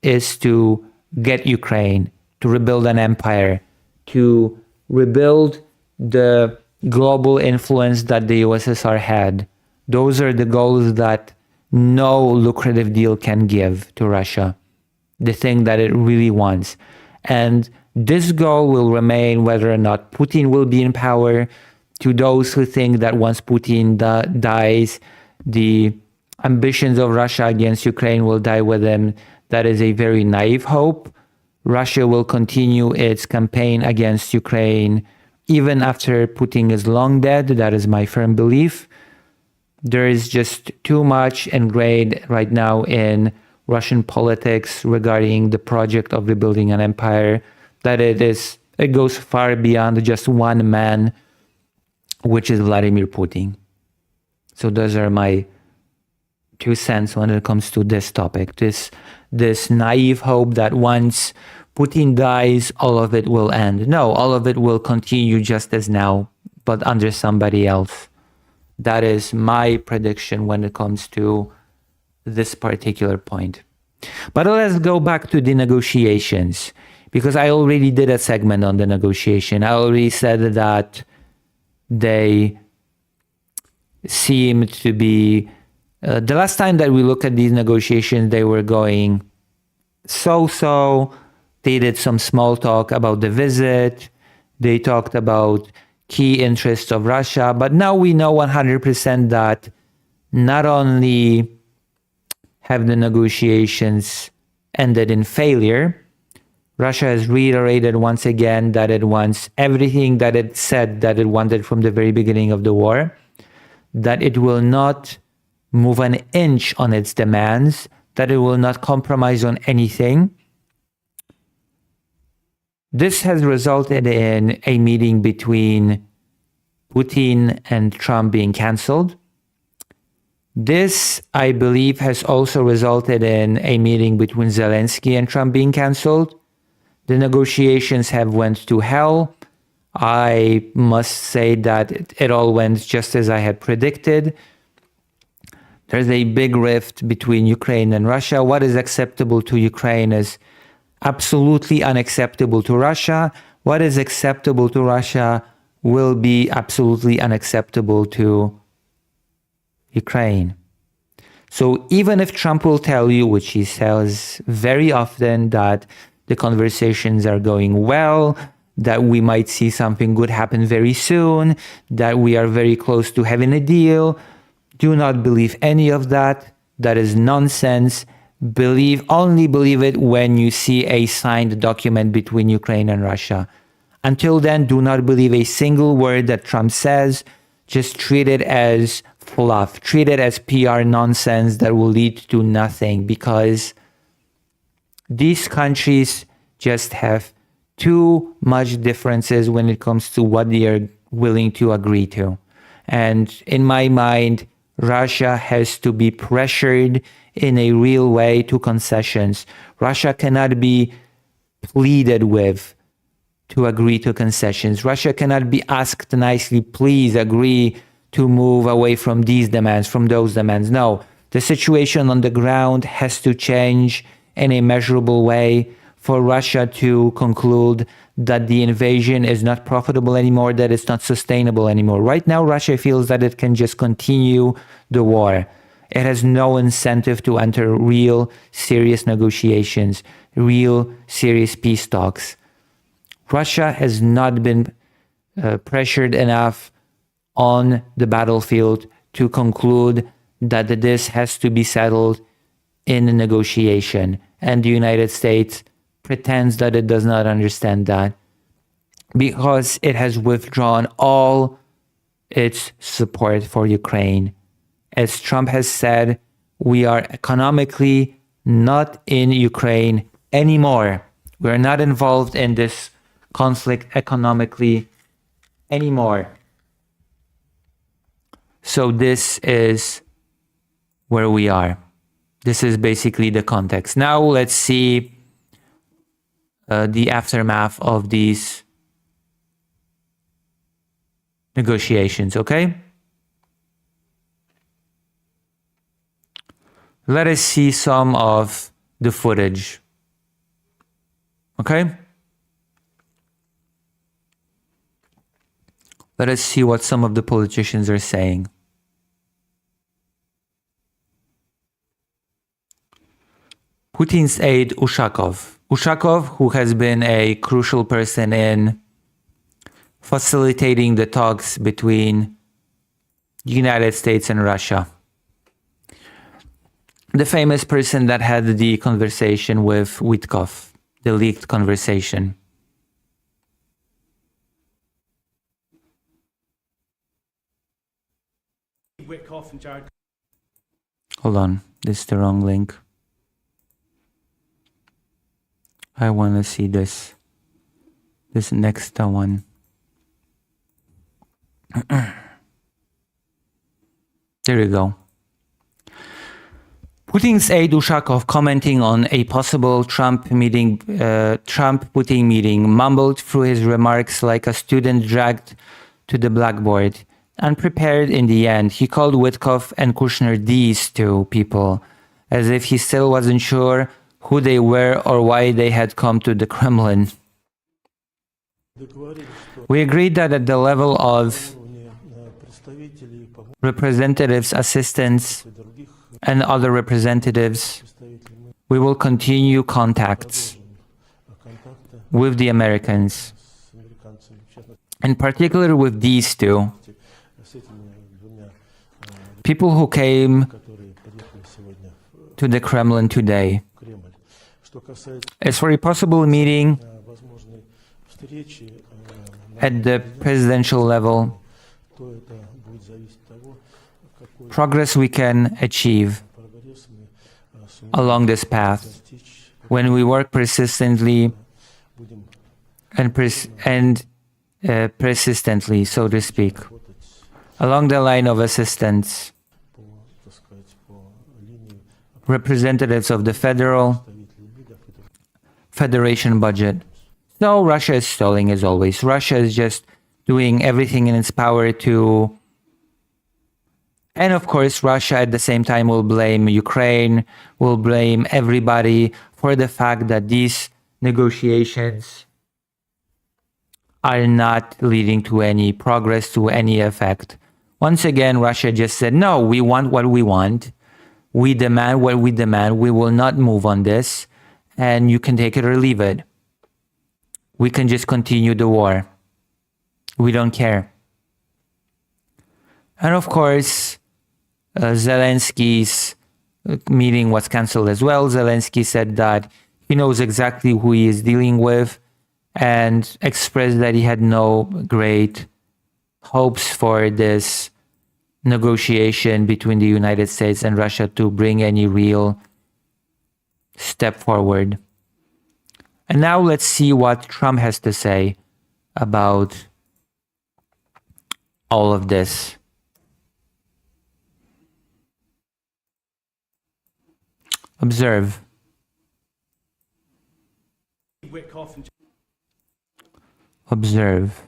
is to get Ukraine, to rebuild an empire, to rebuild the global influence that the USSR had. Those are the goals that no lucrative deal can give to Russia, the thing that it really wants. And this goal will remain whether or not Putin will be in power. To those who think that once Putin dies, the ambitions of Russia against Ukraine will die with him, that is a very naive hope. Russia will continue its campaign against Ukraine even after Putin is long dead. That is my firm belief. There is just too much ingrained right now in Russian politics regarding the project of rebuilding an empire that it goes far beyond just one man, which is Vladimir Putin. So those are my 2 cents when it comes to this topic. This naive hope that once Putin dies, all of it will end. No, all of it will continue just as now, but under somebody else. That is my prediction when it comes to this particular point. But let's go back to the negotiations, because I already did a segment on the negotiation. I already said that they seemed to be, the last time that we looked at these negotiations, they were going so-so. They did some small talk about the visit. They talked about key interests of Russia. But now we know 100% that not only have the negotiations ended in failure, Russia has reiterated once again that it wants everything that it said that it wanted from the very beginning of the war, that it will not move an inch on its demands, that it will not compromise on anything. This has resulted in a meeting between Putin and Trump being canceled. This, I believe, has also resulted in a meeting between Zelensky and Trump being canceled. The negotiations have went to hell. I must say that it all went just as I had predicted. There's a big rift between Ukraine and Russia. What is acceptable to Ukraine is absolutely unacceptable to Russia. What is acceptable to Russia will be absolutely unacceptable to Ukraine. So even if Trump will tell you, which he says very often, that the conversations are going well, that we might see something good happen very soon, that we are very close to having a deal, do not believe any of that. That is nonsense. Only believe it when you see a signed document between Ukraine and Russia. Until then, do not believe a single word that Trump says. Just treat it as fluff. Treat it as PR nonsense that will lead to nothing, because these countries just have too much differences when it comes to what they are willing to agree to. And in my mind, Russia has to be pressured in a real way to concessions. Russia cannot be pleaded with to agree to concessions. Russia cannot be asked nicely, please agree to move away from these demands, from those demands. No, the situation on the ground has to change in a measurable way for Russia to conclude that the invasion is not profitable anymore, that it's not sustainable anymore. Right now, Russia feels that it can just continue the war. It has no incentive to enter real serious negotiations, real serious peace talks. Russia has not been pressured enough on the battlefield to conclude that this has to be settled in a negotiation. And the United States pretends that it does not understand that, because it has withdrawn all its support for Ukraine. As Trump has said, we are economically not in Ukraine anymore. We are not involved in this conflict economically anymore. So this is where we are. This is basically the context. Now let's see the aftermath of these negotiations, okay? Let us see some of the footage, okay? Let us see what some of the politicians are saying. Putin's aide Ushakov. Ushakov, who has been a crucial person in facilitating the talks between the United States and Russia. The famous person that had the conversation with Witkov, the leaked conversation. Witkoff and Jared. Hold on, this is the wrong link. I want to see this next one. There you go. Putin's aide Ushakov, commenting on a possible Trump-Putin meeting, mumbled through his remarks like a student dragged to the blackboard. Unprepared in the end, he called Witkov and Kushner these two people, as if he still wasn't sure who they were or why they had come to the Kremlin. We agreed that at the level of representatives, assistants, and other representatives, we will continue contacts with the Americans, in particular with these two people who came to the Kremlin today. As for a possible meeting at the presidential level, progress we can achieve along this path when we work persistently and persistently, so to speak, along the line of assistance, representatives of the Federation budget. So Russia is stalling as always. Russia is just doing everything in its power to... And of course, Russia at the same time will blame Ukraine, will blame everybody for the fact that these negotiations are not leading to any progress, to any effect. Once again, Russia just said, no, we want what we want. We demand what we demand. We will not move on this. And you can take it or leave it. We can just continue the war. We don't care. And of course, Zelensky's meeting was cancelled as well. Zelensky said that he knows exactly who he is dealing with and expressed that he had no great hopes for this negotiation between the United States and Russia to bring any real step forward. And now let's see what Trump has to say about all of this. Observe. Observe.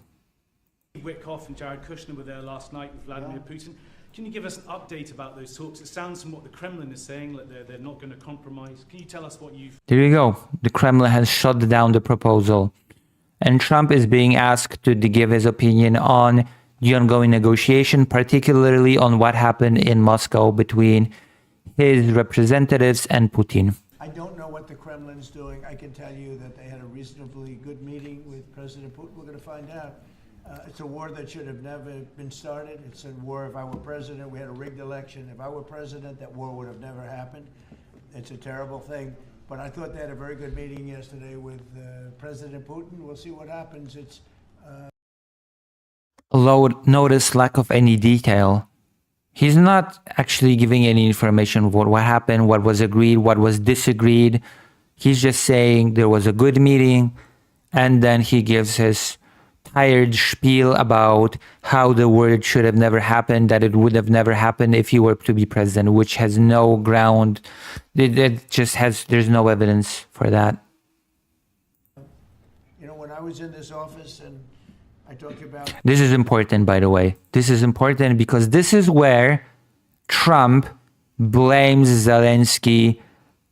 Witkoff and Jared Kushner were there last night with Vladimir Putin. Can you give us an update about those talks? It sounds from what the Kremlin is saying that they're not going to compromise. Can you tell us what you've... There you go. The Kremlin has shut down the proposal. And Trump is being asked to give his opinion on the ongoing negotiation, particularly on what happened in Moscow between his representatives and Putin. I don't know what the Kremlin is doing. I can tell you that they had a reasonably good meeting with President Putin. We're going to find out. It's a war that should have never been started. It's a war, if I were president, we had a rigged election. If I were president, that war would have never happened. It's a terrible thing. But I thought they had a very good meeting yesterday with President Putin. We'll see what happens. It's notice lack of any detail. He's not actually giving any information of what happened, what was agreed, what was disagreed. He's just saying there was a good meeting, and then he gives his entire spiel about how the war should have never happened, that it would have never happened if he were to be president, which has no ground. It just has, there's no evidence for that. You know, when I was in this office and I talked about... This is important, by the way. This is important because this is where Trump blames Zelensky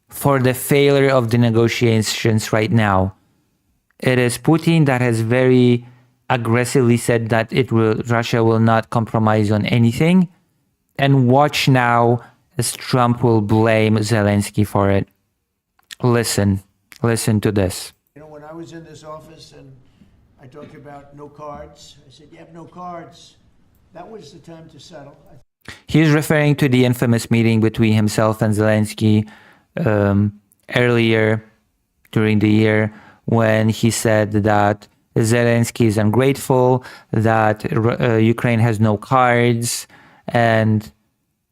for the failure of the negotiations right now. It is Putin that has very aggressively said that Russia will not compromise on anything. And watch now as Trump will blame Zelensky for it. Listen to this. You know, when I was in this office and I talked about no cards, I said, you have no cards. That was the time to settle. He's referring to the infamous meeting between himself and Zelensky earlier during the year, when he said that Zelensky is ungrateful, that Ukraine has no cards, and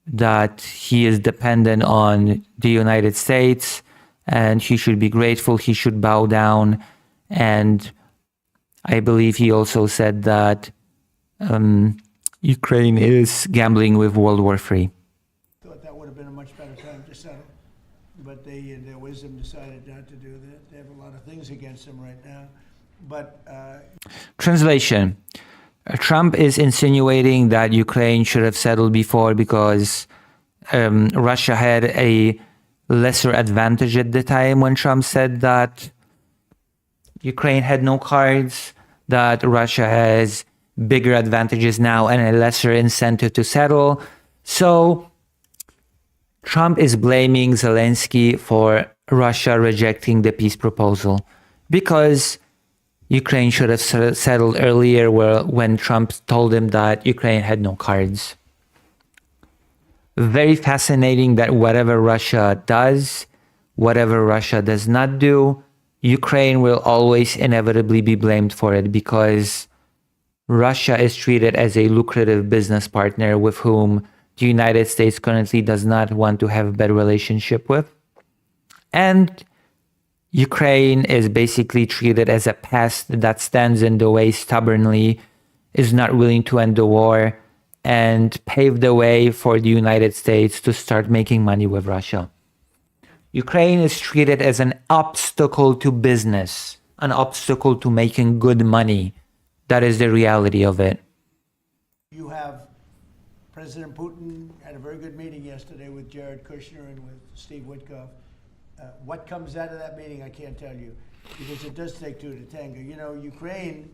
that he is dependent on the United States, and he should be grateful, he should bow down. And I believe he also said that Ukraine is gambling with World War III. Thought that would have been a much better time to settle. But they, in their wisdom, decided not to do that. They have a lot of things against them right now. But Translation. Trump is insinuating that Ukraine should have settled before because Russia had a lesser advantage at the time when Trump said that Ukraine had no cards, that Russia has bigger advantages now and a lesser incentive to settle. So Trump is blaming Zelensky for Russia rejecting the peace proposal because Ukraine should have settled earlier when Trump told him that Ukraine had no cards. Very fascinating that whatever Russia does, whatever Russia does not do, Ukraine will always inevitably be blamed for it because Russia is treated as a lucrative business partner with whom the United States currently does not want to have a bad relationship with. And Ukraine is basically treated as a pest that stands in the way stubbornly, is not willing to end the war, and pave the way for the United States to start making money with Russia. Ukraine is treated as an obstacle to business, an obstacle to making good money. That is the reality of it. you have President Putin had a very good meeting yesterday with Jared Kushner and with Steve Witkoff. What comes out of that meeting, I can't tell you, because it does take two to tango. You know, Ukraine,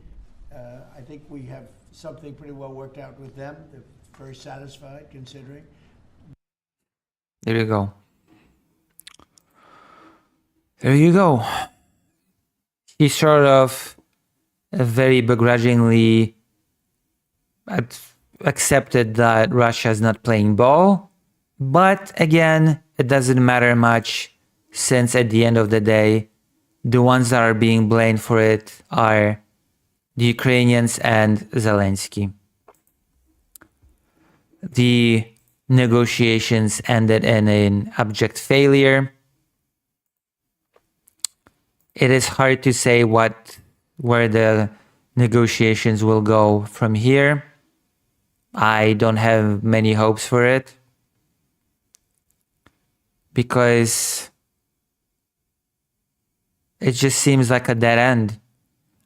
I think we have something pretty well worked out with them. They're very satisfied, considering. There you go. There you go. He sort of very begrudgingly accepted that Russia is not playing ball. But again, it doesn't matter much, since at the end of the day, the ones that are being blamed for it are the Ukrainians and Zelensky. The negotiations ended in an abject failure. It is hard to say where the negotiations will go from here. I don't have many hopes for it, because it just seems like a dead end.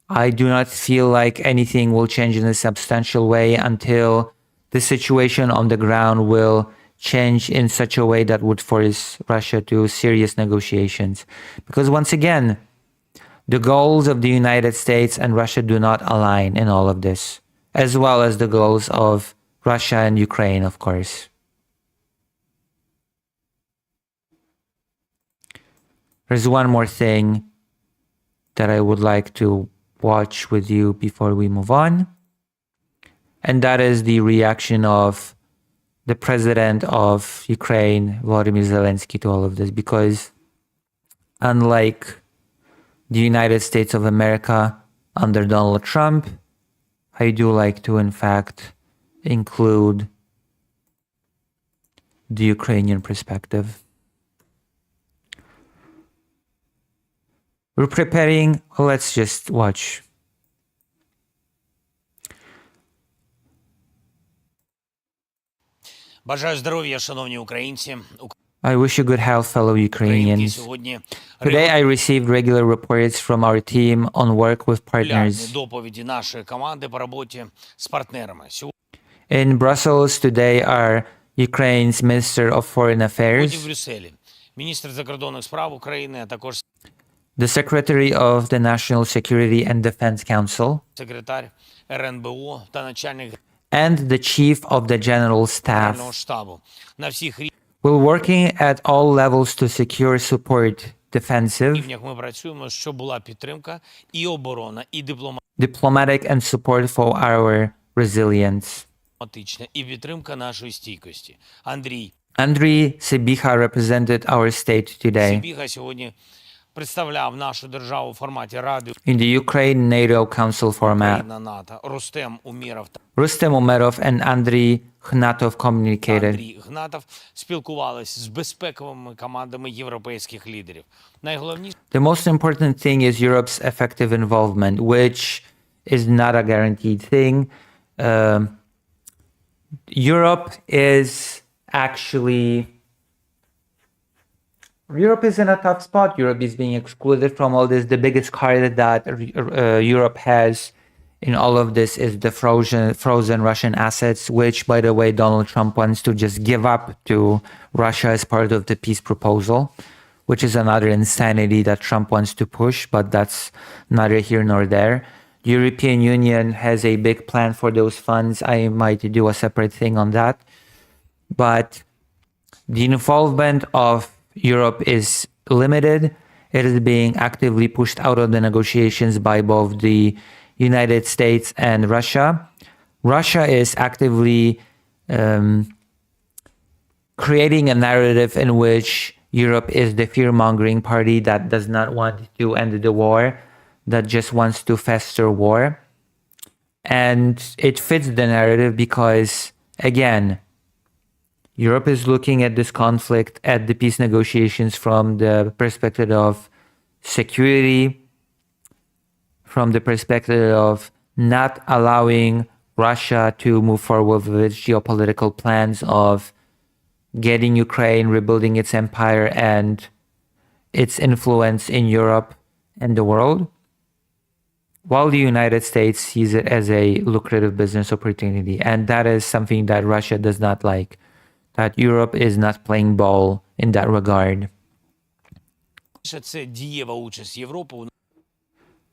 I do not feel like anything will change in a substantial way until the situation on the ground will change in such a way that would force Russia to serious negotiations. Because once again, the goals of the United States and Russia do not align in all of this, as well as the goals of Russia and Ukraine, of course. There's one more thing that I would like to watch with you before we move on, and that is the reaction of the president of Ukraine, Volodymyr Zelensky, to all of this, because unlike the United States of America under Donald Trump, I do like to, in fact, include the Ukrainian perspective. We're preparing, let's just watch. Бажаю здоров'я, шановні українці. I wish you good health, fellow Ukrainians. Сьогодні Today I received regular reports from our team on work with partners. доповіді нашої команди по роботі з партнерами. In Brussels today are Ukraine's Minister of Foreign Сьогодні в Affairs, Брюсселі міністр закордонних справ України, а також the Secretary of the National Security and Defense Council, секретар РНБО та начальник and the Chief of the General Генерального Staff штабу. На всіх will working at all levels to secure support defensive, рівнях ми працюємо, щоб була підтримка і оборона, і diplomatic and support for our resilience. дипломатична, і підтримка нашої стійкості. Андрій Andriy Sibiha represented our state today Сибіга сьогодні представляв нашу державу у форматі Ради in the Ukraine-NATO Council format. Україна НАТО. Рустем Уміров та Rustem Umerov and Andriy Khnatov communicated. Андрій Гнатов спілкувалися з безпековими командами європейських лідерів. Найголовніше The most important thing is Europe's effective involvement, which is not a guaranteed thing. Europe is actually Europe is in a tough spot. Europe is being excluded from all this. The biggest card that Europe has in all of this is the frozen Russian assets, which, by the way, Donald Trump wants to just give up to Russia as part of the peace proposal, which is another insanity that Trump wants to push, but that's neither here nor there. The European Union has a big plan for those funds. I might do a separate thing on that. But the involvement of Europe is limited. It is being actively pushed out of the negotiations by both the United States and Russia. Russia is actively creating a narrative in which Europe is the fear-mongering party that does not want to end the war, that just wants to fester war. And it fits the narrative because, again, Europe is looking at this conflict, at the peace negotiations from the perspective of security, from the perspective of not allowing Russia to move forward with its geopolitical plans of getting Ukraine, rebuilding its empire and its influence in Europe and the world, while the United States sees it as a lucrative business opportunity. And that is something that Russia does not like, that Europe is not playing ball in that regard. це дієва участь Європи у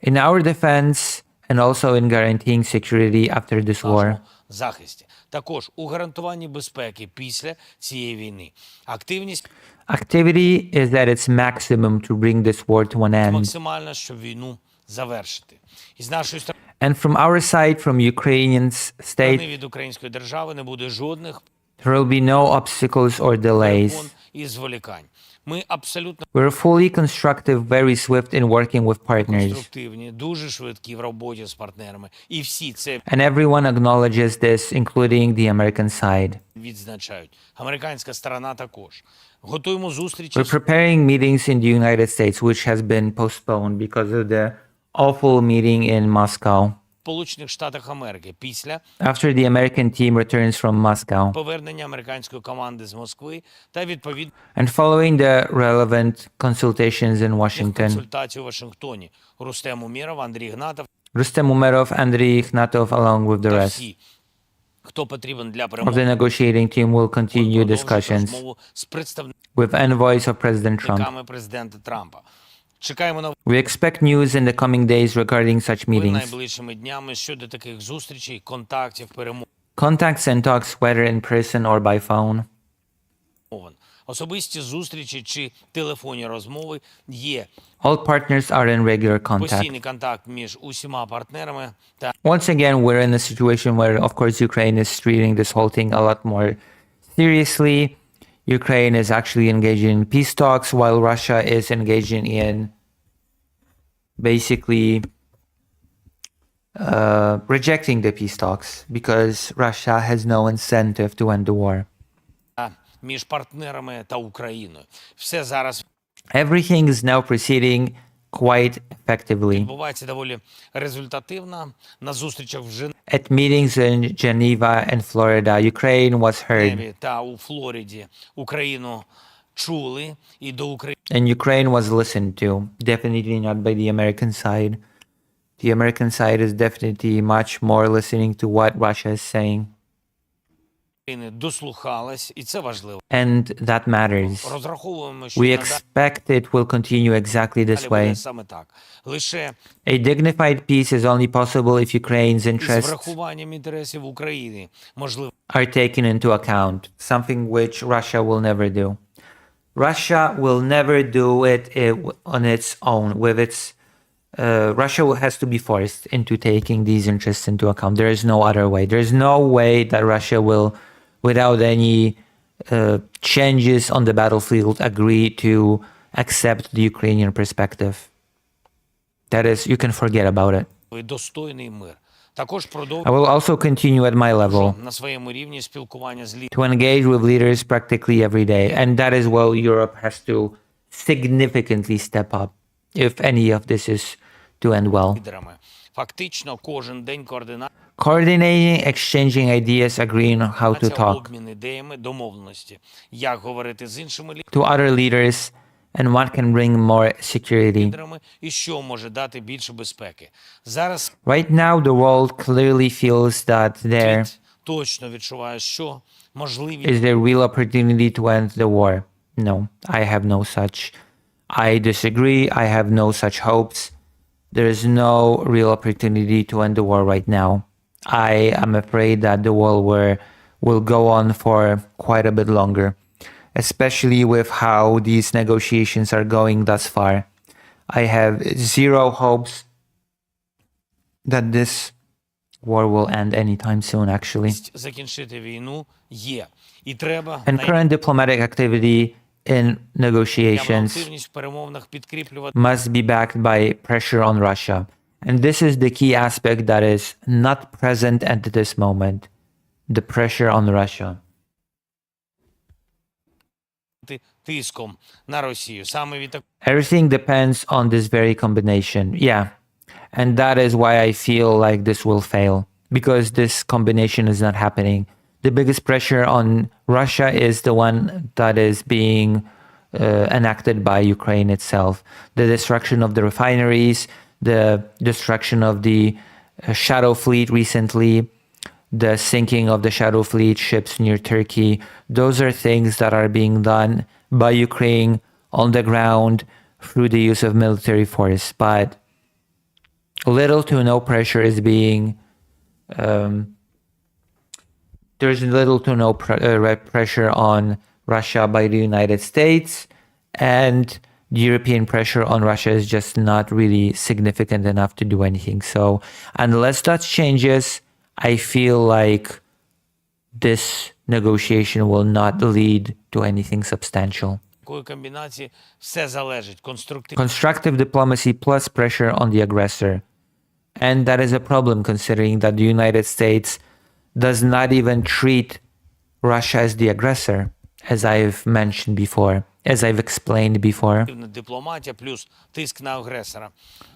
In our defense and also in guaranteeing security after this war. захисті. Також у гарантуванні безпеки після цієї війни. Активність Activity is at its maximum to bring this war to an end. максимальна, щоб війну завершити. І з нашої сторони And from our side, from Ukrainian state, від української держави не буде жодних there will be no obstacles or delays. і зволікань. Ми абсолютно We're fully constructive, very swift in working with partners. конструктивні, дуже швидкі в роботі з партнерами. І всі це And everyone acknowledges this, including the American side. відзначають. Американська сторона також. Готуємо зустрічі We're preparing meetings in the United States, which has been postponed because of the awful meeting in Moscow. в Сполучених Штатах Америки після After the American team returns from Moscow. повернення американської команди з Москви та відповідних And following the relevant consultations in Washington, консультацій у Вашингтоні. Рустем Уміров, Андрій Гнатов Rustem Umerov, Andriy Khnatov, along with the та rest всі, хто потрібен для of the перемоги, negotiating team will continue продовжать discussions розмову з with envoys of President Trump. представниками президента Трампа. Чекаємо на We expect news in the coming days regarding such meetings. найближчими днями щодо таких зустрічей, контактів, перемовин. Contacts and talks, whether in person or by phone. Особисті зустрічі чи телефонні розмови є. All partners are in regular contact. Постійний контакт між усіма партнерами та Once again, we're in a situation where, of course, Ukraine is treating this whole thing a lot more seriously. Ukraine is actually engaging in peace talks while Russia is engaging in basically rejecting the peace talks because Russia has no incentive to end the war. між партнерами та Україною. Все зараз Everything is now proceeding quite effectively. Відбувається доволі результативно. На зустрічах в At meetings in Geneva and Florida, Ukraine was heard, Женеві та у Флориді Україну чули і до України and Ukraine was listened to. Definitely not by the American side. The American side is definitely much more listening to what Russia is saying, дослухалась, і це важливо. and that matters. Розраховуємо, що We надалі expect it will continue exactly this буде way. саме так. Лише A dignified peace is only possible if Ukraine's із interests врахуванням інтересів України можливо are taken into account, something which Russia will never do. Russia will never do it on its own. Russia has to be forced into taking these interests into account. There is no other way. There is no way that Russia will, without any changes on the battlefield, agree to accept the Ukrainian perspective. That is, you can forget about it. достойний мир. Також I продовжуємо will also continue at my level на своєму рівні спілкування з to engage with leaders practically every day. And that is where Europe has to significantly step up if any of this is to end well. лідерами. Фактично кожен день координація, Coordinating, exchanging ideas, agreeing on how to talk обмін ідеями, домовленості. Як говорити з іншими to other leaders and what can bring more security. лідерами і що може дати більше безпеки. Зараз Right now, the world clearly feels that there світ точно відчуває, що можливість is there real opportunity to end the war. No, I have no such. I disagree. I have no such hopes. There is no real opportunity to end the war right now. I am afraid that the war will go on for quite a bit longer, especially with how these negotiations are going thus far. I have zero hopes that this war will end anytime soon, actually. закінчити війну є. І треба And current diplomatic activity in negotiations активність в перемовинах підкріплювати must be backed by pressure on Russia. And this is the key aspect that is not present at this moment, the pressure on Russia. тиском на Росію. Саме від Everything depends on this very combination. Yeah. And that is why I feel like this will fail, because this combination is not happening. The biggest pressure on Russia is the one that is being enacted by Ukraine itself. The destruction of the refineries, the destruction of the shadow fleet recently, the sinking of the shadow fleet ships near Turkey. Those are things that are being done by Ukraine on the ground through the use of military force. But little to no pressure is being there's little to no pressure on Russia by the United States, and the European pressure on Russia is just not really significant enough to do anything. So unless that changes, I feel like this negotiation will not lead to anything substantial. такої комбінації все залежить. Конструктивно Constructive diplomacy plus pressure on the aggressor. And that is a problem considering that the United States does not even treat Russia as the aggressor, as I've mentioned before, as I've explained before. дипломатія плюс тиск на агресора.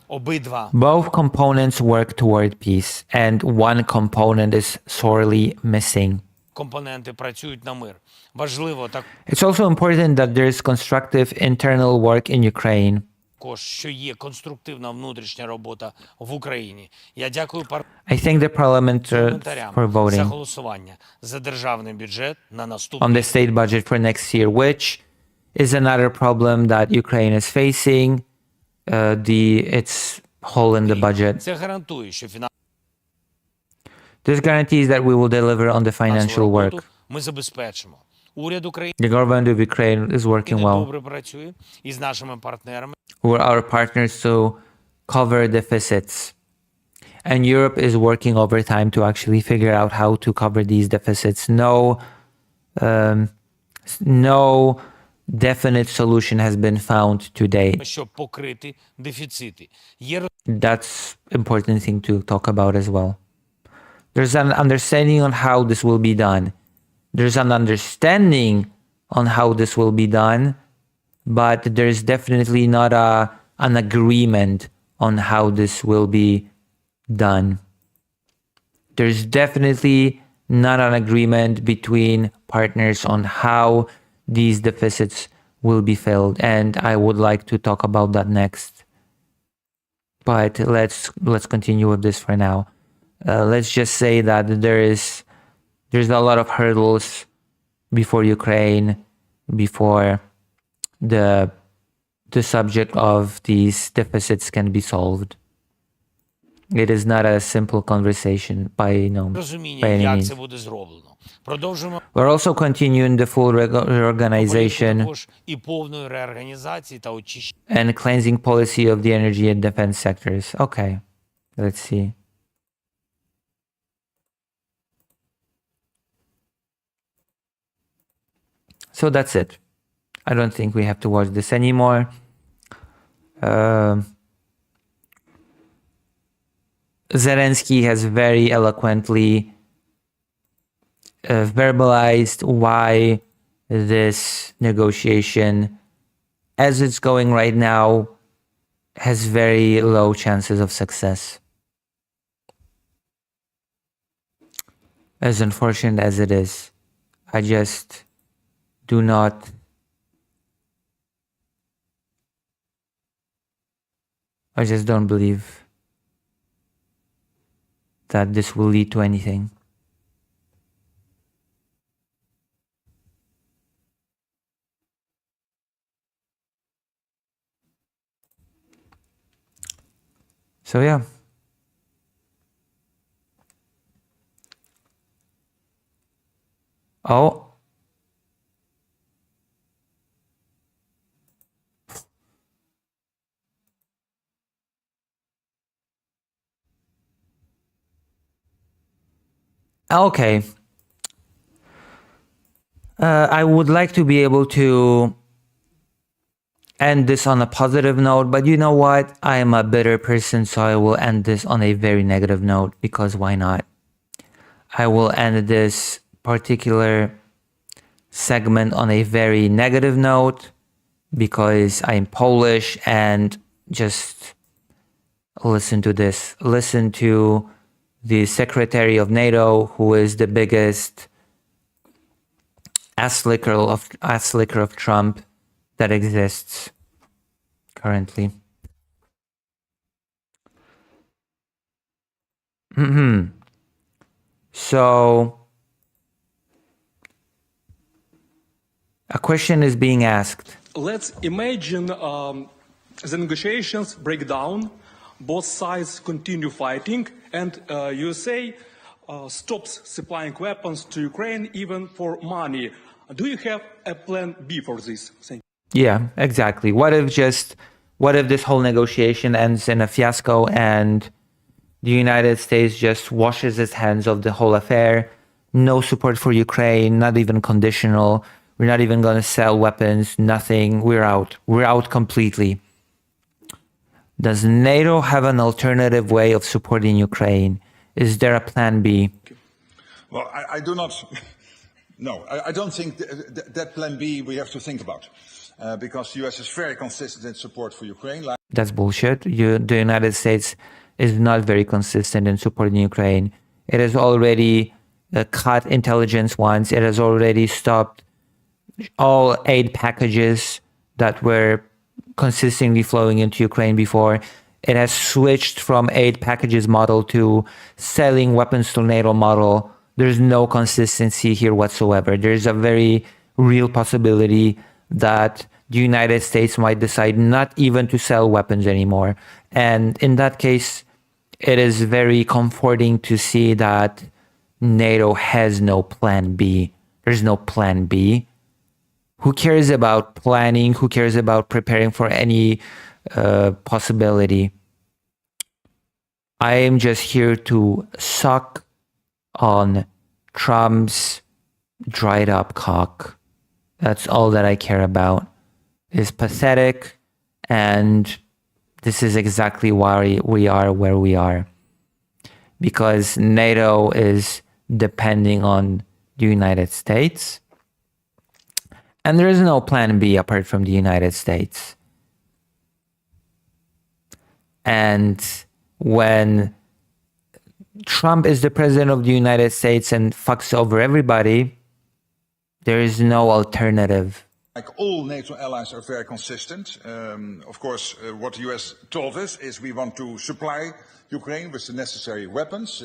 Обидва Both components work toward peace, and one component is sorely missing. компоненти працюють на мир. Важливо It's also important that there is constructive internal work in Ukraine. також, що є конструктивна внутрішня робота в Україні. Я дякую I thank the parliament парламентарям for за voting голосування за державний бюджет на наступний on the state budget for next year, which is another problem that Ukraine is facing. Its hole in the budget. Це гарантує, що This guarantees that we will deliver on the financial work. ми забезпечимо. Уряд України The government of Ukraine is working well. добре працює із нашими партнерами. Who are our partners to cover deficits. And Europe is working overtime to actually figure out how to cover these deficits. No definite solution has been found to date. Щоб покрити дефіцити. That's important thing to talk about as well. There's an understanding on how this will be done. There's an understanding on how this will be done, but there's definitely not an agreement on how this will be done. There's definitely not an agreement between partners on how these deficits will be filled, and I would like to talk about that next. But let's continue with this for now. Let's just say that there's a lot of hurdles before Ukraine, before the subject of these deficits can be solved. It is not a simple conversation by any means. We're also continuing the full reorganization and cleansing policy of the energy and defense sectors. Okay, let's see. So that's it. I don't think we have to watch this anymore. Zelensky has very eloquently verbalized why this negotiation, as it's going right now, has very low chances of success. As unfortunate as it is, I just do not I just don't believe that this will lead to anything. So yeah. Oh. Okay. I would like to be able to end this on a positive note, but you know what? I am a bitter person, so I will end this on a very negative note, because why not? I will end this particular segment on a very negative note because I'm Polish, and just listen to this. Listen to the Secretary of NATO, who is the biggest ass licker of Trump that exists currently. So a question is being asked. Let's imagine the negotiations break down, both sides continue fighting, and USA stops supplying weapons to Ukraine even for money. Do you have a plan B for this? Thank you. Yeah, exactly. What if this whole negotiation ends in a fiasco and the United States just washes its hands of the whole affair? No support for Ukraine, not even conditional. We're not even going to sell weapons, nothing. We're out. We're out completely. Does NATO have an alternative way of supporting Ukraine? Is there a plan B? Well, I do not. No, I don't think that plan B we have to think about. Because the US is very consistent in support for Ukraine. That's bullshit. The United States is not very consistent in supporting Ukraine. It has already cut intelligence once. It has already stopped all aid packages that were consistently flowing into Ukraine before. It has switched from aid packages model to selling weapons to NATO model. There's no consistency here whatsoever. There's a very real possibility that the United States might decide not even to sell weapons anymore. And in that case, it is very comforting to see that NATO has no plan B. There's no plan B. Who cares about planning? Who cares about preparing for any possibility? I am just here to suck on Trump's dried up cock. That's all that I care about. It's pathetic, and this is exactly why we are where we are. Because NATO is depending on the United States. And there is no plan B apart from the United States. And when Trump is the president of the United States and fucks over everybody, there is no alternative. Like all NATO allies are very consistent. Of course, what the US told us is we want to supply Ukraine with the necessary weapons.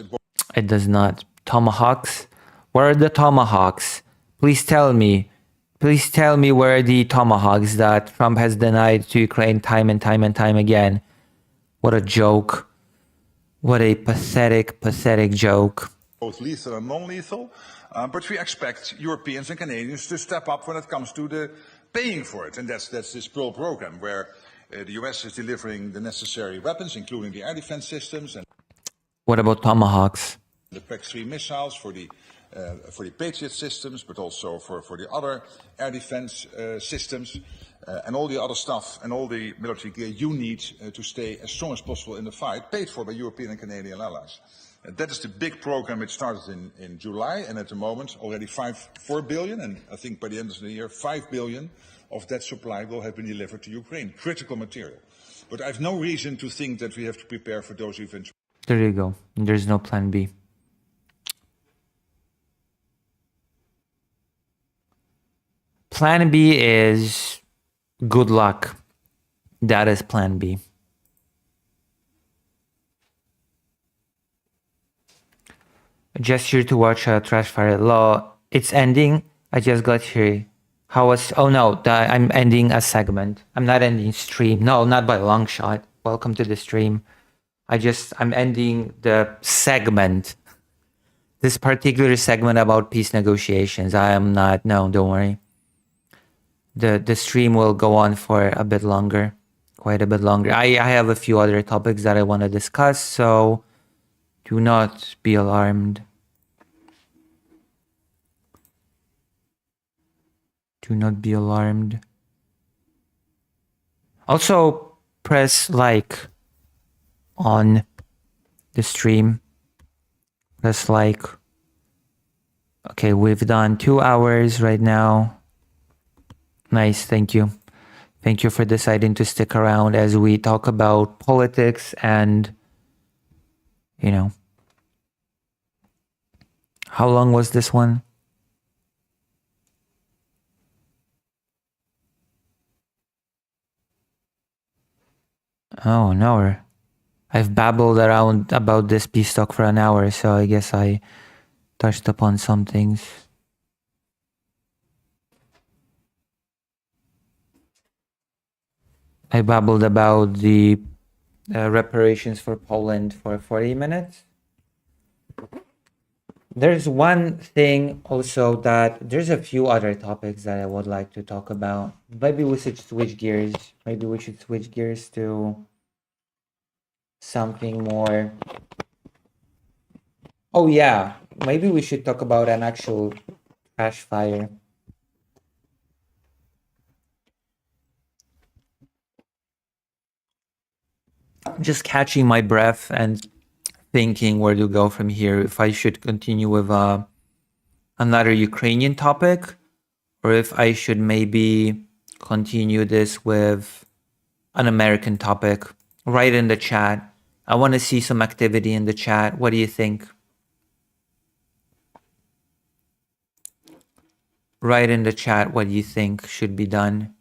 It does not. Tomahawks? Where are the tomahawks? Please tell me. Please tell me where are the tomahawks that Trump has denied to Ukraine time and time and time again. What a joke. What a pathetic, pathetic joke. Both lethal and non-lethal. But we expect Europeans and Canadians to step up when it comes to the paying for it. And that's this Pearl program where the US is delivering the necessary weapons, including the air defense systems. And what about tomahawks? The PAC-3 missiles for the Patriot systems, but also for the other air defense systems, and all the other stuff and all the military gear you need to stay as strong as possible in the fight, paid for by European and Canadian allies. That is the big program. It started in July, and at the moment already 4 billion, and I think by the end of the year 5 billion of that supply will have been delivered to Ukraine, critical material. But I have no reason to think that we have to prepare for those events. There you go. There's no plan B. Plan B is good luck. That is plan B. Just here to watch Trash Fire Law. It's ending. I just got here. How was... Oh no, I'm ending a segment. I'm not ending stream. No, not by a long shot. Welcome to the stream. I'm ending the segment. This particular segment about peace negotiations. I am not... No, don't worry. The stream will go on for a bit longer. Quite a bit longer. I have a few other topics that I want to discuss, so do not be alarmed. Do not be alarmed. Also, press like on the stream. Press like. Okay, we've done 2 hours right now. Nice, thank you. Thank you for deciding to stick around as we talk about politics and, you know. How long was this one? Oh, an hour. I've babbled around about this peace talk for an hour, so I guess I touched upon some things. I babbled about the reparations for Poland for 40 minutes. There's one thing also that there's a few other topics that I would like to talk about. Maybe we should switch gears. Maybe we should switch gears to something more. Oh yeah, maybe we should talk about an actual crash fire. I'm just catching my breath and thinking where to go from here. If I should continue with another Ukrainian topic, or if I should maybe continue this with an American topic. Write in the chat. I want to see some activity in the chat. What do you think? Write in the chat what you think should be done.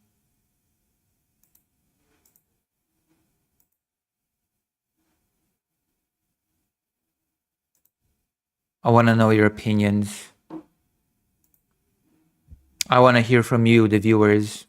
I want to know your opinions. I want to hear from you, the viewers.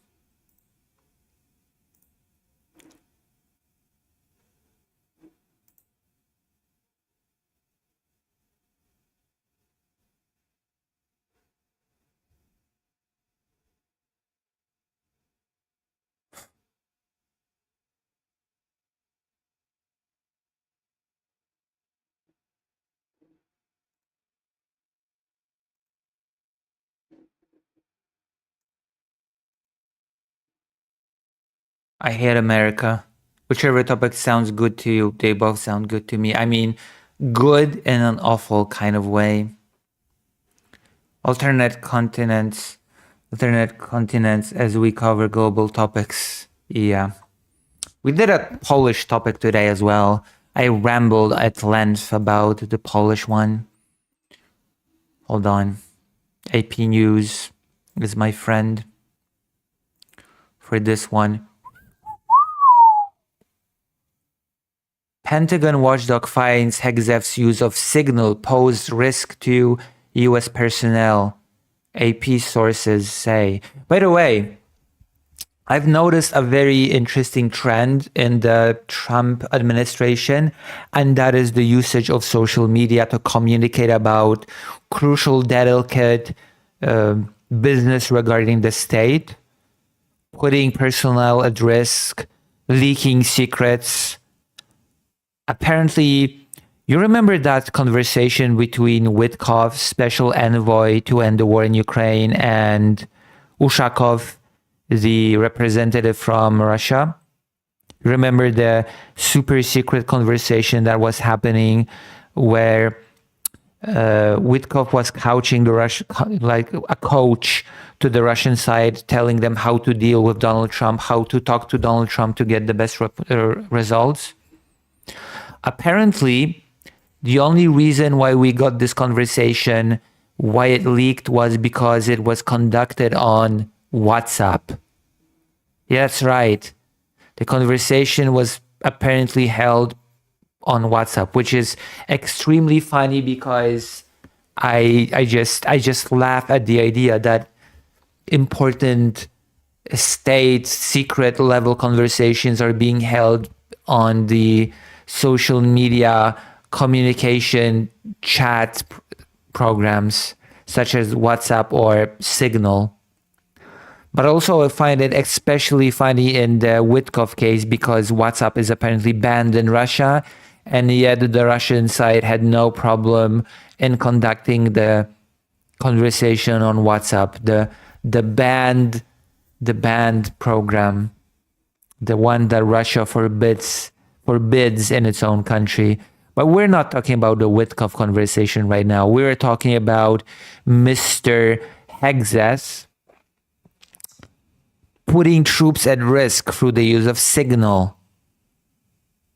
I hate America. Whichever topic sounds good to you, they both sound good to me. I mean, good in an awful kind of way. Alternate continents as we cover global topics. Yeah. We did a Polish topic today as well. I rambled at length about the Polish one. Hold on. AP News is my friend for this one. Pentagon watchdog finds Hexef's use of Signal posed risk to U.S. personnel, AP sources say. By the way, I've noticed a very interesting trend in the Trump administration, and that is the usage of social media to communicate about crucial, delicate business regarding the state, putting personnel at risk, leaking secrets. Apparently, you remember that conversation between Witkoff, special envoy to end the war in Ukraine, and Ushakov, the representative from Russia? Remember the super secret conversation that was happening where Witkoff was couching the Russian, like a coach to the Russian side, telling them how to deal with Donald Trump, how to talk to Donald Trump to get the best results? Apparently, the only reason why we got this conversation, why it leaked, was because it was conducted on WhatsApp. Yeah, that's right. The conversation was apparently held on WhatsApp, which is extremely funny because I just laugh at the idea that important state secret level conversations are being held on the social media communication chat programs such as WhatsApp or Signal. But also I find it especially funny in the Witkoff case because WhatsApp is apparently banned in Russia, and yet the Russian side had no problem in conducting the conversation on WhatsApp, the banned program, the one that Russia forbids in its own country. But we're not talking about the Witkoff conversation right now. We're talking about Mr. Hexes putting troops at risk through the use of Signal.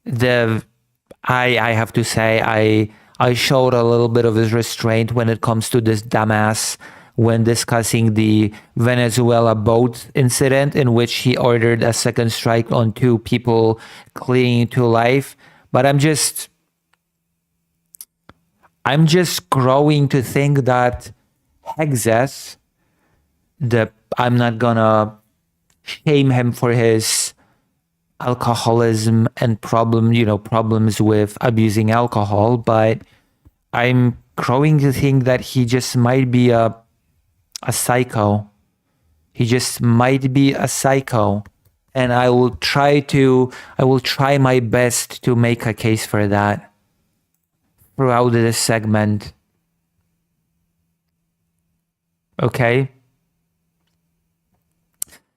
I have to say, I showed a little bit of his restraint when it comes to this dumbass when discussing the Venezuela boat incident in which he ordered a second strike on 2 people clinging to life. But I'm just growing to think that Hexes, I'm not gonna shame him for his alcoholism and problems with abusing alcohol, but I'm growing to think that he just might be a psycho. He just might be a psycho. And I will try my best to make a case for that throughout this segment. Okay?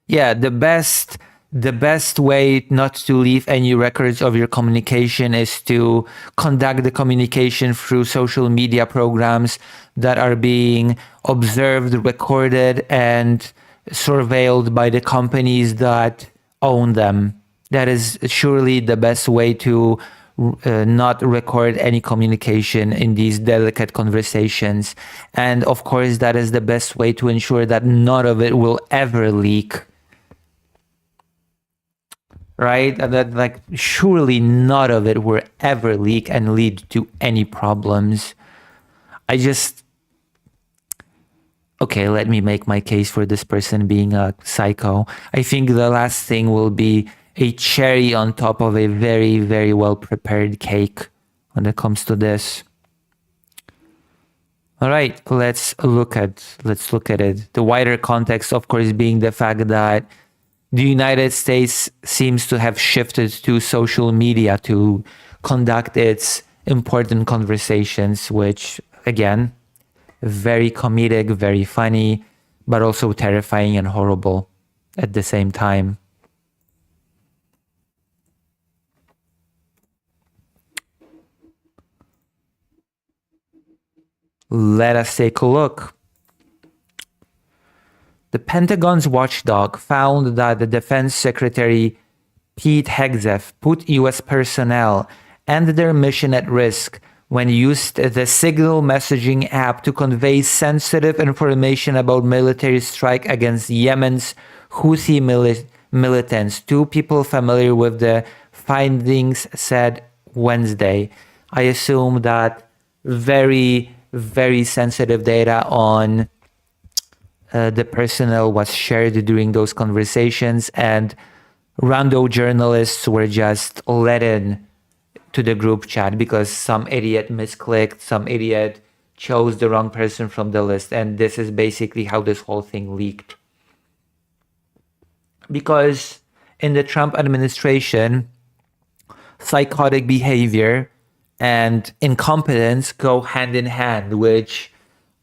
Yeah, the best way not to leave any records of your communication is to conduct the communication through social media programs that are being observed, recorded, and surveilled by the companies that own them. That is surely the best way to not record any communication in these delicate conversations. And of course, that is the best way to ensure that none of it will ever leak. Right? That surely none of it will ever leak and lead to any problems. Okay, let me make my case for this person being a psycho. I think the last thing will be a cherry on top of a very, very well prepared cake when it comes to this. All right, let's look at it. The wider context, of course, being the fact that the United States seems to have shifted to social media to conduct its important conversations, which, again, very comedic, very funny, but also terrifying and horrible at the same time. Let us take a look. The Pentagon's watchdog found that the Defense Secretary Pete Hegseth put U.S. personnel and their mission at risk when used the Signal messaging app to convey sensitive information about military strike against Yemen's Houthi militants. Two people familiar with the findings said Wednesday. I assume that very, very sensitive data on the personnel was shared during those conversations, and rando journalists were just let in to the group chat because some idiot misclicked, some idiot chose the wrong person from the list, and this is basically how this whole thing leaked. Because in the Trump administration, psychotic behavior and incompetence go hand in hand, which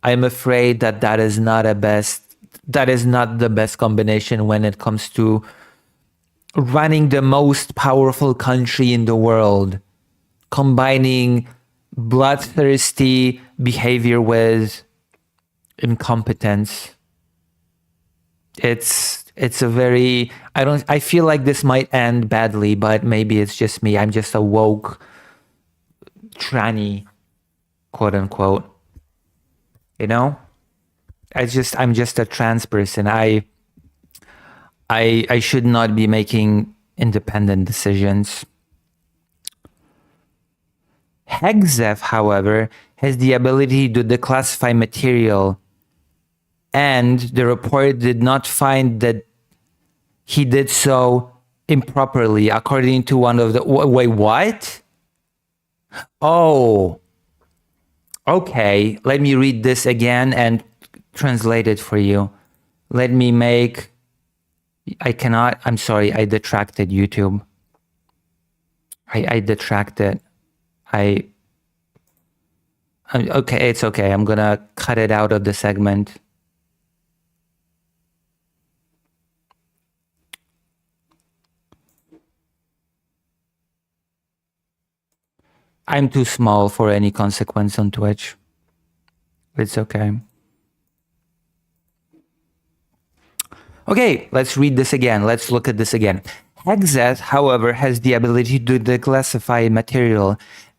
I'm afraid that is not the best combination when it comes to running the most powerful country in the world, combining bloodthirsty behavior with incompetence. It's a very, I feel like this might end badly, but maybe it's just me. I'm just a woke tranny, quote unquote. You know? I'm just a trans person. I should not be making independent decisions. Hegseth, however, has the ability to declassify material, and the report did not find that he did so improperly, according to one of the... Wait, what? Oh, okay. Let me read this again and translate it for you. Let me make... I cannot... I'm sorry, I detracted YouTube. I detracted. Okay, it's okay. I'm gonna cut it out of the segment. I'm too small for any consequence on Twitch. It's okay. Okay, let's read this again. Let's look at this again. Hegseth, however, has the ability to declassify material,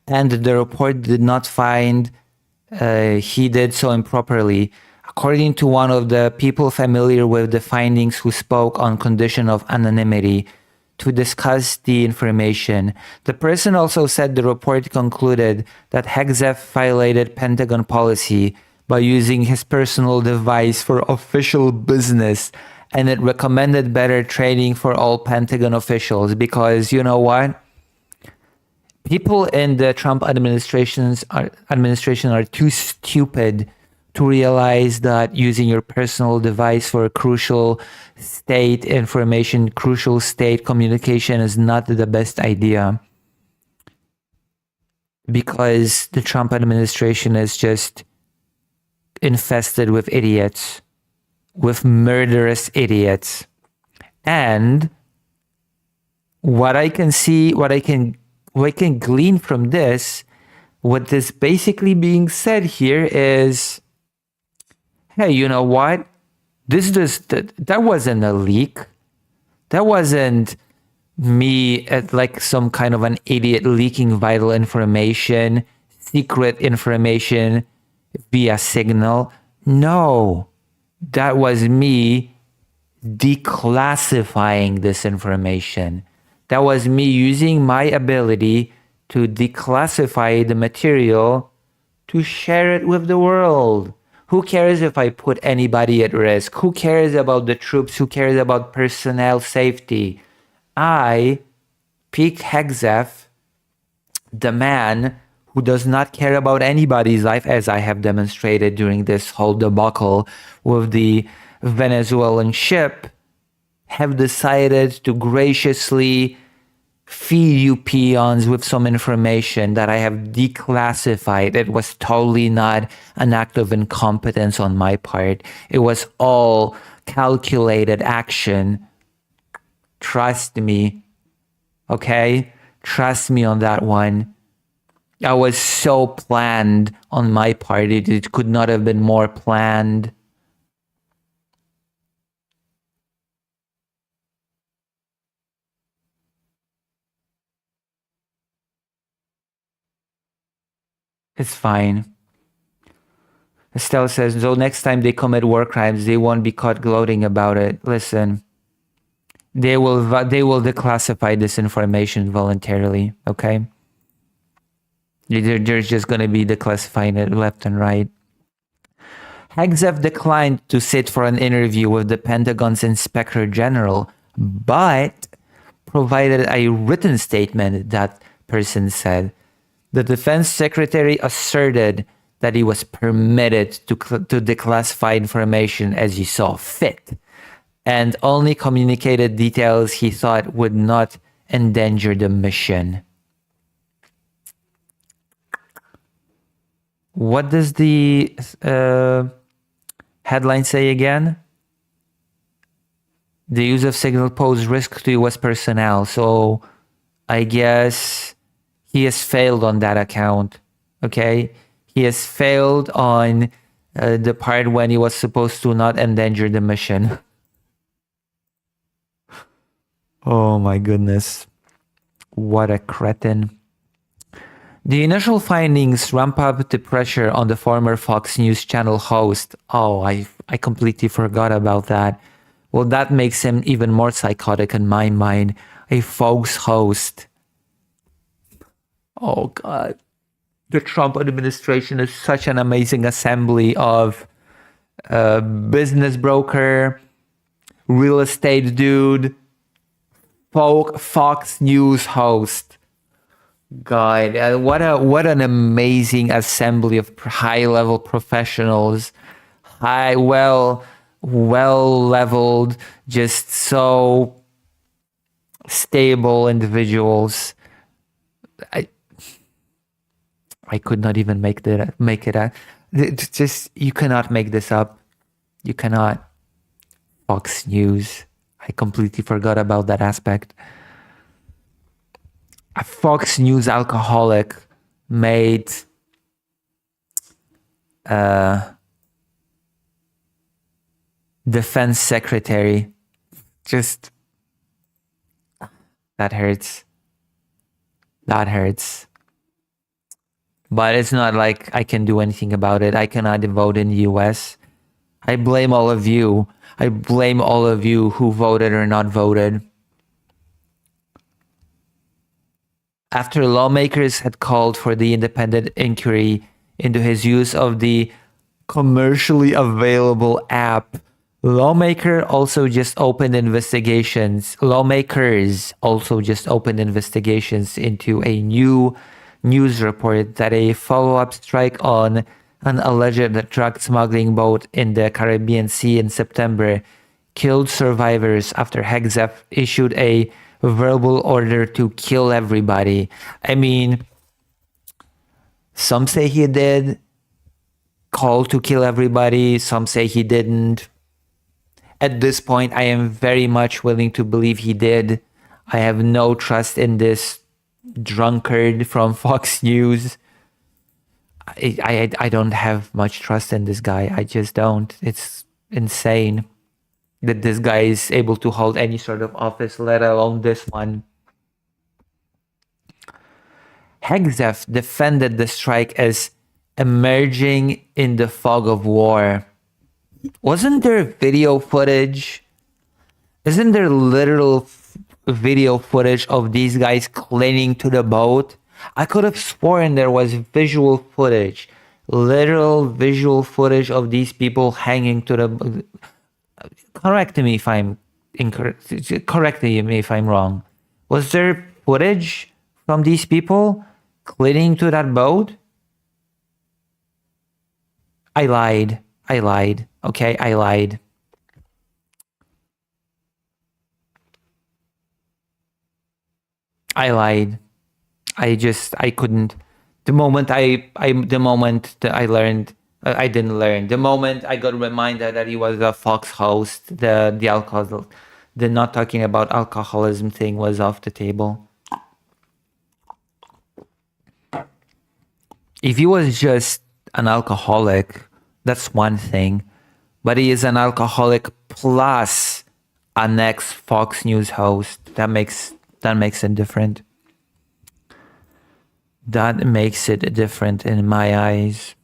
and the report did not find he did so improperly. According to one of the people familiar with the findings who spoke on condition of anonymity to discuss the information, the person also said the report concluded that Hegseth violated Pentagon policy by using his personal device for official business, and it recommended better training for all Pentagon officials because, you know what? People in the Trump administration are too stupid to realize that using your personal device for crucial state information, crucial state communication is not the best idea. Because the Trump administration is just infested with idiots, with murderous idiots. And what I can see, what I can glean from this, what is basically being said here is, hey, you know what? That wasn't a leak. That wasn't me at like some kind of an idiot leaking vital information, secret information via Signal. No, that was me declassifying this information. That was me using my ability to declassify the material to share it with the world. Who cares if I put anybody at risk? Who cares about the troops? Who cares about personnel safety? I, Pete Hegseth, the man who does not care about anybody's life, as I have demonstrated during this whole debacle with the Venezuelan ship, have decided to graciously feed you peons with some information that I have declassified. It was totally not an act of incompetence on my part. It was all calculated action. Trust me, okay? Trust me on that one. I was so planned on my part. It could not have been more planned. It's fine. Estelle says, so next time they commit war crimes, they won't be caught gloating about it. Listen, they will declassify this information voluntarily, okay? They're just going to be declassifying it left and right. Hegseth declined to sit for an interview with the Pentagon's Inspector General, but provided a written statement, that person said. The defense secretary asserted that he was permitted to declassify information as he saw fit, and only communicated details he thought would not endanger the mission. What does the headline say again? The use of signal pose risk to U.S. personnel. So I guess he has failed on that account. Okay? He has failed on the part when he was supposed to not endanger the mission. Oh my goodness. What a cretin. The initial findings ramp up the pressure on the former Fox News Channel host. Oh, I completely forgot about that. Well, that makes him even more psychotic in my mind. A Fox host. Oh, God. The Trump administration is such an amazing assembly of business broker, real estate dude, Fox News host. God, what an amazing assembly of high-level professionals, well leveled, just so stable individuals. I could not even make it. Just you cannot make this up. You cannot. Fox News. I completely forgot about that aspect. A Fox News alcoholic made defense secretary. Just that hurts. That hurts. But it's not like I can do anything about it. I cannot vote in the US. I blame all of you. I blame all of you who voted or not voted. After lawmakers had called for the independent inquiry into his use of the commercially available app, lawmakers also just opened investigations into a new news report that a follow-up strike on an alleged drug smuggling boat in the Caribbean Sea in September killed survivors after Hegseth issued a verbal order to kill everybody. I mean, some say he did call to kill everybody, some say he didn't. At this point, I am very much willing to believe he did. I have no trust in this drunkard from Fox News. I don't have much trust in this guy. I just don't. It's insane that this guy is able to hold any sort of office, let alone this one. Hegseth defended the strike as emerging in the fog of war. Wasn't there video footage? Isn't there literal video footage of these guys clinging to the boat? I could have sworn there was visual footage, literal visual footage of these people hanging to the. Correct me if I'm incorrect. Correct me if I'm wrong. Was there footage from these people clinging to that boat? I lied. Okay, I lied. I couldn't. The moment I got reminded that he was a Fox host, the alcohol, the not talking about alcoholism thing was off the table. If he was just an alcoholic, that's one thing, but he is an alcoholic plus an ex-Fox News host. That makes it different. That makes it different in my eyes.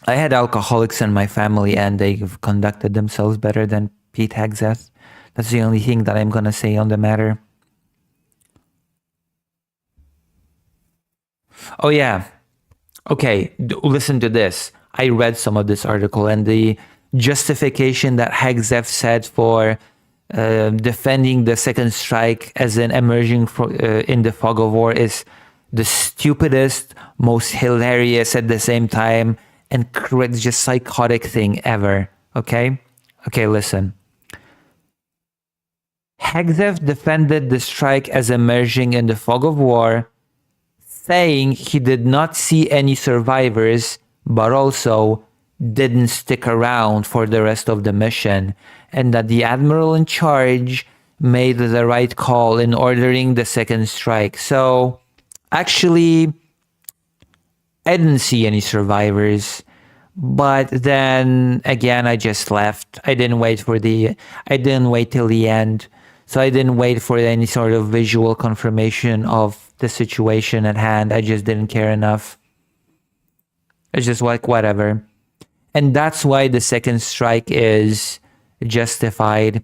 I had alcoholics in my family and they've conducted themselves better than Pete Hegseth. That's the only thing that I'm gonna say on the matter. Oh yeah. Okay, listen to this. I read some of this article and the justification that Hegseth said for defending the second strike as an emerging in the fog of war is the stupidest, most hilarious at the same time, and just psychotic thing ever. Okay, listen. Hegseth defended the strike as emerging in the fog of war, saying he did not see any survivors, but also didn't stick around for the rest of the mission, and that the admiral in charge made the right call in ordering the second strike. So, actually, I didn't see any survivors, but then again, I just left. I didn't wait till the end. So I didn't wait for any sort of visual confirmation of the situation at hand. I just didn't care enough. It's just like, whatever. And that's why the second strike is justified,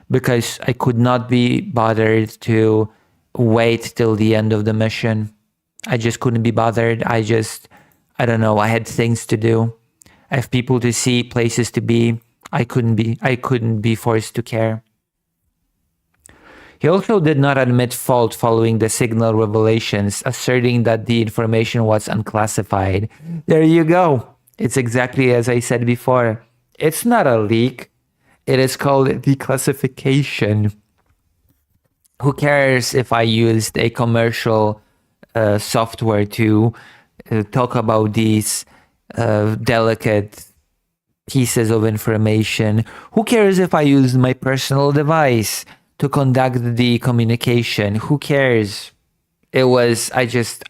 because I could not be bothered to wait till the end of the mission. I just couldn't be bothered. I don't know. I had things to do. I have people to see, places to be. I couldn't be forced to care. He also did not admit fault following the signal revelations, asserting that the information was unclassified. There you go. It's exactly as I said before. It's not a leak. It is called declassification. Who cares if I used a commercial software to talk about these delicate pieces of information? Who cares if I used my personal device to conduct the communication? Who cares? I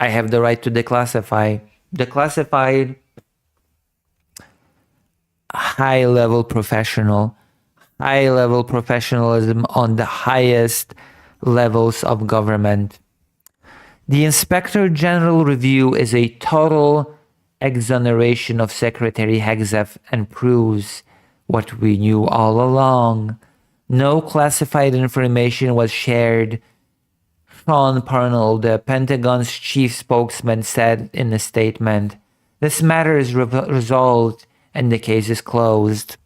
have the right to declassify. Declassified, high-level professionalism on the highest levels of government. The Inspector General review is a total exoneration of Secretary Hegseth and proves what we knew all along. No classified information was shared. Sean Parnell, the Pentagon's chief spokesman, said in a statement, "This matter is resolved and the case is closed."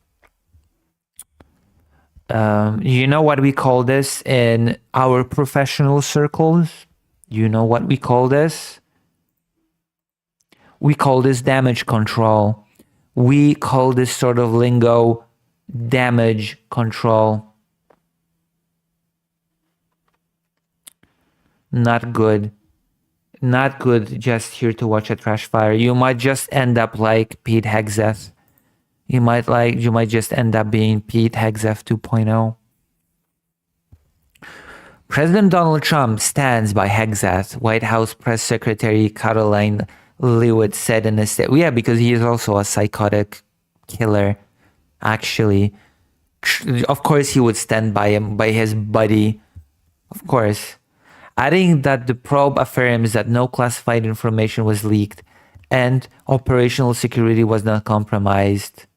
You know what we call this in our professional circles? You know what we call this? We call this damage control. We call this sort of lingo damage control. Not good. Not good just here to watch a trash fire. You might just end up like Pete Hegseth. You might just end up being Pete Hegseth 2.0. President Donald Trump stands by Hegseth, White House Press Secretary Caroline Leavitt said in a statement. Yeah, because he is also a psychotic killer, actually. Of course, he would stand by him, by his buddy. Of course. Adding that the probe affirms that no classified information was leaked and operational security was not compromised.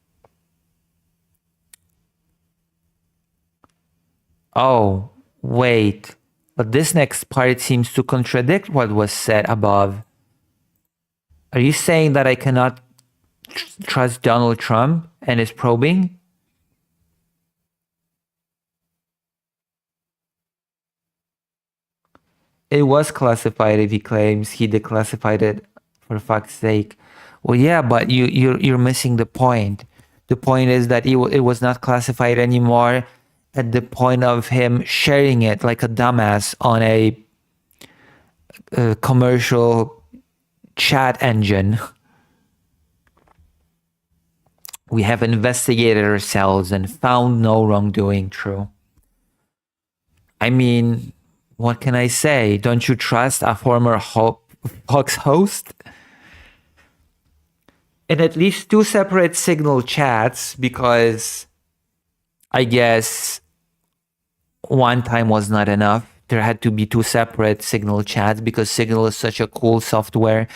Oh, wait. But this next part seems to contradict what was said above. Are you saying that I cannot trust Donald Trump and his probing? It was classified if he claims he declassified it, for fuck's sake. Well, yeah, but you're missing the point. The point is that it was not classified anymore at the point of him sharing it like a dumbass on a commercial chat engine. We have investigated ourselves and found no wrongdoing. True. I mean, what can I say? Don't you trust a former Fox host? In at least 2 separate Signal chats, because I guess one time was not enough there had to be two separate Signal chats because Signal is such a cool software.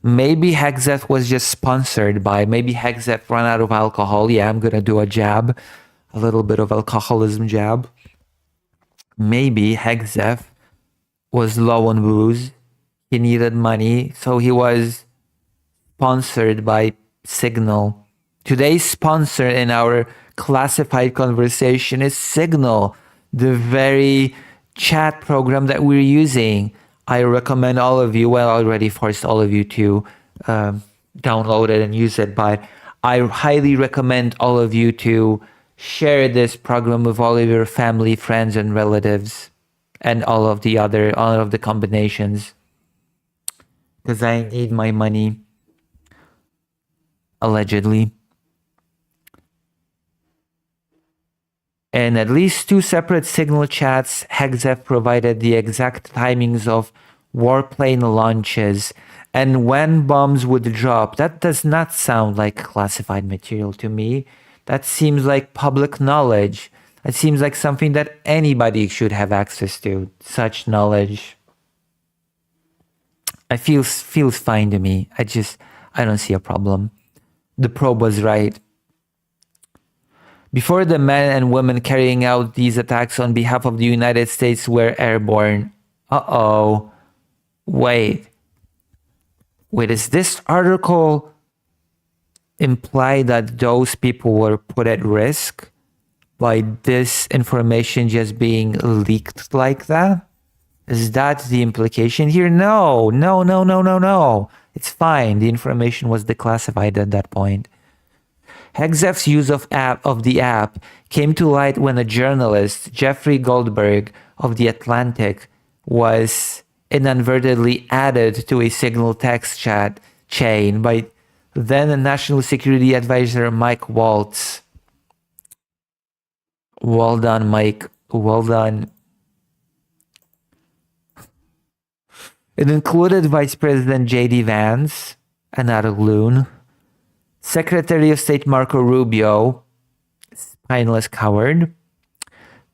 Maybe Hexef was just sponsored by, maybe Hexef ran out of alcohol. Yeah, I'm going to do a jab, a little bit of alcoholism jab. Maybe Hexef was low on booze. He needed money, so he was sponsored by Signal. Today's sponsor in our classified conversation is Signal, the very chat program that we're using. I recommend all of you, well, I already forced all of you to download it and use it, but I highly recommend all of you to share this program with all of your family, friends, and relatives, and all of the combinations, because I need my money, allegedly. In at least two separate Signal chats, Hexef provided the exact timings of warplane launches and when bombs would drop. That does not sound like classified material to me. That seems like public knowledge. It seems like something that anybody should have access to, such knowledge. It feels fine to me. I don't see a problem. The probe was right. Before the men and women carrying out these attacks on behalf of the United States were airborne. Uh-oh. Wait, is this article imply that those people were put at risk by this information just being leaked like that? Is that the implication here? No. It's fine. The information was declassified at that point. Hexef's use of the app came to light when a journalist, Jeffrey Goldberg of The Atlantic, was inadvertently added to a Signal text chat chain by then National Security Advisor Mike Waltz. Well done, Mike. Well done. It included Vice President J.D. Vance, another loon, Secretary of State Marco Rubio, spineless coward,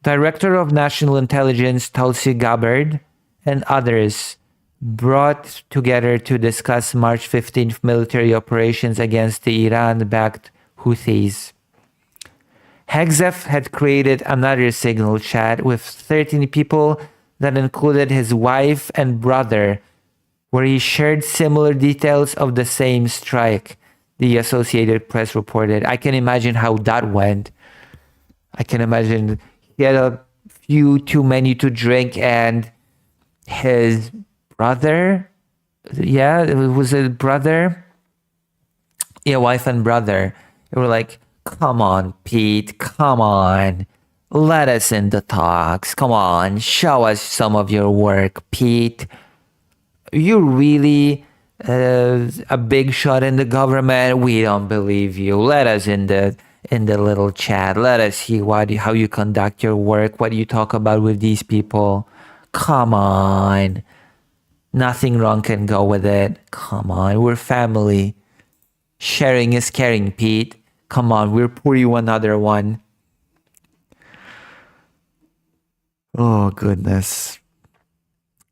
Director of National Intelligence Tulsi Gabbard, and others brought together to discuss March 15th military operations against the Iran-backed Houthis. Hexef had created another Signal chat with 13 people that included his wife and brother, where he shared similar details of the same strike, the Associated Press reported. I can imagine how that went. I can imagine he had a few too many to drink and his brother, was it brother? Yeah, wife and brother. They were like, come on, Pete, come on. Let us in the talks. Come on, show us some of your work, Pete. You really a big shot in the government? We don't believe you. Let us in the little chat. Let us see how you conduct your work, what you talk about with these people. Come on. Nothing wrong can go with it. Come on, we're family. Sharing is caring, Pete. Come on, we'll pour you another one. Oh, goodness.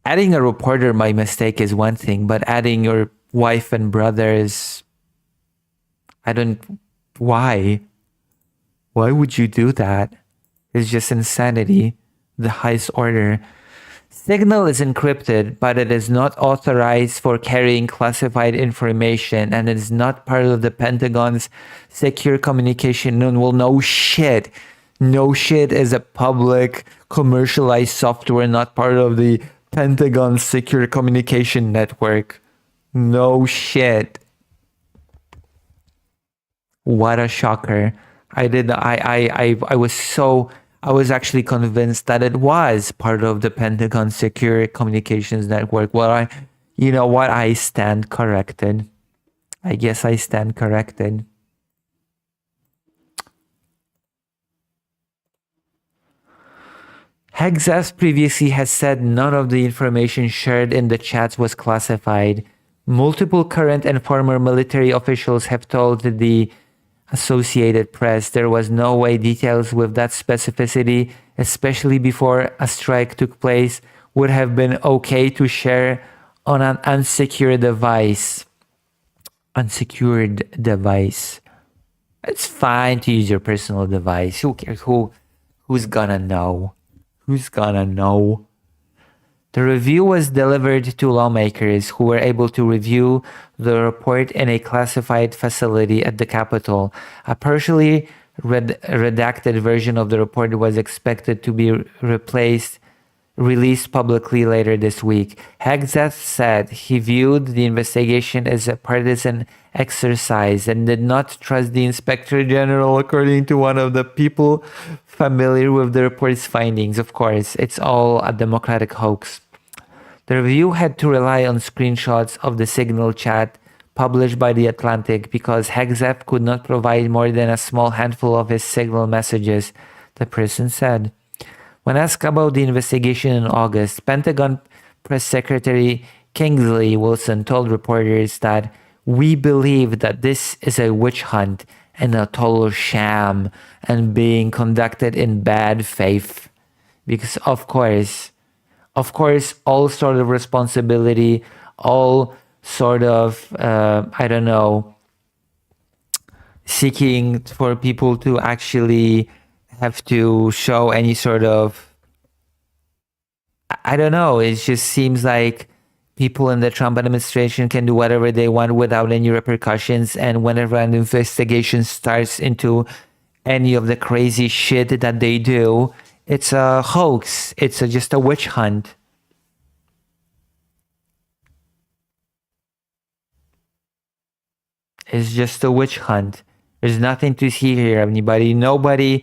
Adding a reporter by mistake is one thing, but adding your wife and brother is... Why? Why would you do that? It's just insanity. The highest order. Signal is encrypted, but it is not authorized for carrying classified information, and it is not part of the Pentagon's secure communication. No shit. No shit is a public commercialized software, not part of the Pentagon's secure communication network. No shit. What a shocker. I was actually convinced that it was part of the Pentagon secure communications network. Well, you know what? I stand corrected. I guess I stand corrected. Hexef previously has said none of the information shared in the chats was classified. Multiple current and former military officials have told the Associated Press. There was no way details with that specificity, especially before a strike took place, would have been okay to share on an unsecured device. Unsecured device. It's fine to use your personal device. Who cares? Who's gonna know? Who's gonna know? The review was delivered to lawmakers who were able to review the report in a classified facility at the Capitol. A partially redacted version of the report was expected to be released publicly later this week. Hegseth said he viewed the investigation as a partisan exercise and did not trust the Inspector General, according to one of the people familiar with the report's findings. Of course, it's all a Democratic hoax. The review had to rely on screenshots of the Signal chat published by The Atlantic because Hegseth could not provide more than a small handful of his Signal messages, the person said. When asked about the investigation in August, Pentagon Press Secretary Kingsley Wilson told reporters that we believe that this is a witch hunt and a total sham and being conducted in bad faith. Because of course, all sort of responsibility, all sort of, seeking for people to actually have to show any sort of, it just seems like people in the Trump administration can do whatever they want without any repercussions, and whenever an investigation starts into any of the crazy shit that they do, it's a hoax. It's just a witch hunt. It's just a witch hunt. There's nothing to see here, anybody. Nobody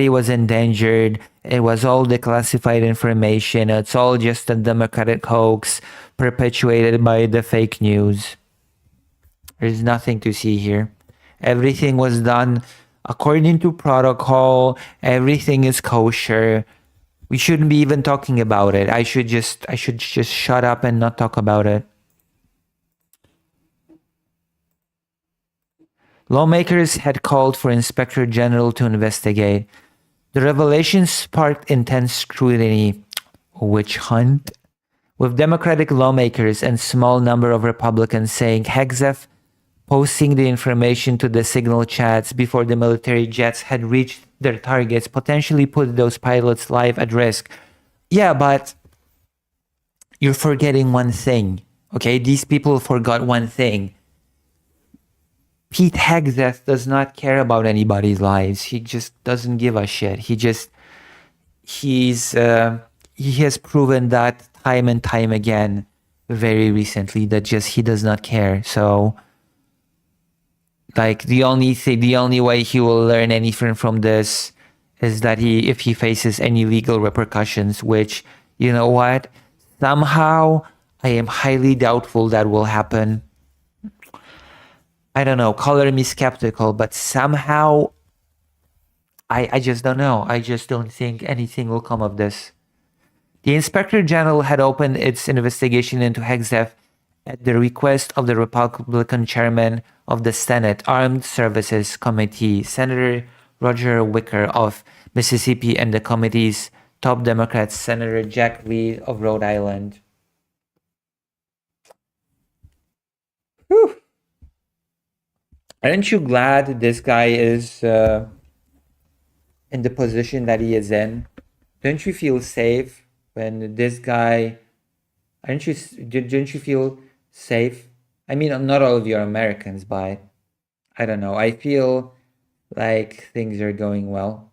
was endangered. It was all declassified information. It's all just a Democratic hoax perpetuated by the fake news. There's nothing to see here. Everything was done according to protocol. Everything is kosher. We shouldn't be even talking about it. I should just shut up and not talk about it. Lawmakers had called for Inspector General to investigate. The revelation sparked intense scrutiny. Witch hunt? With Democratic lawmakers and small number of Republicans saying Hegseth posting the information to the Signal chats before the military jets had reached their targets potentially put those pilots' life at risk. Yeah, but you're forgetting one thing, okay? These people forgot one thing. Pete Hegseth does not care about anybody's lives. He just doesn't give a shit. He has proven that time and time again very recently that just he does not care. So like the only way he will learn anything from this is that if he faces any legal repercussions, which, you know what? Somehow I am highly doubtful that will happen. I don't know, color me skeptical, but somehow I just don't know. I just don't think anything will come of this. The Inspector General had opened its investigation into Hegseth at the request of the Republican chairman of the Senate Armed Services Committee, Senator Roger Wicker of Mississippi, and the committee's top Democrat, Senator Jack Reed of Rhode Island. Whew. Aren't you glad this guy is in the position that he is in? Don't you feel safe when this guy? Don't you feel safe? I mean, not all of you are Americans, but I don't know. I feel like things are going well.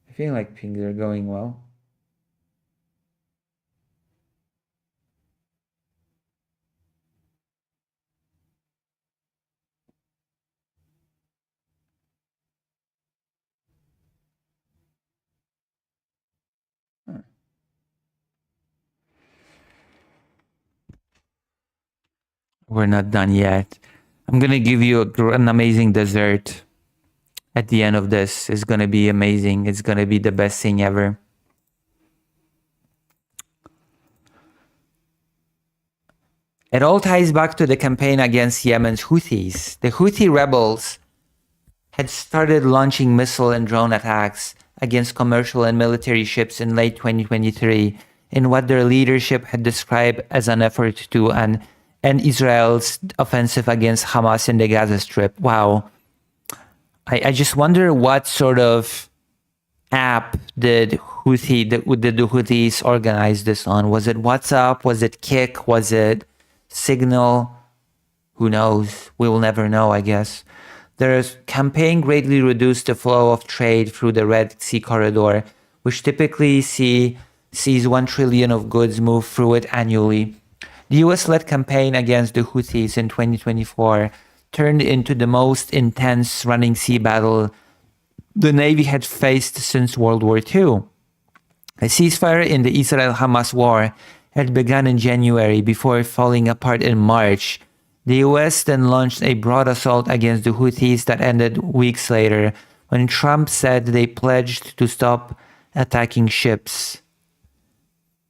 I feel like things are going well. We're not done yet. I'm gonna give you an amazing dessert at the end of this. It's gonna be amazing. It's gonna be the best thing ever. It all ties back to the campaign against Yemen's Houthis. The Houthi rebels had started launching missile and drone attacks against commercial and military ships in late 2023 in what their leadership had described as an effort to end Israel's offensive against Hamas in the Gaza Strip. Wow. I just wonder what sort of app did the Houthis organize this on? Was it WhatsApp? Was it Kik? Was it Signal? Who knows? We will never know, I guess. Their campaign greatly reduced the flow of trade through the Red Sea corridor, which typically sees 1 trillion of goods move through it annually. The US-led campaign against the Houthis in 2024 turned into the most intense running sea battle the Navy had faced since World War II. A ceasefire in the Israel-Hamas war had begun in January before falling apart in March. The US then launched a broad assault against the Houthis that ended weeks later when Trump said they pledged to stop attacking ships.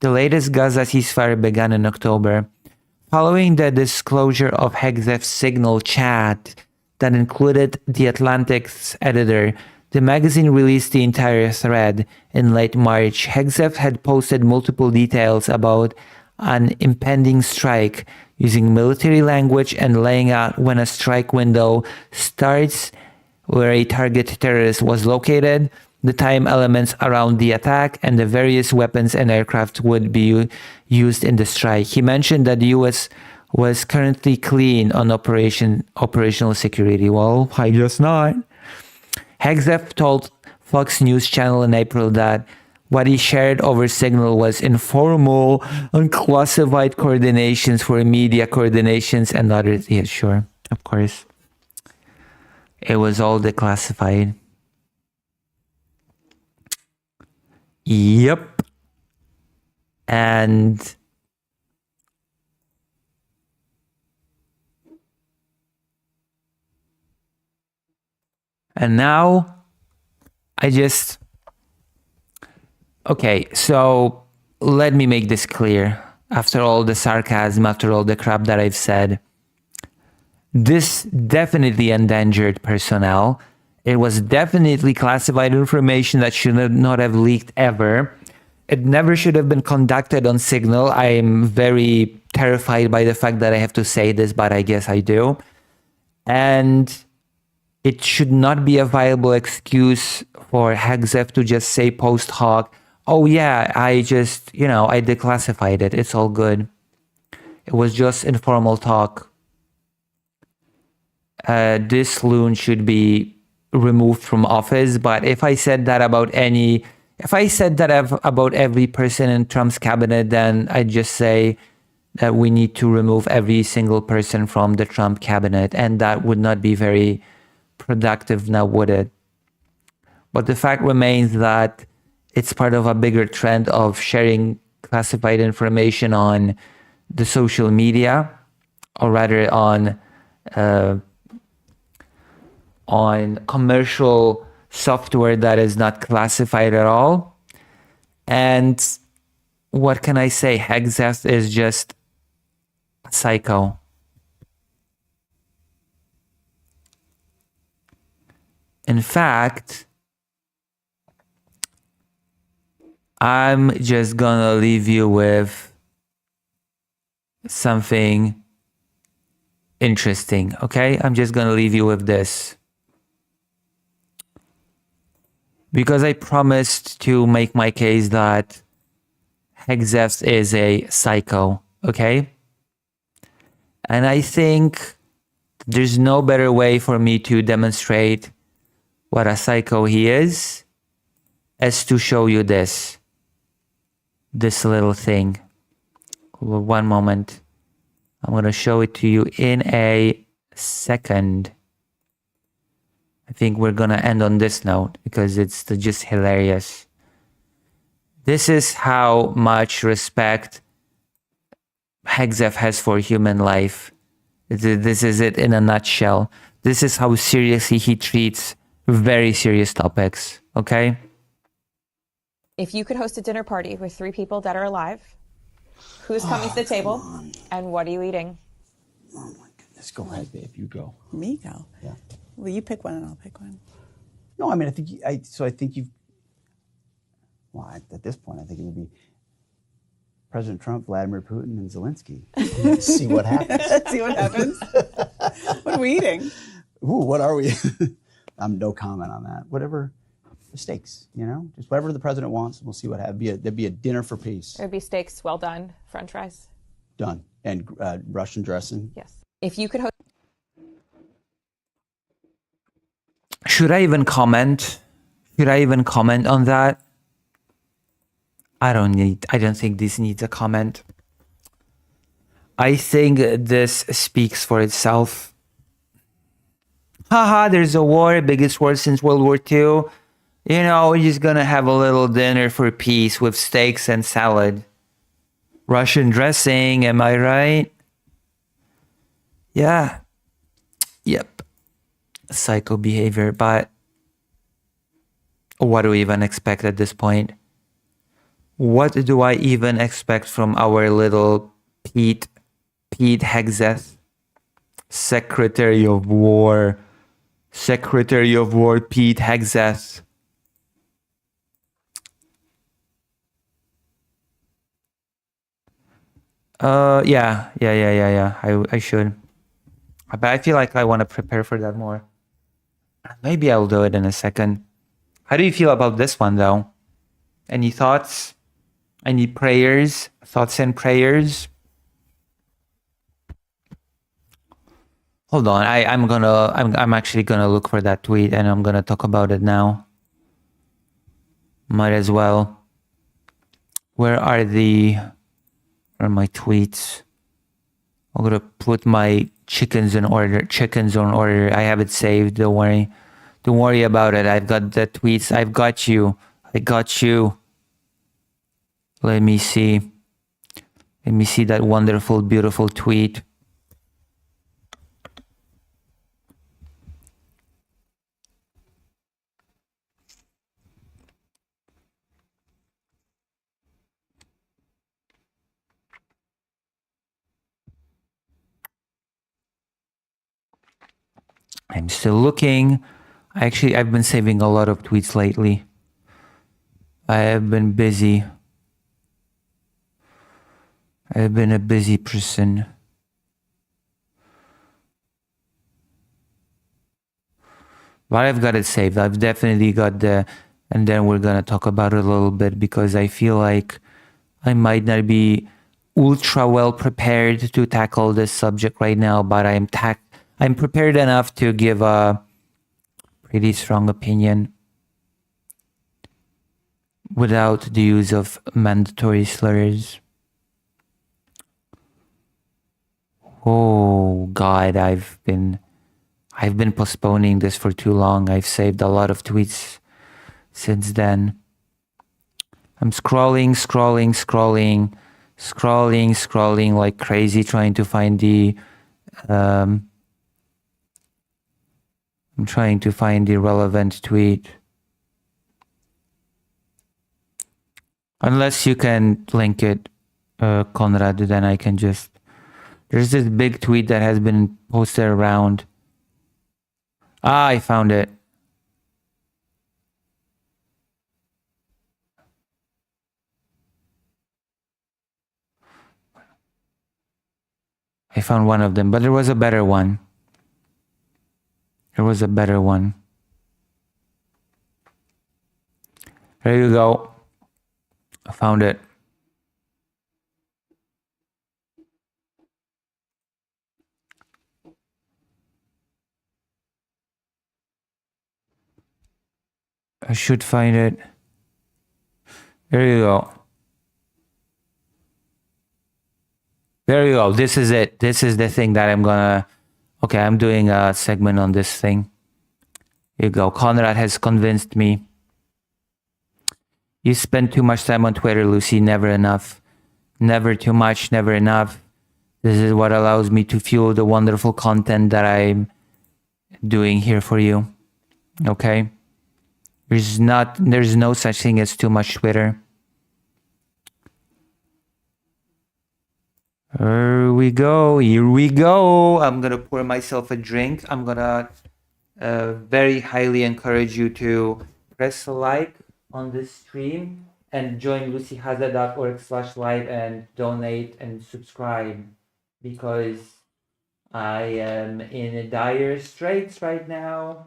The latest Gaza ceasefire began in October. Following the disclosure of Hexef's Signal chat that included The Atlantic's editor, the magazine released the entire thread in late March. Hexef had posted multiple details about an impending strike, using military language and laying out when a strike window starts, where a target terrorist was located, the time elements around the attack, and the various weapons and aircraft would be used in the strike. He mentioned that the US was currently clean on operational security. Well, I guess not. Hexef told Fox News Channel in April that what he shared over Signal was informal, unclassified coordinations for media coordinations and others. Yeah, sure, of course. It was all declassified. Yep. And now okay, so let me make this clear. After all the sarcasm, after all the crap that I've said, this definitely endangered personnel. It was definitely classified information that should not have leaked ever. It never should have been conducted on Signal. I am very terrified by the fact that I have to say this, but I guess I do. And it should not be a viable excuse for Hexef to just say post hoc, oh yeah, I declassified it. It's all good. It was just informal talk. This loon should be removed from office. But if I said that about every person in Trump's cabinet, then I'd just say that we need to remove every single person from the Trump cabinet. And that would not be very productive now, would it? But the fact remains that it's part of a bigger trend of sharing classified information on the social media, or rather on commercial software that is not classified at all. And what can I say? Hexef is just a psycho. In fact, I'm just gonna leave you with something interesting, okay? I'm just gonna leave you with this, because I promised to make my case that Hexef is a psycho, okay? And I think there's no better way for me to demonstrate what a psycho he is as to show you this little thing. One moment. I'm going to show it to you in a second. I think we're going to end on this note because it's just hilarious. This is how much respect Hexef has for human life. This is it in a nutshell. This is how seriously he treats very serious topics, okay? If you could host a dinner party with 3 people dead or alive, Who's coming to the table? And what are you eating? Oh my goodness. Go ahead, babe. You go. Me go? Yeah. Well, you pick one and I'll pick one. No, I mean, I think you've, well, at this point, I think it would be President Trump, Vladimir Putin, and Zelensky. See what happens. See what happens. What are we eating? Ooh, what are we? I'm no comment on that. Whatever the steaks, just whatever the president wants, we'll see what happens. There'd be a dinner for peace. There'd be steaks, well done, French fries. Done. And Russian dressing. Yes. If you could host. Should I even comment? Should I even comment on that? I don't think this needs a comment. I think this speaks for itself. Haha, there's a war, biggest war since World War II. We're just gonna have a little dinner for peace with steaks and salad. Russian dressing, am I right? Yeah. Yep. Psycho behavior, but what do we even expect at this point? What do I even expect from our little Pete Hegseth, Secretary of War Pete Hegseth? Yeah. I should. But I feel like I want to prepare for that more. Maybe I'll do it in a second. How do you feel about this one, though? Any thoughts? Any prayers? Thoughts and prayers? Hold on. I'm actually gonna look for that tweet and I'm gonna talk about it now. Might as well. Where are my tweets? I'm gonna put my chickens in order. I have it saved. Don't worry. Don't worry about it. I've got the tweets. I've got you. I got you. Let me see. Let me see that wonderful, beautiful tweet. I'm still looking. I've been saving a lot of tweets lately. I have been busy. I've been a busy person. But I've got it saved. I've definitely got and then we're going to talk about it a little bit because I feel like I might not be ultra well prepared to tackle this subject right now, but I'm prepared enough to give a pretty strong opinion without the use of mandatory slurs. Oh God, I've been postponing this for too long. I've saved a lot of tweets since then. I'm scrolling like crazy, trying to find the I'm trying to find the relevant tweet. Unless you can link it, Conrad, then I can just... There's this big tweet that has been posted around. I found it. I found one of them, but there was a better one. There was a better one. There you go. I found it. I should find it. There you go. There you go. This is it. This is the thing that I'm gonna... Okay, I'm doing a segment on this thing. Here you go. Conrad has convinced me. You spend too much time on Twitter, Lucy. Never enough. Never too much, never enough. This is what allows me to fuel the wonderful content that I'm doing here for you. Okay? There's no such thing as too much Twitter. Here we go. Here we go. I'm gonna pour myself a drink. I'm gonna very highly encourage you to press like on this stream and join lucyhaza.org/live and donate and subscribe because I am in dire straits right now.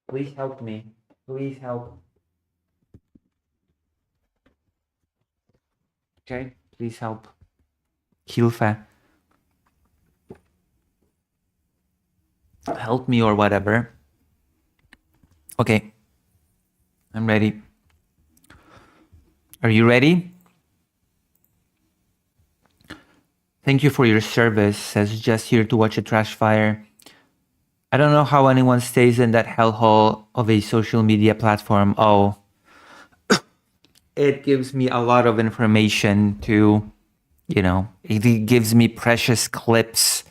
Please help me. Please help. Okay, please help. Hilfe. Help me or whatever. Okay. I'm ready. Are you ready? Thank you for your service, says just here to watch a trash fire. I don't know how anyone stays in that hellhole of a social media platform. Oh, it gives me a lot of information to, it gives me precious clips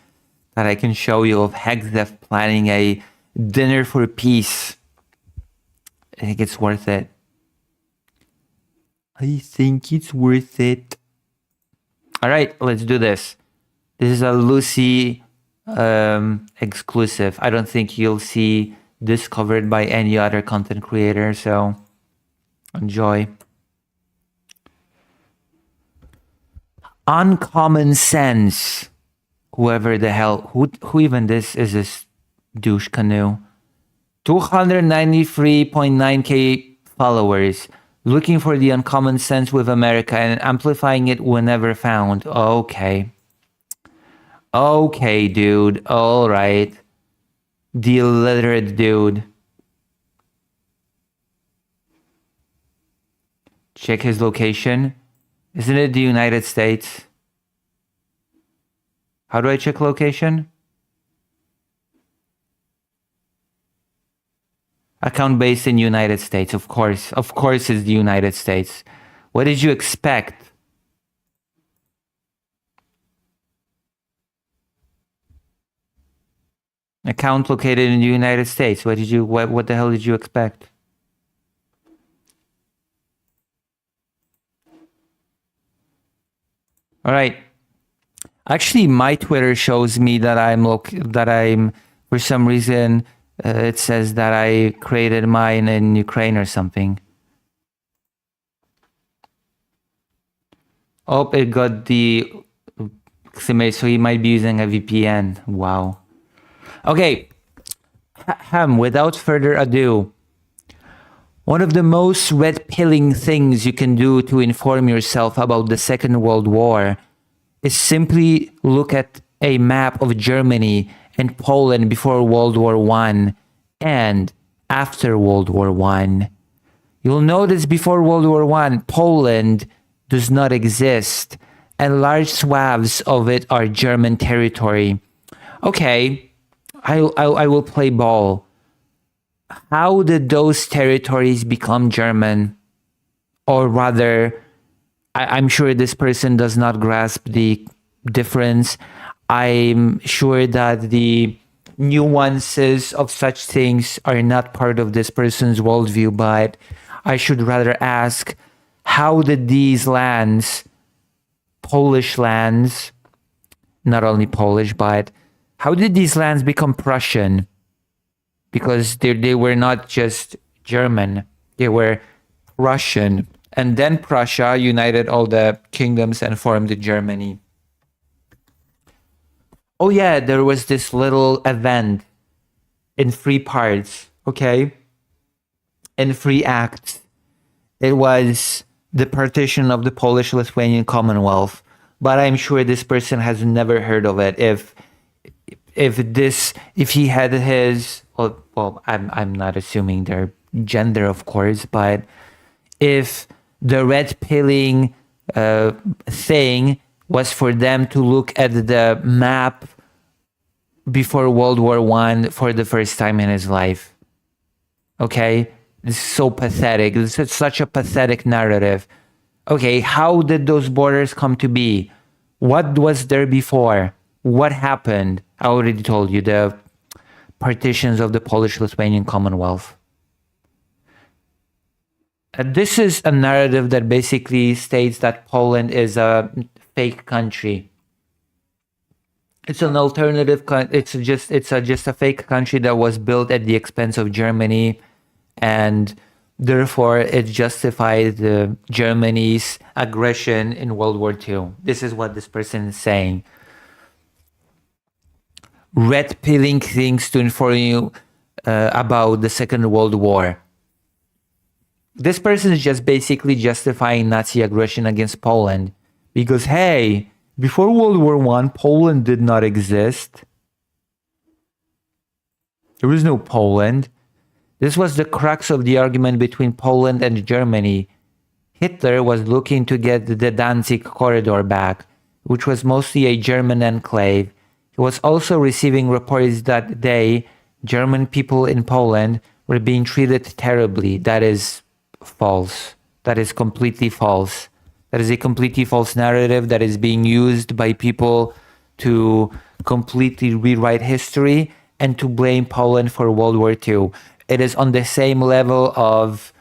that I can show you of Hexdef planning a dinner for peace. I think it's worth it. I think it's worth it. All right, let's do this. This is a Lucy exclusive. I don't think you'll see this covered by any other content creator, so enjoy. Uncommon sense. Whoever the hell, who even this is this douche canoe. 293.9k followers. Looking for the uncommon sense with America and amplifying it whenever found. Okay. Okay, dude. All right. The illiterate dude. Check his location. Isn't it the United States? How do I check location? Account based in United States, of course. Of course it's the United States. What did you expect? Account located in the United States. What the hell did you expect? All right. Actually, my Twitter shows me that I'm for some reason it says that I created mine in Ukraine or something. Oh, it got the so he might be using a VPN. Wow. Okay. Without further ado, one of the most red-pilling things you can do to inform yourself about the Second World War is simply look at a map of Germany and Poland before World War I and after World War I. You'll notice before World War I, Poland does not exist, and large swaths of it are German territory. Okay, I will play ball. How did those territories become German? Or rather, I'm sure this person does not grasp the difference. I'm sure that the nuances of such things are not part of this person's worldview, but I should rather ask, how did these lands, Polish lands, not only Polish, but how did these lands become Prussian? Because they were not just German, they were Russian. And then Prussia united all the kingdoms and formed Germany. Oh yeah, there was this little event in 3 parts, okay? In 3 acts. It was the partition of the Polish-Lithuanian Commonwealth. But I'm sure this person has never heard of it. If he had his, well, I'm not assuming their gender, of course, but if the red-pilling thing was for them to look at the map before World War I for the first time in his life. Okay? This is so pathetic. This is such a pathetic narrative. Okay, how did those borders come to be? What was there before? What happened? I already told you, the partitions of the Polish-Lithuanian Commonwealth. This is a narrative that basically states that Poland is a fake country. It's an alternative. It's just a fake country that was built at the expense of Germany, and therefore it justified Germany's aggression in World War II. This is what this person is saying. Red pilling things to inform you about the Second World War. This person is just basically justifying Nazi aggression against Poland because, hey, before World War I, Poland did not exist. There was no Poland. This was the crux of the argument between Poland and Germany. Hitler was looking to get the Danzig corridor back, which was mostly a German enclave. He was also receiving reports that German people in Poland were being treated terribly. That is false. That is completely false. That is a completely false narrative that is being used by people to completely rewrite history and to blame Poland for World War II. It is on the same level of,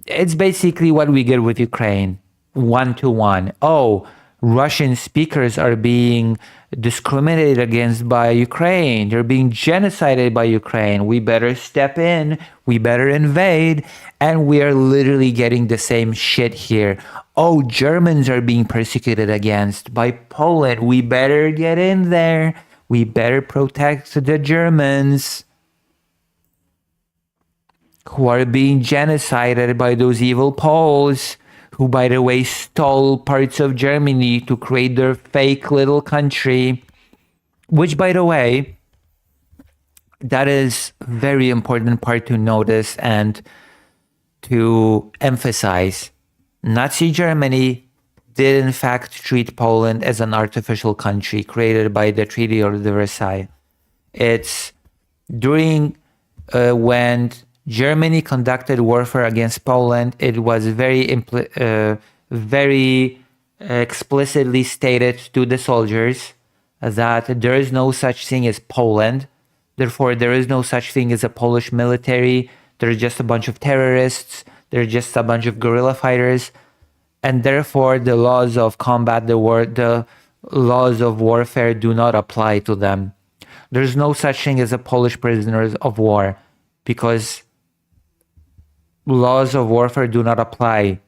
it's basically what we get with Ukraine, 1-to-1. Oh, Russian speakers are being discriminated against by Ukraine. They're being genocided by Ukraine. We better step in. We better invade. And we are literally getting the same shit here. Oh, Germans are being persecuted against by Poland. We better get in there. We better protect the Germans who are being genocided by those evil Poles, who, by the way, stole parts of Germany to create their fake little country. Which, by the way, that is a very important part to notice and to emphasize. Nazi Germany did in fact treat Poland as an artificial country created by the Treaty of Versailles. It's during when Germany conducted warfare against Poland, it was very explicitly stated to the soldiers that there is no such thing as Poland. Therefore, there is no such thing as a Polish military. They're just a bunch of terrorists. They're just a bunch of guerrilla fighters. And therefore, the laws of combat, the laws of warfare do not apply to them. There's no such thing as a Polish prisoner of war because laws of warfare do not apply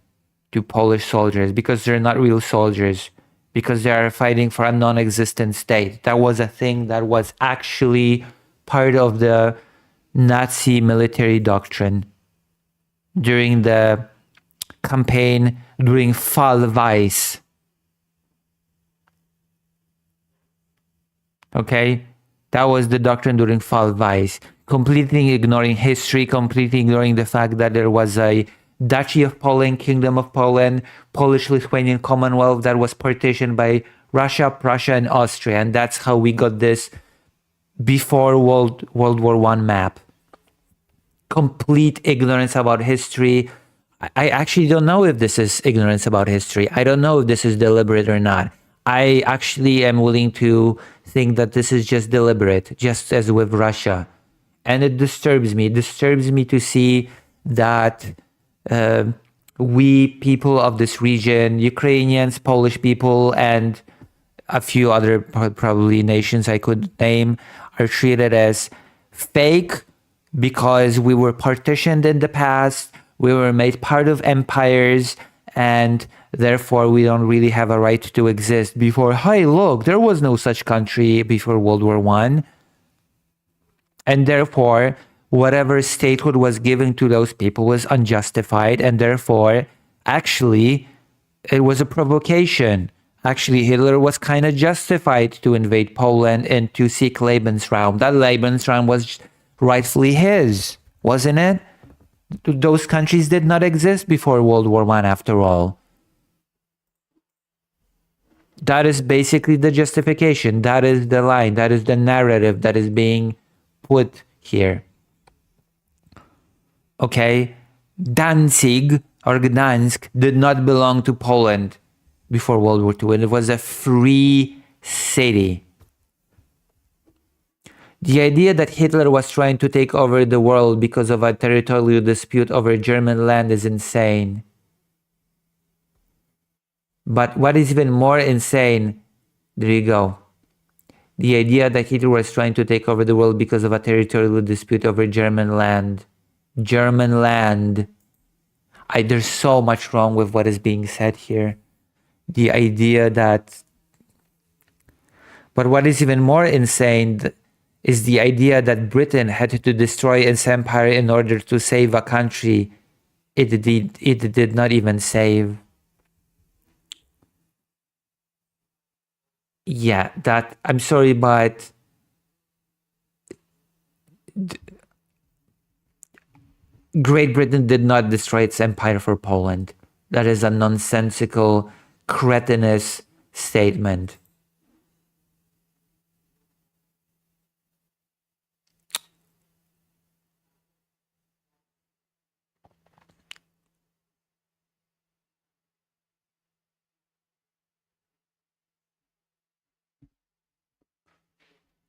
to Polish soldiers because they're not real soldiers, because they are fighting for a non-existent state. That was a thing that was actually part of the Nazi military doctrine during the campaign, during Fall Weiss. Okay? That was the doctrine during Fall Weiss. Completely ignoring history, completely ignoring the fact that there was a Duchy of Poland, Kingdom of Poland, Polish-Lithuanian Commonwealth that was partitioned by Russia, Prussia, and Austria. And that's how we got this before World War I map. Complete ignorance about history. I actually don't know if this is ignorance about history. I don't know if this is deliberate or not. I actually am willing to think that this is just deliberate, just as with Russia. And it disturbs me. It disturbs me to see that we people of this region, Ukrainians, Polish people, and a few other probably nations I could name, are treated as fake because we were partitioned in the past, we were made part of empires, and therefore we don't really have a right to exist before, hey, look, there was no such country before World War I. And therefore, whatever statehood was given to those people was unjustified, and therefore, actually, it was a provocation. Actually, Hitler was kind of justified to invade Poland and to seek Lebensraum. That Lebensraum was rightfully his, wasn't it? Those countries did not exist before World War I, after all. That is basically the justification. That is the line. That is the narrative that is being put here. Okay? Danzig or Gdansk did not belong to Poland before World War II. It was a free city. The idea that Hitler was trying to take over the world because of a territorial dispute over German land is insane. But what is even more insane, there you go. The idea that Hitler was trying to take over the world because of a territorial dispute over German land. German land. There's so much wrong with what is being said here. The idea that... But what is even more insane is the idea that Britain had to destroy its empire in order to save a country it did not even save. Yeah, that... I'm sorry, but... Great Britain did not destroy its empire for Poland. That is a nonsensical, cretinous statement.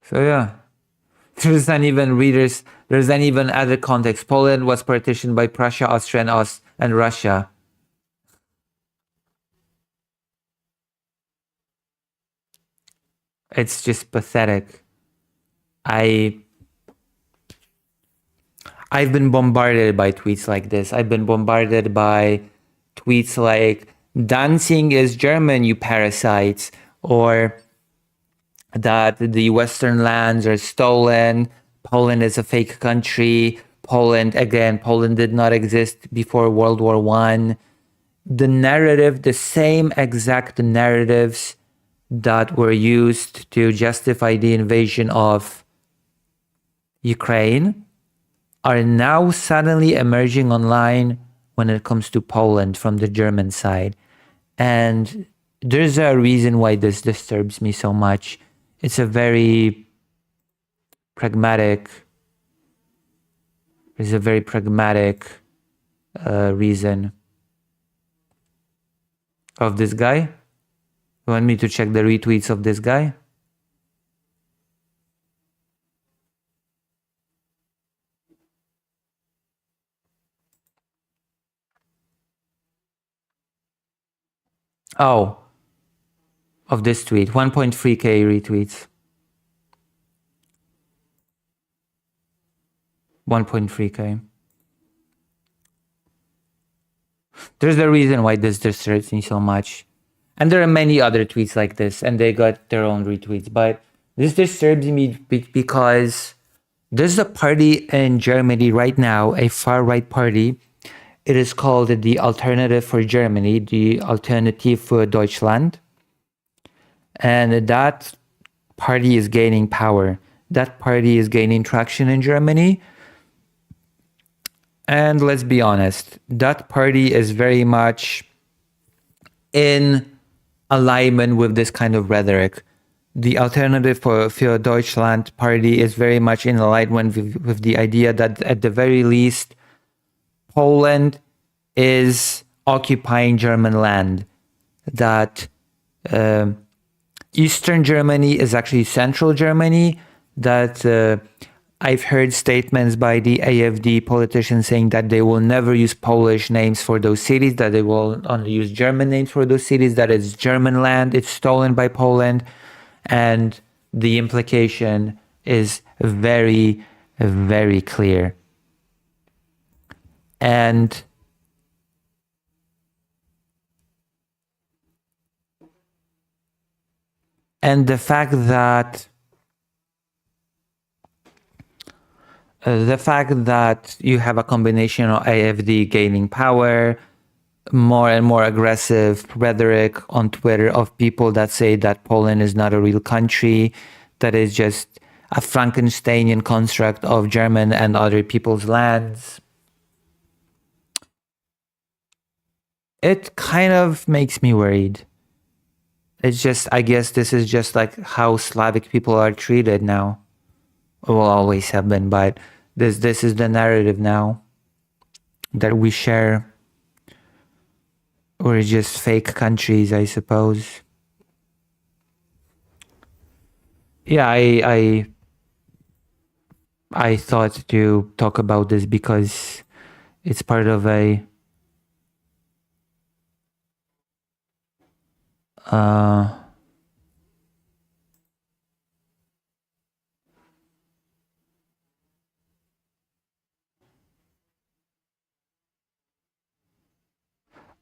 So yeah, there's not even other context. Poland was partitioned by Prussia, Austria, and Russia. It's just pathetic. I've been bombarded by tweets like this. I've been bombarded by tweets like, "Dancing is German, you parasites," or that the Western lands are stolen, Poland is a fake country, Poland did not exist before World War I. The same exact narratives that were used to justify the invasion of Ukraine are now suddenly emerging online when it comes to Poland from the German side. And there's a reason why this disturbs me so much. It's a very pragmatic reason. Of this guy? You want me to check the retweets of this guy? Oh, of this tweet, 1.3k retweets. 1.3k. There's a reason why this disturbs me so much. And there are many other tweets like this, and they got their own retweets. But this disturbs me because there's a party in Germany right now, a far-right party. It is called the Alternative for Germany, the Alternative für Deutschland. And that party is gaining power. That party is gaining traction in Germany. And let's be honest, that party is very much in alignment with this kind of rhetoric. The Alternative für Deutschland party is very much in alignment with the idea that at the very least, Poland is occupying German land. That Eastern Germany is actually Central Germany. That I've heard statements by the AfD politicians saying that they will never use Polish names for those cities, that they will only use German names for those cities, that it's German land, it's stolen by Poland. And the implication is very, very clear. And the fact that you have a combination of AfD gaining power, more and more aggressive rhetoric on Twitter of people that say that Poland is not a real country, that is just a Frankensteinian construct of German and other people's lands. It kind of makes me worried. It's just, I guess this is just like how Slavic people are treated now. Will always have been, but this is the narrative now that we share. We're just fake countries, I suppose. Yeah, I thought to talk about this because it's part of a Uh,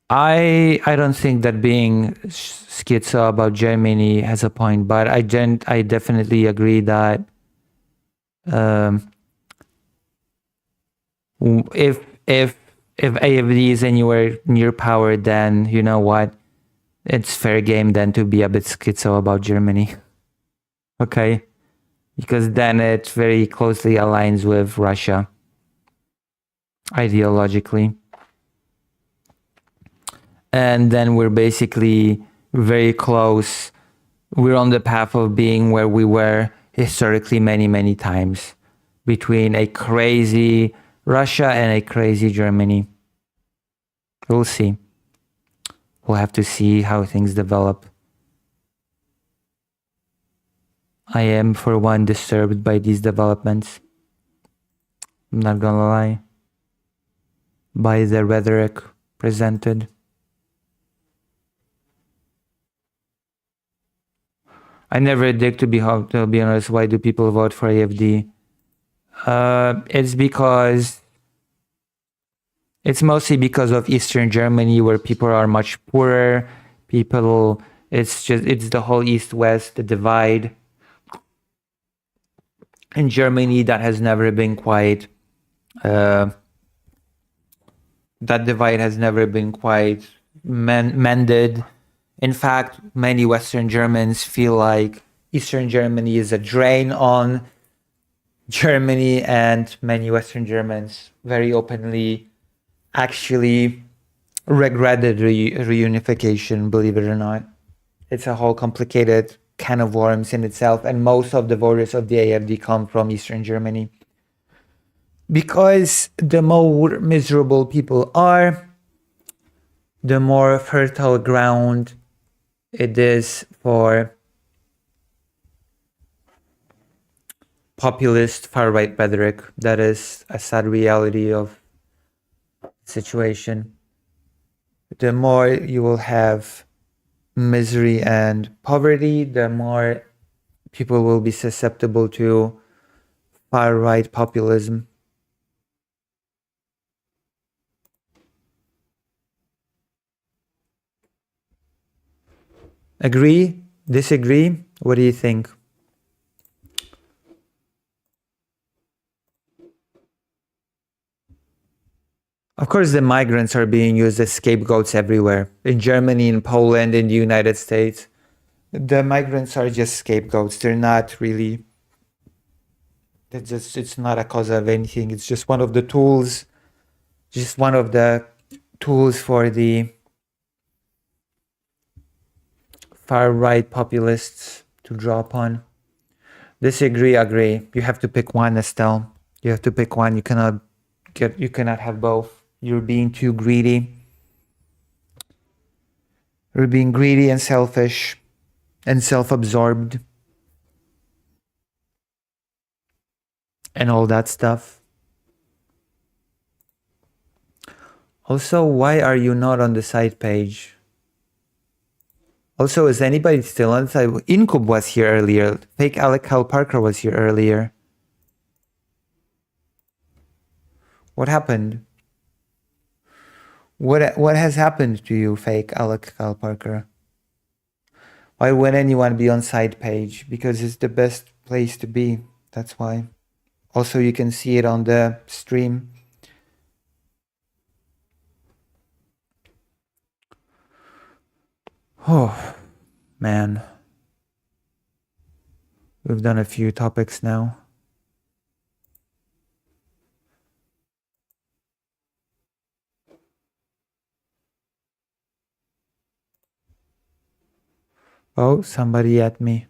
I don't think that being schizo about Germany has a point, but I definitely agree that um, if AFD is anywhere near power, then you know what, it's fair game then to be a bit schizo about Germany. Okay, because then it very closely aligns with Russia ideologically. And then we're basically very close. We're on the path of being where we were historically many times, between a crazy Russia and a crazy Germany. We'll see. We'll have to see how things develop. I am, for one, disturbed by these developments. I'm not gonna lie. By the rhetoric presented. I never dig to be honest. Why do people vote for AFD? It's mostly because of Eastern Germany, where people are much poorer. It's the whole East-West, the divide. In Germany, that has never been quite. That divide has never been quite mended. In fact, many Western Germans feel like Eastern Germany is a drain on Germany, and many Western Germans very openly actually regretted reunification, believe it or not. It's a whole complicated can of worms in itself, and most of the voters of the AfD come from Eastern Germany. Because the more miserable people are, the more fertile ground it is for populist far-right rhetoric. That is a sad reality of the situation. The more you will have misery and poverty, the more people will be susceptible to far-right populism. Agree? Disagree? What do you think? Of course, the migrants are being used as scapegoats everywhere. In Germany, in Poland, in the United States. The migrants are just scapegoats. They're not really... It's not a cause of anything. It's just one of the tools. Just one of the tools for the far-right populists to draw upon. Disagree, agree. You have to pick one, Estelle. You have to pick one. You cannot have both. You're being too greedy. You're being greedy and selfish and self-absorbed and all that stuff. Also, why are you not on the side page? Also, is anybody still on the side? Incub was here earlier. Fake Alec Cal Parker was here earlier. What happened? What has happened to you, fake Alec Cal Parker? Why would anyone be on side page? Because it's the best place to be. That's why. Also, you can see it on the stream. Oh, man. We've done a few topics now. Oh, somebody at me.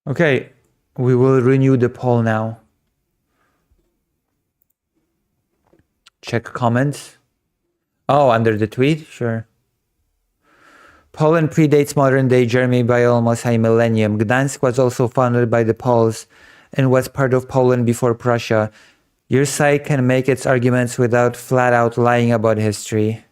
Okay, we will renew the poll now. Check comments. Oh, under the tweet? Sure. Poland predates modern-day Germany by almost a millennium. Gdańsk was also founded by the Poles and was part of Poland before Prussia. Your side can make its arguments without flat-out lying about history.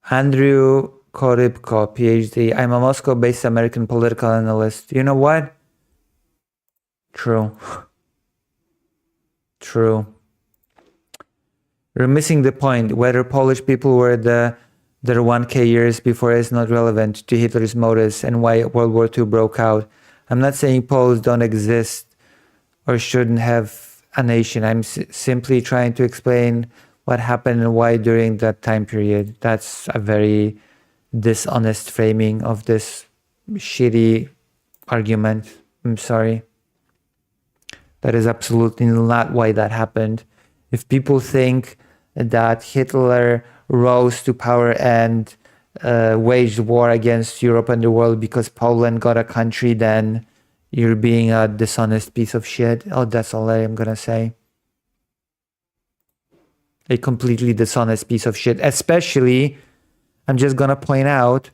Andrew Korybko, PhD. I'm a Moscow-based American political analyst. You know what? True. True. You're missing the point. Whether Polish people were their 1K years before is not relevant to Hitler's motives and why World War II broke out. I'm not saying Poles don't exist or shouldn't have a nation. I'm simply trying to explain what happened and why during that time period. That's a very dishonest framing of this shitty argument. I'm sorry. That is absolutely not why that happened. If people think that Hitler rose to power and waged war against Europe and the world because Poland got a country, then you're being a dishonest piece of shit. Oh, that's all I am gonna say. A completely dishonest piece of shit. Especially, I'm just gonna point out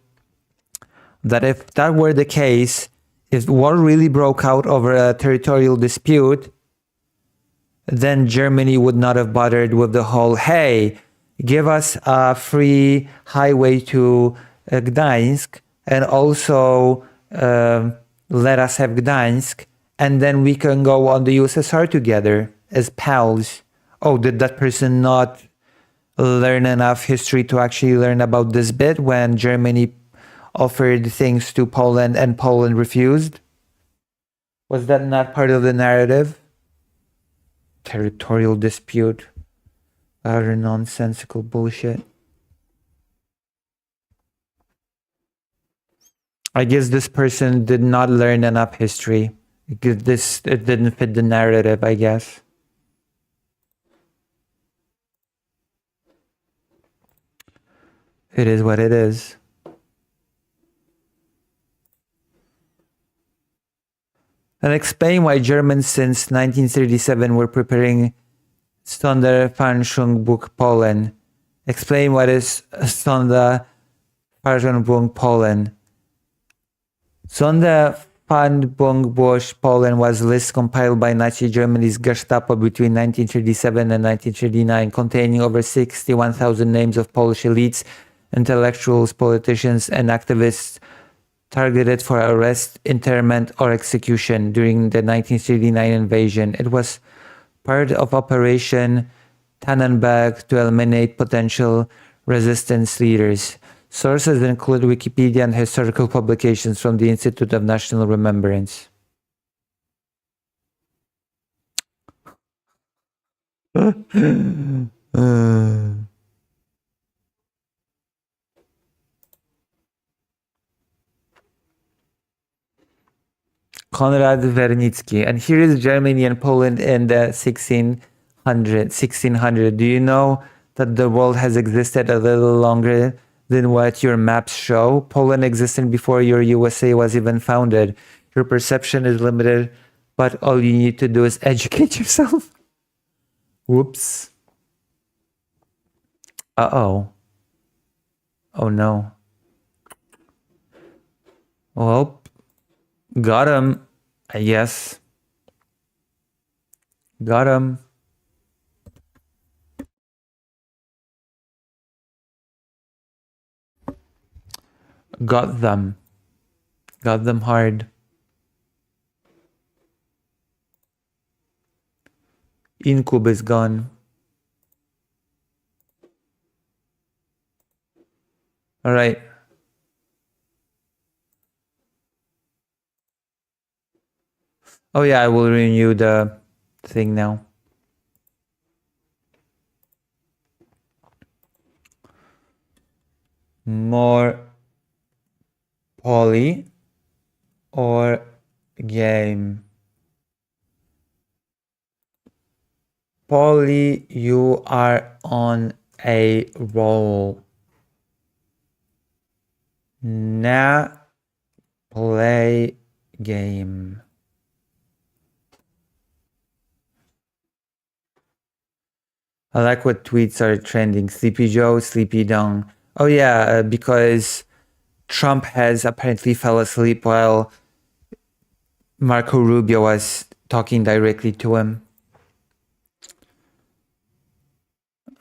that if that were the case, if war really broke out over a territorial dispute, then Germany would not have bothered with the whole, hey, give us a free highway to Gdańsk and also let us have Gdańsk and then we can go on the USSR together as pals. Oh, did that person not learn enough history to actually learn about this bit when Germany offered things to Poland and Poland refused? Was that not part of the narrative? Territorial dispute. Utter nonsensical bullshit. I guess this person did not learn enough history. It didn't fit the narrative, I guess. It is what it is. And explain why Germans since 1937 were preparing Sonderverschwörung Poland. Explain what is Sonderverschwörung Poland. Sonderverschwörung Poland was a list compiled by Nazi Germany's Gestapo between 1937 and 1939, containing over 61,000 names of Polish elites, intellectuals, politicians, and activists targeted for arrest, internment, or execution during the 1939 invasion. It was part of Operation Tannenberg to eliminate potential resistance leaders. Sources include Wikipedia and historical publications from the Institute of National Remembrance. Konrad Wernicki. And here is Germany and Poland in the 1600. Do you know that the world has existed a little longer than what your maps show? Poland existed before your USA was even founded. Your perception is limited, but all you need to do is educate yourself. Whoops. Uh-oh. Oh no. Well, got him, I guess. Got him. Got them. Got them hard. Incub is gone. All right. Oh yeah, I will renew the thing now. More poly or game? Poly, you are on a roll. Now play game. I like what tweets are trending. Sleepy Joe, Sleepy Dong. Oh yeah, because Trump has apparently fell asleep while Marco Rubio was talking directly to him.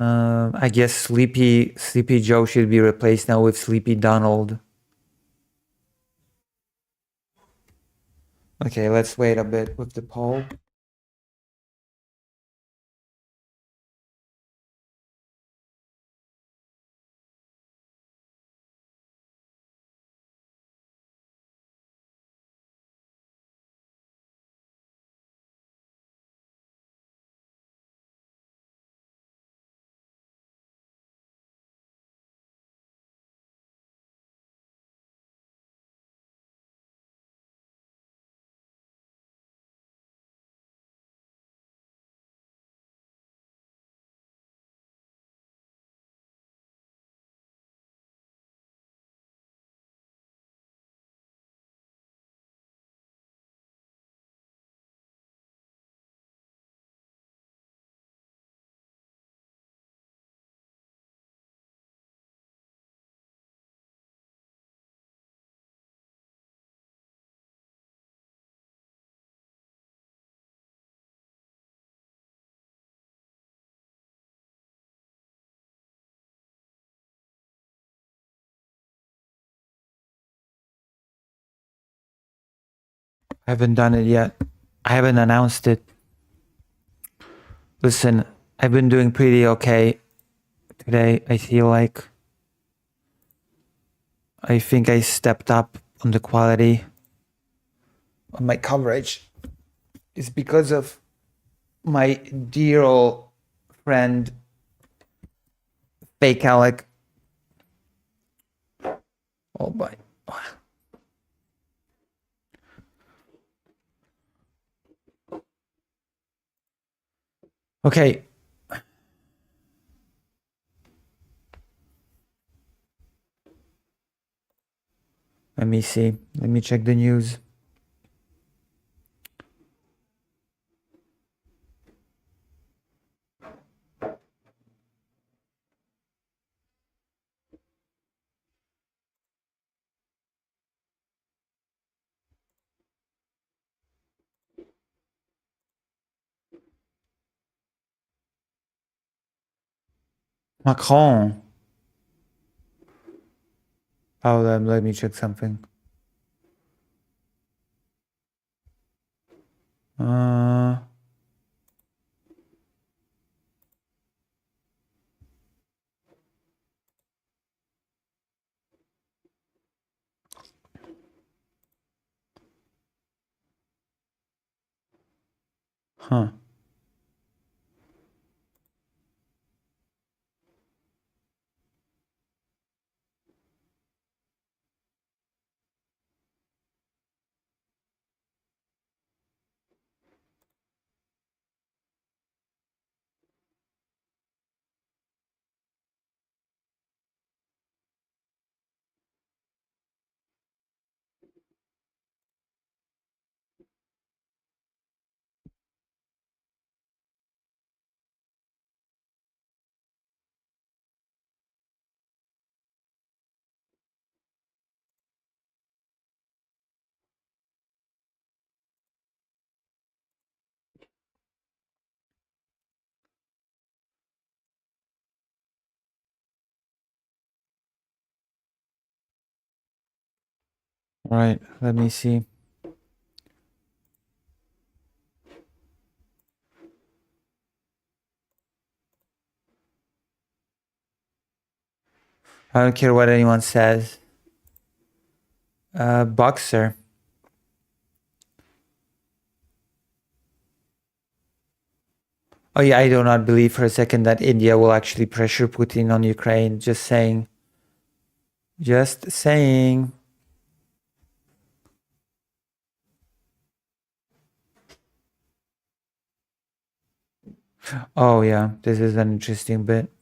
I guess Sleepy Joe should be replaced now with Sleepy Donald. Okay, let's wait a bit with the poll. I haven't done it yet. I haven't announced it. Listen, I've been doing pretty okay today, I feel like. I think I stepped up on the quality of my coverage. It's because of my dear old friend, Fake Alec. Oh boy. Okay. Let me see. Let me check the news. Macron. Oh, let me check something. Uh, huh. All right, let me see. I don't care what anyone says. Boxer. Oh yeah, I do not believe for a second that India will actually pressure Putin on Ukraine. Just saying. Just saying. Oh yeah, this is an interesting bit.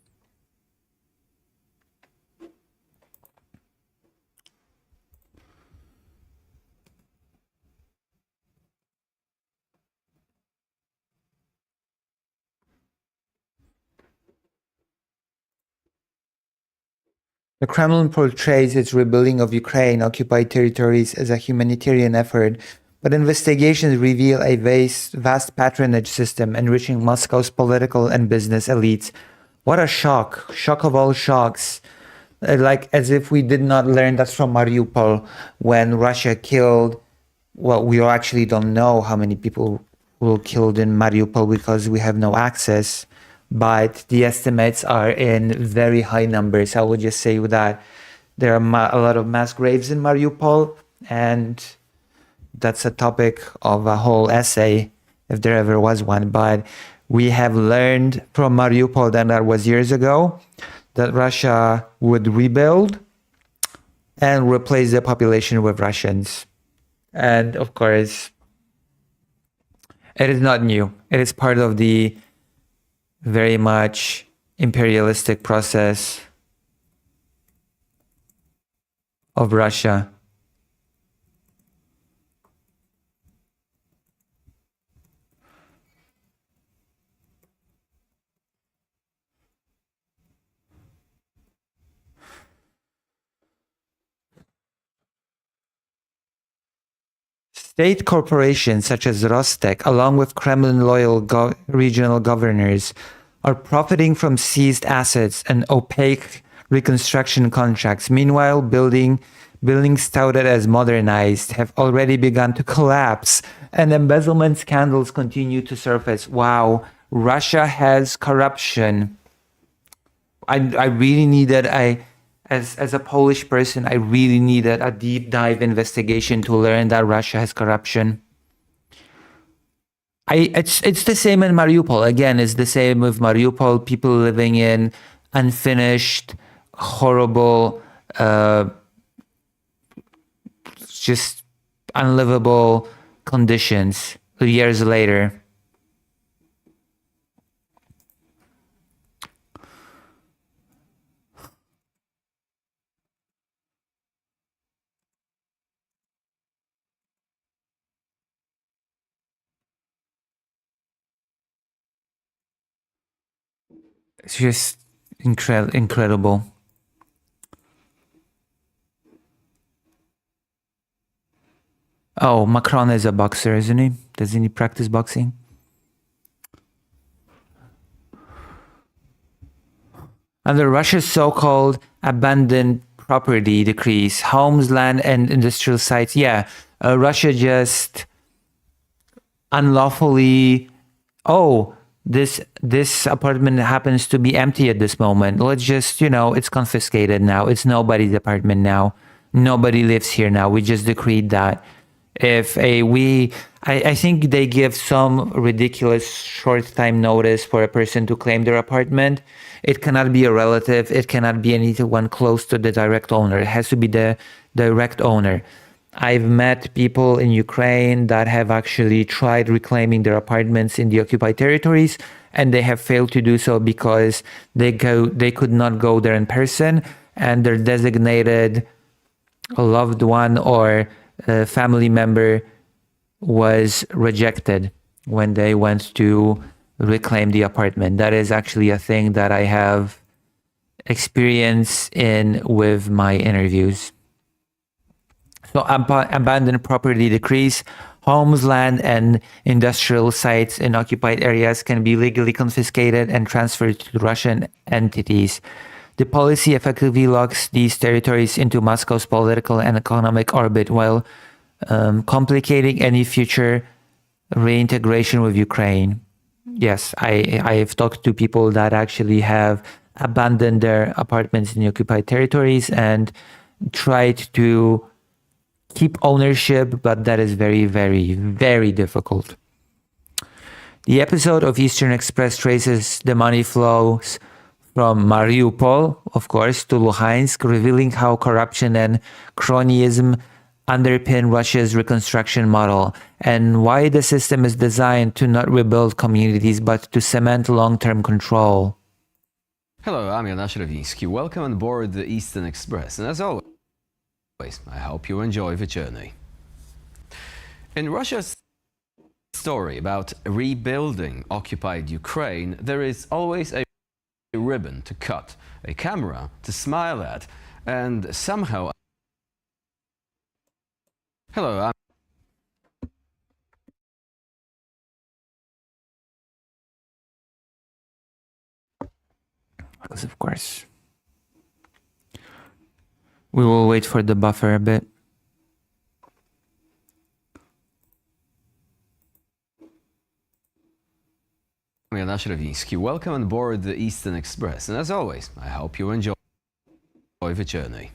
The Kremlin portrays its rebuilding of Ukraine occupied territories as a humanitarian effort, but investigations reveal a vast patronage system enriching Moscow's political and business elites. What a shock! Shock of all shocks. Like as if we did not learn that from Mariupol when Russia killed, well, we actually don't know how many people were killed in Mariupol because we have no access, but the estimates are in very high numbers. I would just say that there are a lot of mass graves in Mariupol, and that's a topic of a whole essay if there ever was one. But we have learned from Mariupol, that was years ago, that Russia would rebuild and replace the population with Russians. And of course, it is not new. It is part of the very much imperialistic process of Russia. State corporations such as Rostec, along with Kremlin-loyal regional governors, are profiting from seized assets and opaque reconstruction contracts. Meanwhile, buildings touted as modernized have already begun to collapse, and embezzlement scandals continue to surface. Wow, Russia has corruption. I really needed as a Polish person, I really needed a deep dive investigation to learn that Russia has corruption. It's the same in Mariupol. Again, it's the same with Mariupol. People living in unfinished, horrible, just unlivable conditions years later. It's just incredible. Oh, Macron is a boxer, isn't he? Doesn't he practice boxing? Under Russia's so-called abandoned property decrees, homes, land, and industrial sites, Russia just unlawfully, this apartment happens to be empty at this moment. Let's just, it's confiscated now. It's nobody's apartment now. Nobody lives here now. We just decreed that. I think they give some ridiculous short time notice for a person to claim their apartment. It cannot be a relative. It cannot be anyone close to the direct owner. It has to be the direct owner. I've met people in Ukraine that have actually tried reclaiming their apartments in the occupied territories, and they have failed to do so because they could not go there in person, and their designated loved one or family member was rejected when they went to reclaim the apartment. That is actually a thing that I have experience in with my interviews. So abandoned property decrees, homes, land, and industrial sites in occupied areas can be legally confiscated and transferred to Russian entities. The policy effectively locks these territories into Moscow's political and economic orbit while complicating any future reintegration with Ukraine. Yes, I've talked to people that actually have abandoned their apartments in the occupied territories and tried to keep ownership, but that is very, very, very difficult. The episode of Eastern Express traces the money flows from Mariupol, of course, to Luhansk, revealing how corruption and cronyism underpin Russia's reconstruction model, and why the system is designed to not rebuild communities, but to cement long-term control. Hello, I'm Jonasz Rewiński. Welcome on board the Eastern Express, and as always, I hope you enjoy the journey. In Russia's story about rebuilding occupied Ukraine, there is always a ribbon to cut, a camera to smile at, and somehow... Hello, Because of course. We will wait for the buffer a bit. I'm Nashiravinsky. Welcome on board the Eastern Express. And as always, I hope you enjoy the journey.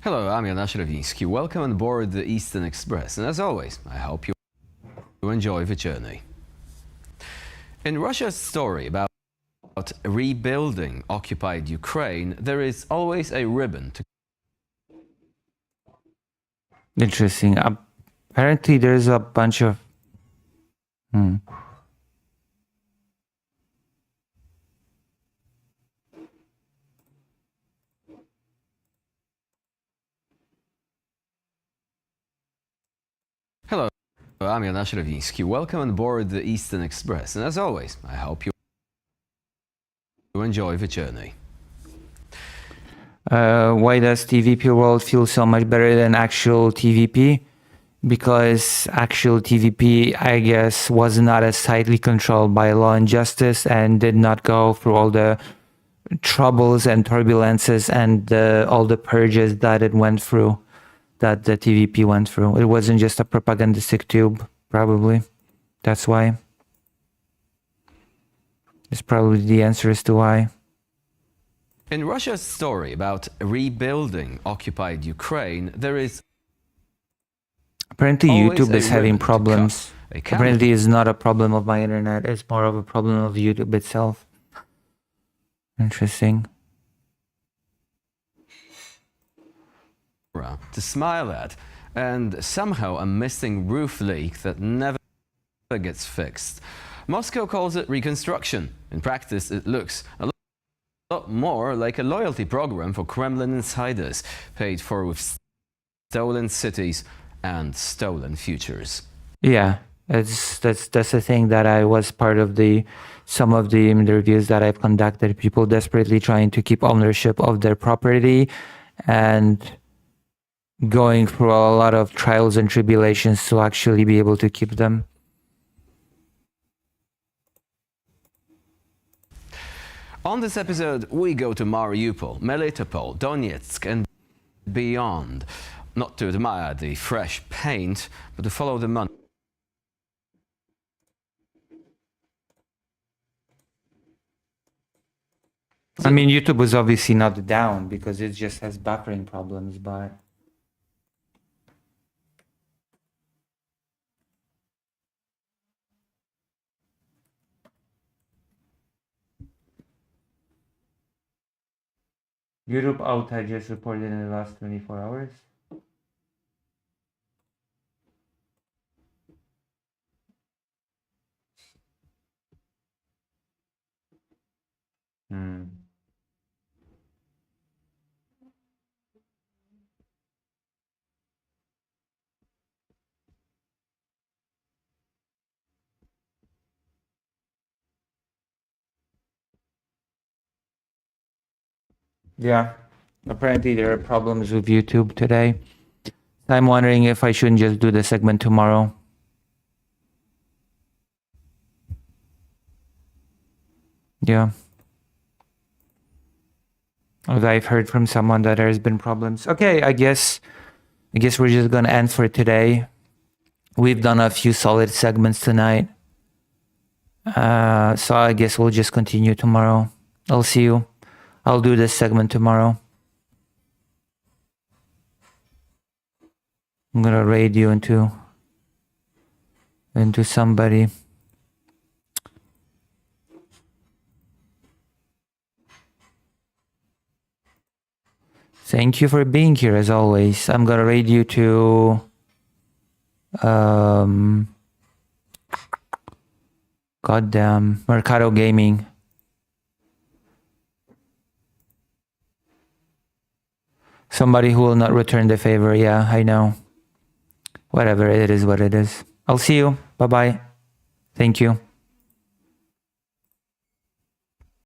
Hello, I'm Nashiravinsky. Welcome on board the Eastern Express. And as always, I hope you enjoy the journey. In Russia's story about rebuilding occupied Ukraine, there is always a ribbon to... Interesting. Apparently there's a bunch of... Hello, I'm Nashiravinsky. Welcome on board the Eastern Express. And as always, I hope you enjoy the journey. Why does TVP world feel so much better than actual TVP? Because actual TVP, I guess, was not as tightly controlled by law and justice and did not go through all the troubles and turbulences and all the purges that it went through, that the TVP went through. It wasn't just a propagandistic tube, probably. That's why. It's probably the answer as to why. In Russia's story about rebuilding occupied Ukraine, there is... Apparently YouTube is having problems. Apparently it's not a problem of my internet, it's more of a problem of YouTube itself. Interesting. To smile at, and somehow a missing roof leak that never gets fixed. Moscow calls it reconstruction. In practice, it looks a lot more like a loyalty program for Kremlin insiders, paid for with stolen cities and stolen futures. Yeah, that's the thing that I was part of some of the interviews that I've conducted. People desperately trying to keep ownership of their property and going through a lot of trials and tribulations to actually be able to keep them. On this episode, we go to Mariupol, Melitopol, Donetsk, and beyond. Not to admire the fresh paint, but to follow the money. I mean, YouTube was obviously not down because it just has buffering problems, but... YouTube outages reported in the last 24 hours. Yeah, apparently there are problems with YouTube today. I'm wondering if I shouldn't just do the segment tomorrow. Yeah. Although I've heard from someone that there's been problems. Okay, I guess we're just gonna end for today. We've done a few solid segments tonight. So I guess we'll just continue tomorrow. I'll see you. I'll do this segment tomorrow. I'm gonna raid you into somebody. Thank you for being here as always. I'm gonna raid you to goddamn Mercado Gaming. Somebody who will not return the favor. Yeah, I know. Whatever, it is what it is. I'll see you. Bye-bye. Thank you.